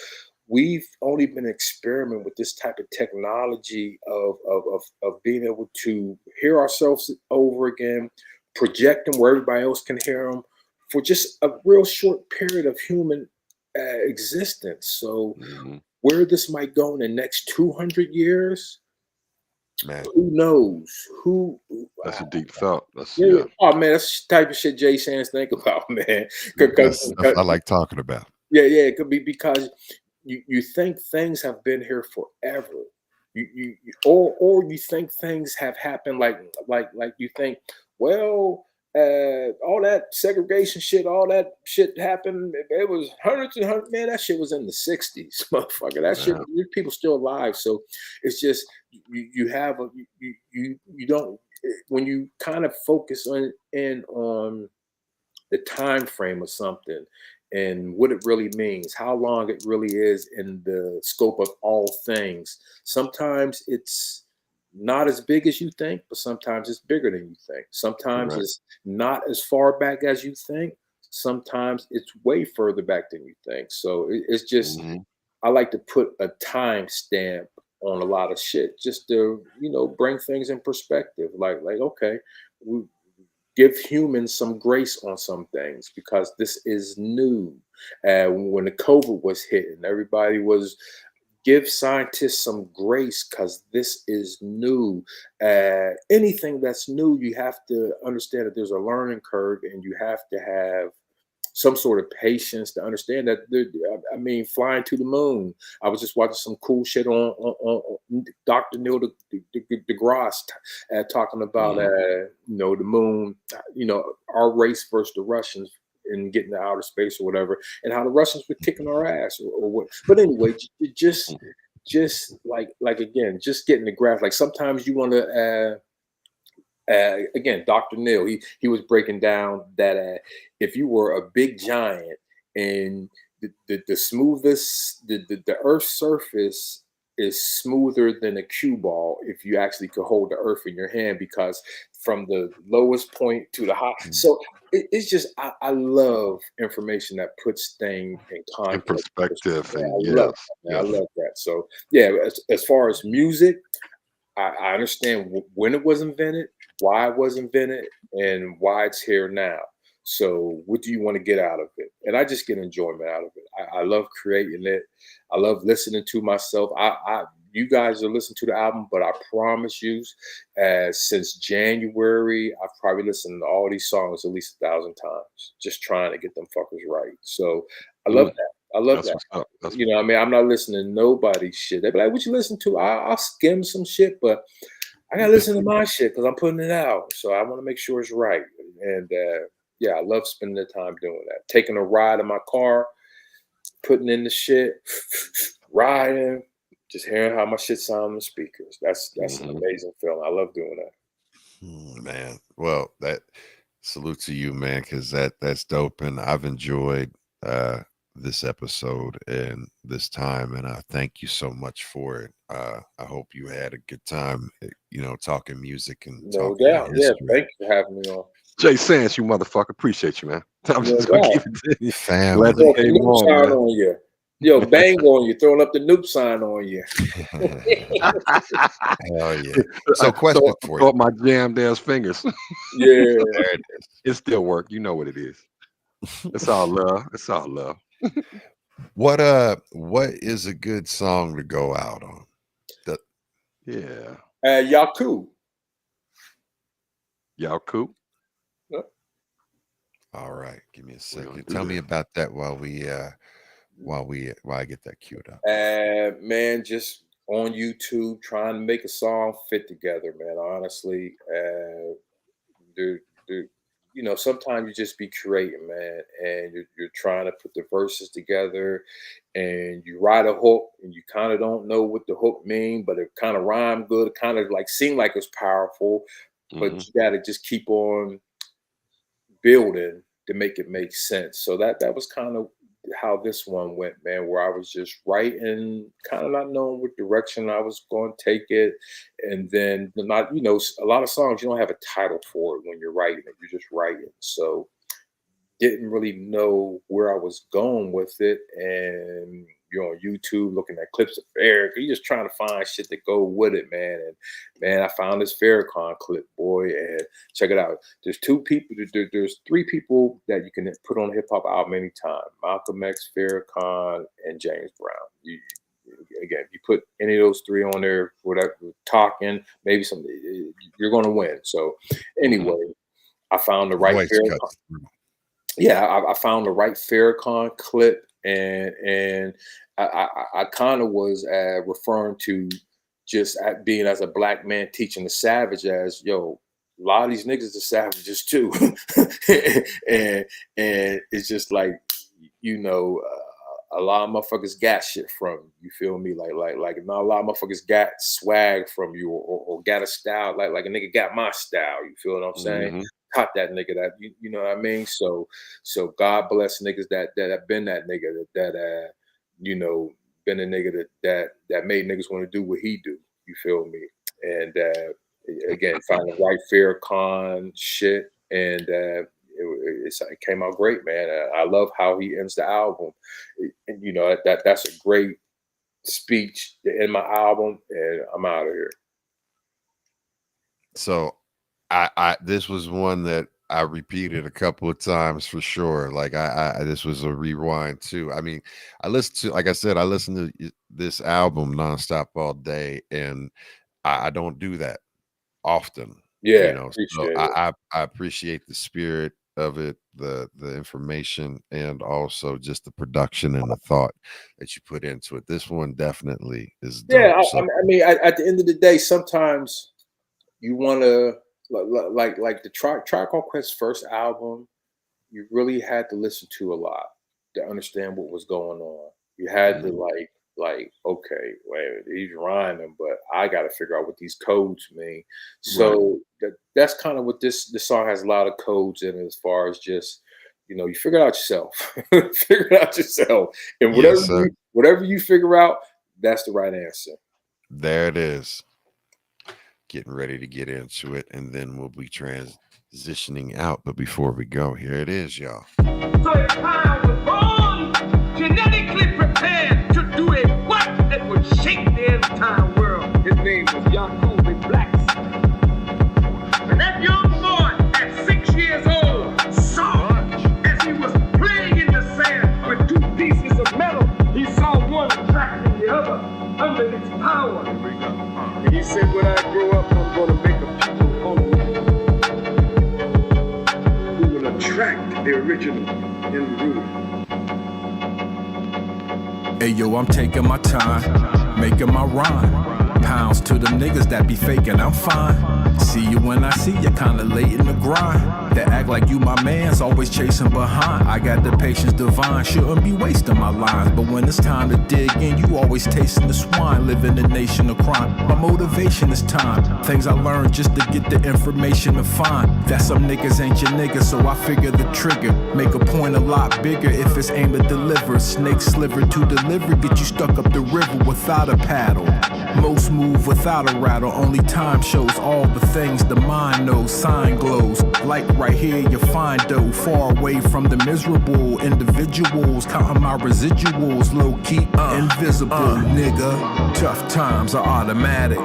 we've only been experimenting with this type of technology of being able to hear ourselves over again, project them where everybody else can hear them for just a real short period of human existence. So where this might go in the next 200 years, Man, who knows? That's a deep thought. Oh man, that's the type of shit Jay Sands think about, man. that's stuff I like talking about. Yeah, it could be because you think things have been here forever. Or you think things have happened like you think, well, all that segregation shit, all that shit happened. It was hundreds and hundreds. Man, that shit was in the 60s, motherfucker. That shit, people still alive. So it's just you have you don't, when you kind of focus on the time frame of something and what it really means, how long it really is in the scope of all things. Sometimes it's not as big as you think, but sometimes it's bigger than you think. Sometimes it's not as far back as you think. Sometimes it's way further back than you think. So it's just, I like to put a time stamp on a lot of shit just to, bring things in perspective. Like, okay, we give humans some grace on some things because this is new. When the COVID was hitting, everybody was give scientists some grace because this is new. Anything that's new, you have to understand that there's a learning curve, and you have to have some sort of patience to understand that. I mean, flying to the moon. I was just watching some cool shit on Dr. Neil deGrasse talking about the moon. Our race versus the Russians and get into outer space or whatever, and how the Russians were kicking our ass or what. But anyway, just like again, just getting the graph. Like sometimes you want to. Again, Dr. Neil, he was breaking down that if you were a big giant and the smoothest, the Earth's surface is smoother than a cue ball if you actually could hold the Earth in your hand, because from the lowest point to the high. So it's just I love information that puts things in context, in perspective, and I love that. So yeah, as far as music, I understand when it was invented, why it was invented, and why it's here now. So what do you want to get out of it? And I just get enjoyment out of it. I love creating it. I love listening to myself. You guys are listening to the album, but I promise you, since January, I've probably listened to all these songs at least 1,000 times, just trying to get them fuckers right. So I love that. I love that. You know what I mean? I'm not listening to nobody's shit. They be like, what you listen to? I'll skim some shit, but I gotta listen to my shit because I'm putting it out. So I want to make sure it's right. And yeah, I love spending the time doing that. Taking a ride in my car, putting in the shit, riding, just hearing how my shit sound on the speakers. That's an amazing feeling. I love doing that. Man, well, that salute to you, man, because that's dope, and I've enjoyed this episode and this time, and I thank you so much for it. I hope you had a good time, talking music and no doubt. Yeah, thank you for having me on. Jay Sands, you motherfucker, appreciate you, man. I'm just gonna keep it to you. Family. Glad you came on, man. On you. Yo, bang on you, throwing up the noob sign on you. Hell yeah. So question for you. My jammed ass fingers. Yeah. There it is. It still work. You know what it is. It's all love. It's all love. What is a good song to go out on? Yaku. Yaku. Yep. All right, give me a second. Tell me about that while I get that queued up. Man, just on YouTube trying to make a song fit together, man. Honestly, sometimes you just be creating, man, and you're trying to put the verses together, and you write a hook, and you kind of don't know what the hook mean, but it kind of rhyme good. It kind of like seem like it's powerful, but you got to just keep on building to make it make sense. So that was kind of how this one went, man, where I was just writing, kind of not knowing what direction I was going to take it. And then a lot of songs, you don't have a title for it when you're writing it. You're just writing. So didn't really know where I was going with it. And you're on YouTube looking at clips of Farrakhan. You're just trying to find shit to go with it, man. And man, I found this Farrakhan clip, boy, and check it out. There's three people that you can put on a hip hop album anytime: Malcolm X, Farrakhan, and James Brown. Again, if you put any of those three on there, whatever, talking, maybe you're going to win. So anyway, I found the right Farrakhan. Yeah, I found the right Farrakhan clip. And I kind of was referring to just being as a black man teaching the savage as, yo, a lot of these niggas are savages too. and it's just like, a lot of motherfuckers got shit from you. Feel me? Like not a lot of motherfuckers got swag from you or got a style. Like a nigga got my style. You feel what I'm saying? Caught that nigga that you know what I mean? So God bless niggas that have been that nigga that been a nigga that made niggas want to do what he do. You feel me? And again, find the right Farrakhan shit, and it came out great, man. I love how he ends the album. And, that's a great speech to end my album, and I'm out of here. So this was one that I repeated a couple of times for sure. Like this was a rewind too. I mean, I listened to this album nonstop all day, and I don't do that often. Yeah, so I appreciate the spirit of it, the information, and also just the production and the thought that you put into it. This one definitely is dope. Yeah, I mean, at the end of the day, sometimes you want to like the Tribe Called Quest's first album. you really had to listen to a lot to understand what was going on. You had to like, okay, wait, he's rhyming, but I got to figure out what these codes mean. So that's kind of what this song has a lot of codes in it, as far as just, you figure it out yourself. Figure it out yourself. And whatever you figure out, that's the right answer. There it is. Getting ready to get into it, and then we'll be transitioning out. But before we go, here it is, y'all. So a child was born, genetically prepared to do a what that would shake the entire world. His name was Yakubu Blacks. And that young boy at 6 years old saw, as he was playing in the sand with two pieces of metal, he saw one attracting the other under its power. And he said, when I grow up, I'm going to make a people on me who will attract the original in the room. Hey yo, I'm taking my time, making my rhyme. Pounds to them niggas that be faking, I'm fine. See you when I see you, kinda late in the grind. They act like you my man's always chasing behind. I got the patience divine, shouldn't be wasting my lines. But when it's time to dig in, you always tasting the swine. Live in a nation of crime, my motivation is time. Things I learned just to get the information to find that some niggas ain't your niggas, so I figure the trigger. Make a point a lot bigger if it's aimed to deliver. Snake sliver to deliver, get you stuck up the river without a paddle. Most move without a rattle, only time shows all the things the mind knows. Sign glows, like right here you find though. Far away from the miserable individuals, counting my residuals, low-key, invisible, nigga. Tough times are automatic.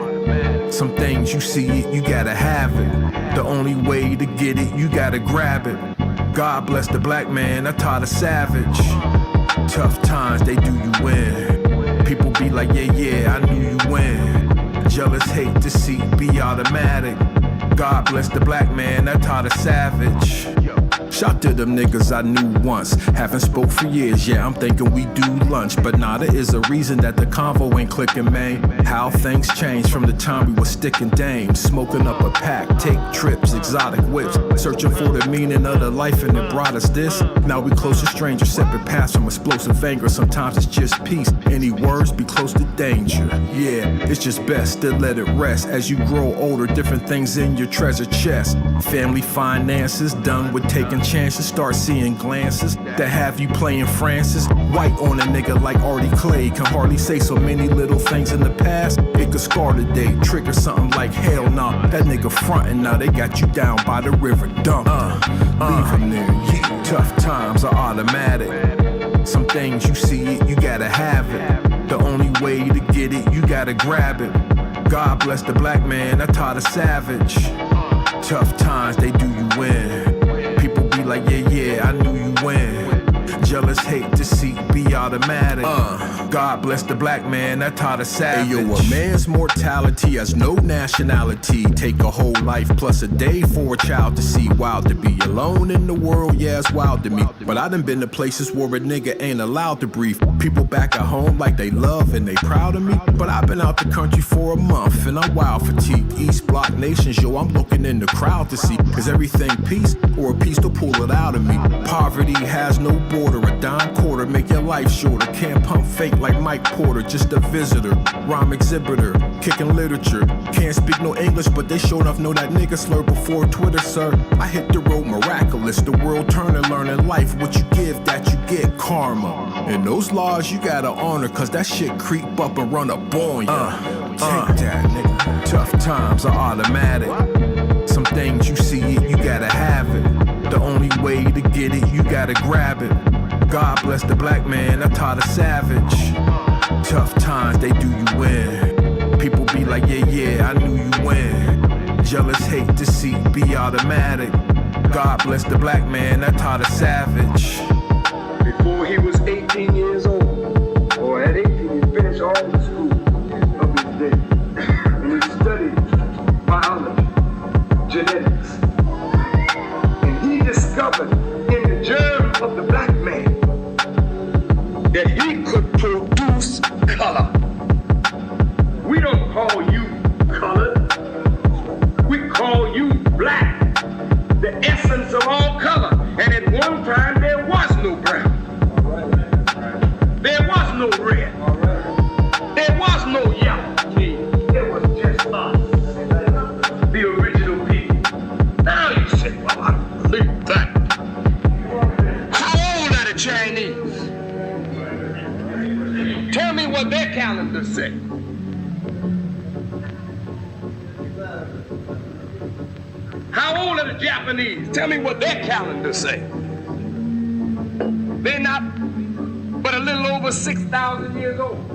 Some things you see it, you gotta have it. The only way to get it, you gotta grab it. God bless the black man, I taught a savage. Tough times, they do you in. People be like, yeah, I knew you win. Jealous hate to see be automatic. God bless the black man, I taught a savage. Shout to them niggas I knew once. Haven't spoke for years, yeah, I'm thinking we do lunch. But nah, there is a reason that the convo ain't clicking, man. How things changed from the time we was sticking dames. Smoking up a pack, take trips, exotic whips. Searching for the meaning of the life and it brought us this. Now we close to strangers, separate paths from explosive anger. Sometimes it's just peace, any words be close to danger. Yeah, it's just best to let it rest. As you grow older, different things in your treasure chest. Family finances, done with taking chances, start seeing glances that have you playing Francis. White on a nigga like Artie Clay. Can hardly say so many little things in the past. It could scar today, trigger something like hell nah. That nigga frontin', now they got you down by the river dump. Leave him there, yeah. Tough times are automatic. Some things you see it, you gotta have it. The only way to get it, you gotta grab it. God bless the black man, I taught a savage. Tough times, they do you win. People be like, yeah, I knew you win. Jealous hate to see be automatic. God bless the black man, that taught a savage. Hey, yo, a man's mortality has no nationality. Take a whole life plus a day for a child to see. Wild to be alone in the world, yeah, it's wild to me. But I done been to places where a nigga ain't allowed to breathe. People back at home like they love and they proud of me. But I've been out the country for a month and I'm wild fatigued. East Block nations, yo, I'm looking in the crowd to see. Is everything peace or a piece to pull it out of me? Poverty has no border. A dime quarter make your life shorter. Can't pump fake like Mike Porter, just a visitor. Rhyme exhibitor, kicking literature. Can't speak no English, but they sure enough know that nigga slur before Twitter, sir. I hit the road miraculous, the world turning, learning life. What you give, that you get, karma. And those laws you gotta honor, cause that shit creep up and run up on ya. Take that, nigga. Tough times are automatic. Some things you see it, you gotta have it. The only way to get it, you gotta grab it. God bless the black man, I taught a savage. Tough times, they do you win. People be like, yeah, I knew you win. Jealous hate to see be automatic. God bless the black man, I taught a savage. Before he was 18 years old, or at 18 he finished all the school of his day. And he studied biology, genetics. And he discovered in the germ of the black man that he could produce color. We don't call you colored, we call you black, the essence of all color. And at one what their calendars say. How old are the Japanese? Tell me what their calendars say. They're not but a little over 6,000 years old.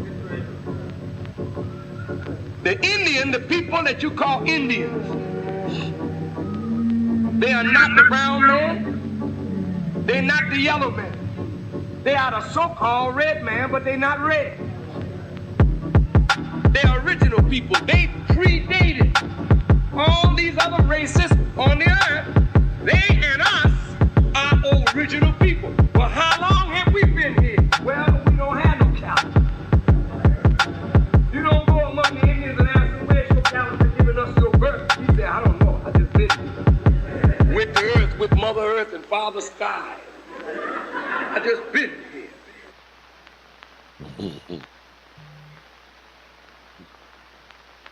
The Indian, the people that you call Indians, they are not the brown man. They're not the yellow man. They are the so-called red man, but they're not red. They're original people. They predated all these other races on the earth. They and us are original people. Well, how long have we been here? Well, we don't have no calendar. You don't go among the Indians and ask them, where's your calendar giving us your birth? He said, I don't know. I just been here. With the earth, with Mother Earth and Father Sky. I just been here.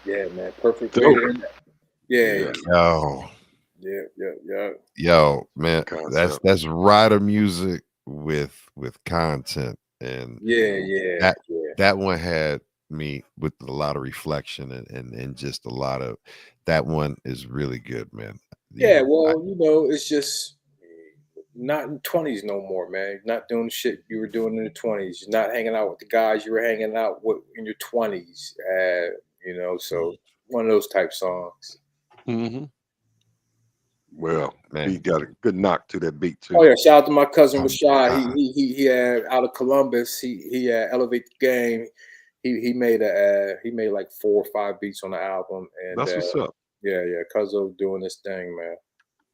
Yeah, man. Perfect. Yeah. Yo, man. Concept. That's rider music with content. And that one had me with a lot of reflection and just a lot of that one is really good, man. Yeah, well, it's just not in 20s no more, man. You're not doing shit you were doing in the 20s. You're not hanging out with the guys you were hanging out with in your 20s. So one of those type songs. Mm-hmm. Well, man, he got a good knock to that beat too. Oh yeah, shout out to my cousin Rashad. He had out of Columbus. He Elevate the Game. He made like 4 or 5 beats on the album. And that's what's up. Yeah, Cuzzo doing this thing, man.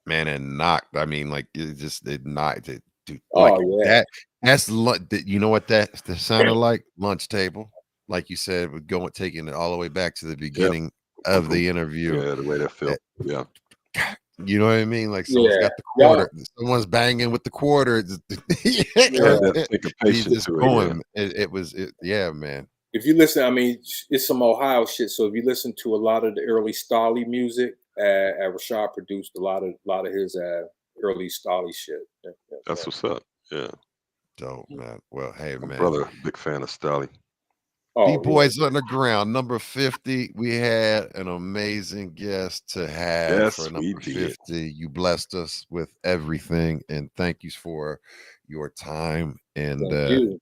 Man, and knocked. I mean, like it knocked it. Dude, like that's you know what that sounded like? Lunch table, like you said, with taking it all the way back to the beginning of the interview. Yeah, the way that felt. Yeah. You know what I mean? Like someone's got the quarter, someone's banging with the quarter. He's just going. It was man. If you listen, I mean, it's some Ohio shit. So if you listen to a lot of the early Stolly music, Rashad produced a lot of his early Stolly shit. That's what's up. Yeah. Dope, man. Well, hey, man. Brother, big fan of Stolly. B-Boys Underground, number 50. We had an amazing guest to have for number 50. You blessed us with everything, and thank you for your time. And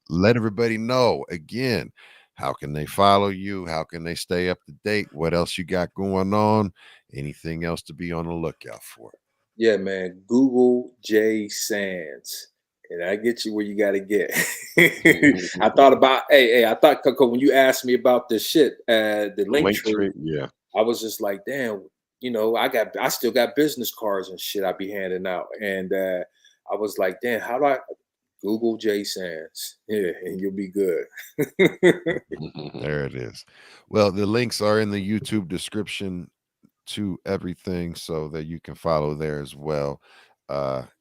let everybody know again, how can they follow you? How can they stay up to date? What else you got going on? Anything else to be on the lookout for? Yeah, man. Google Jay Sands. And I get you where you got to get. I thought about, I thought when you asked me about this shit, the link tree, I was just like, damn, I still got business cards and shit I be handing out. And I was like, damn, how do I Google Jay Sands? Yeah, and you'll be good. There it is. Well, the links are in the YouTube description to everything so that you can follow there as well.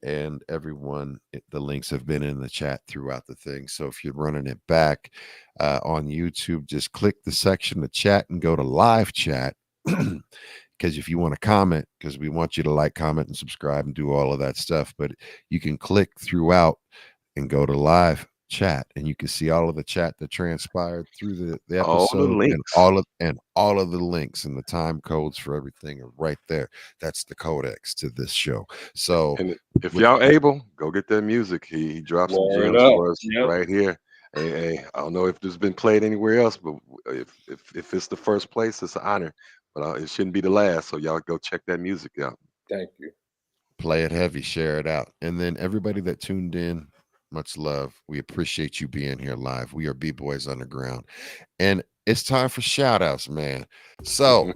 And everyone, the links have been in the chat throughout the thing. So if you're running it back on YouTube, just click the section of chat and go to live chat. Because if you want to comment, because we want you to like, comment, and subscribe and do all of that stuff. But you can click throughout and go to live chat, and you can see all of the chat that transpired through the episode, all the links. and all of the links and the time codes for everything are right there. That's the codex to this show. So and if y'all able, go get that music. He dropped some gems for us right here. Hey, I don't know if this has been played anywhere else, but if it's the first place, it's an honor. But it shouldn't be the last. So y'all go check that music out. Thank you. Play it heavy, share it out, and then everybody that tuned in, much love. We appreciate you being here live. We are B-Boys Underground, and it's time for shout outs, man. So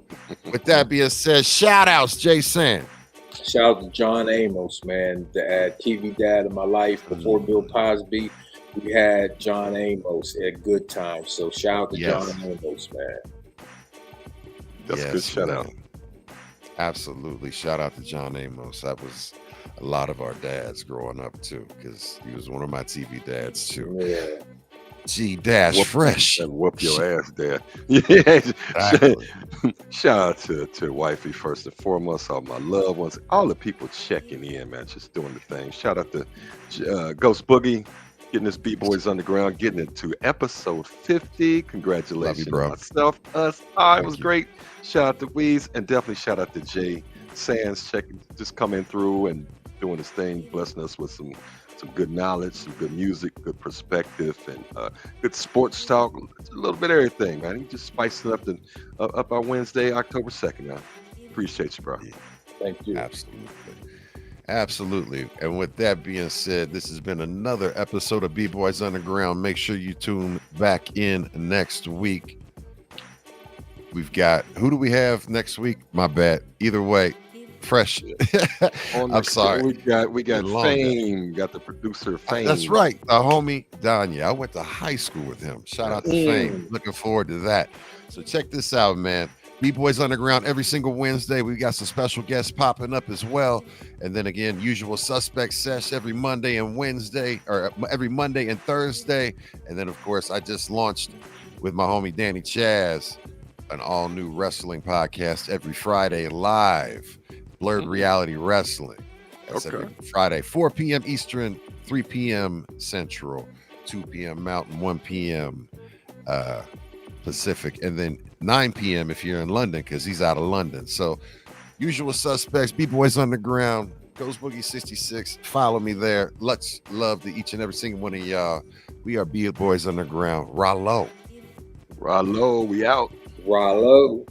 with that being said, shout outs, Jason. Shout out to John Amos, man, the TV dad of my life before Bill Cosby. We had John Amos at Good Times. So shout out to John Amos, man. That's a good shout out. Absolutely. Shout out to John Amos. That was a lot of our dads growing up too, because he was one of my TV dads too. Yeah. G-Fresh. And whoop your ass, Dad. Yeah. Exactly. Shout out to wifey first and foremost, all my loved ones, all the people checking in, man, just doing the thing. Shout out to Ghost Boogie, Getting this B-Boys Underground, getting it to episode 50. Congratulations, bro. Myself, us. It was you. great. Shout out to Weez, and definitely shout out to Jay Sands, just coming through and doing his thing, blessing us with some good knowledge, some good music, good perspective, and good sports talk. A little bit of everything, man. He just spiced it up our Wednesday, October 2nd, man. Appreciate you, bro. Thank you. Absolutely. And with that being said, this has been another episode of B-Boys Underground. Make sure you tune back in next week. We've got, who do we have next week? My bad. Either way, fresh. I'm sorry. We got Fame. Got the producer Fame. That's right. Our homie Danya. I went to high school with him. Shout out to Fame. Looking forward to that. So check this out, man. B-Boys Underground every single Wednesday. We got some special guests popping up as well. And then again, Usual Suspect Sesh every Monday and Wednesday, or every Monday and Thursday. And then, of course, I just launched with my homie Danny Chaz an all-new wrestling podcast every Friday live. Blurred Reality Wrestling. That's every Friday, 4 p.m. Eastern, 3 p.m. Central, 2 p.m. Mountain, 1 p.m. Pacific, and then 9 p.m. if you're in London, because he's out of London. So Usual Suspects, B-Boys Underground, Ghost Boogie 66. Follow me there. Much love to each and every single one of y'all. We are B-Boys Underground. Rallo. We out. Rallo.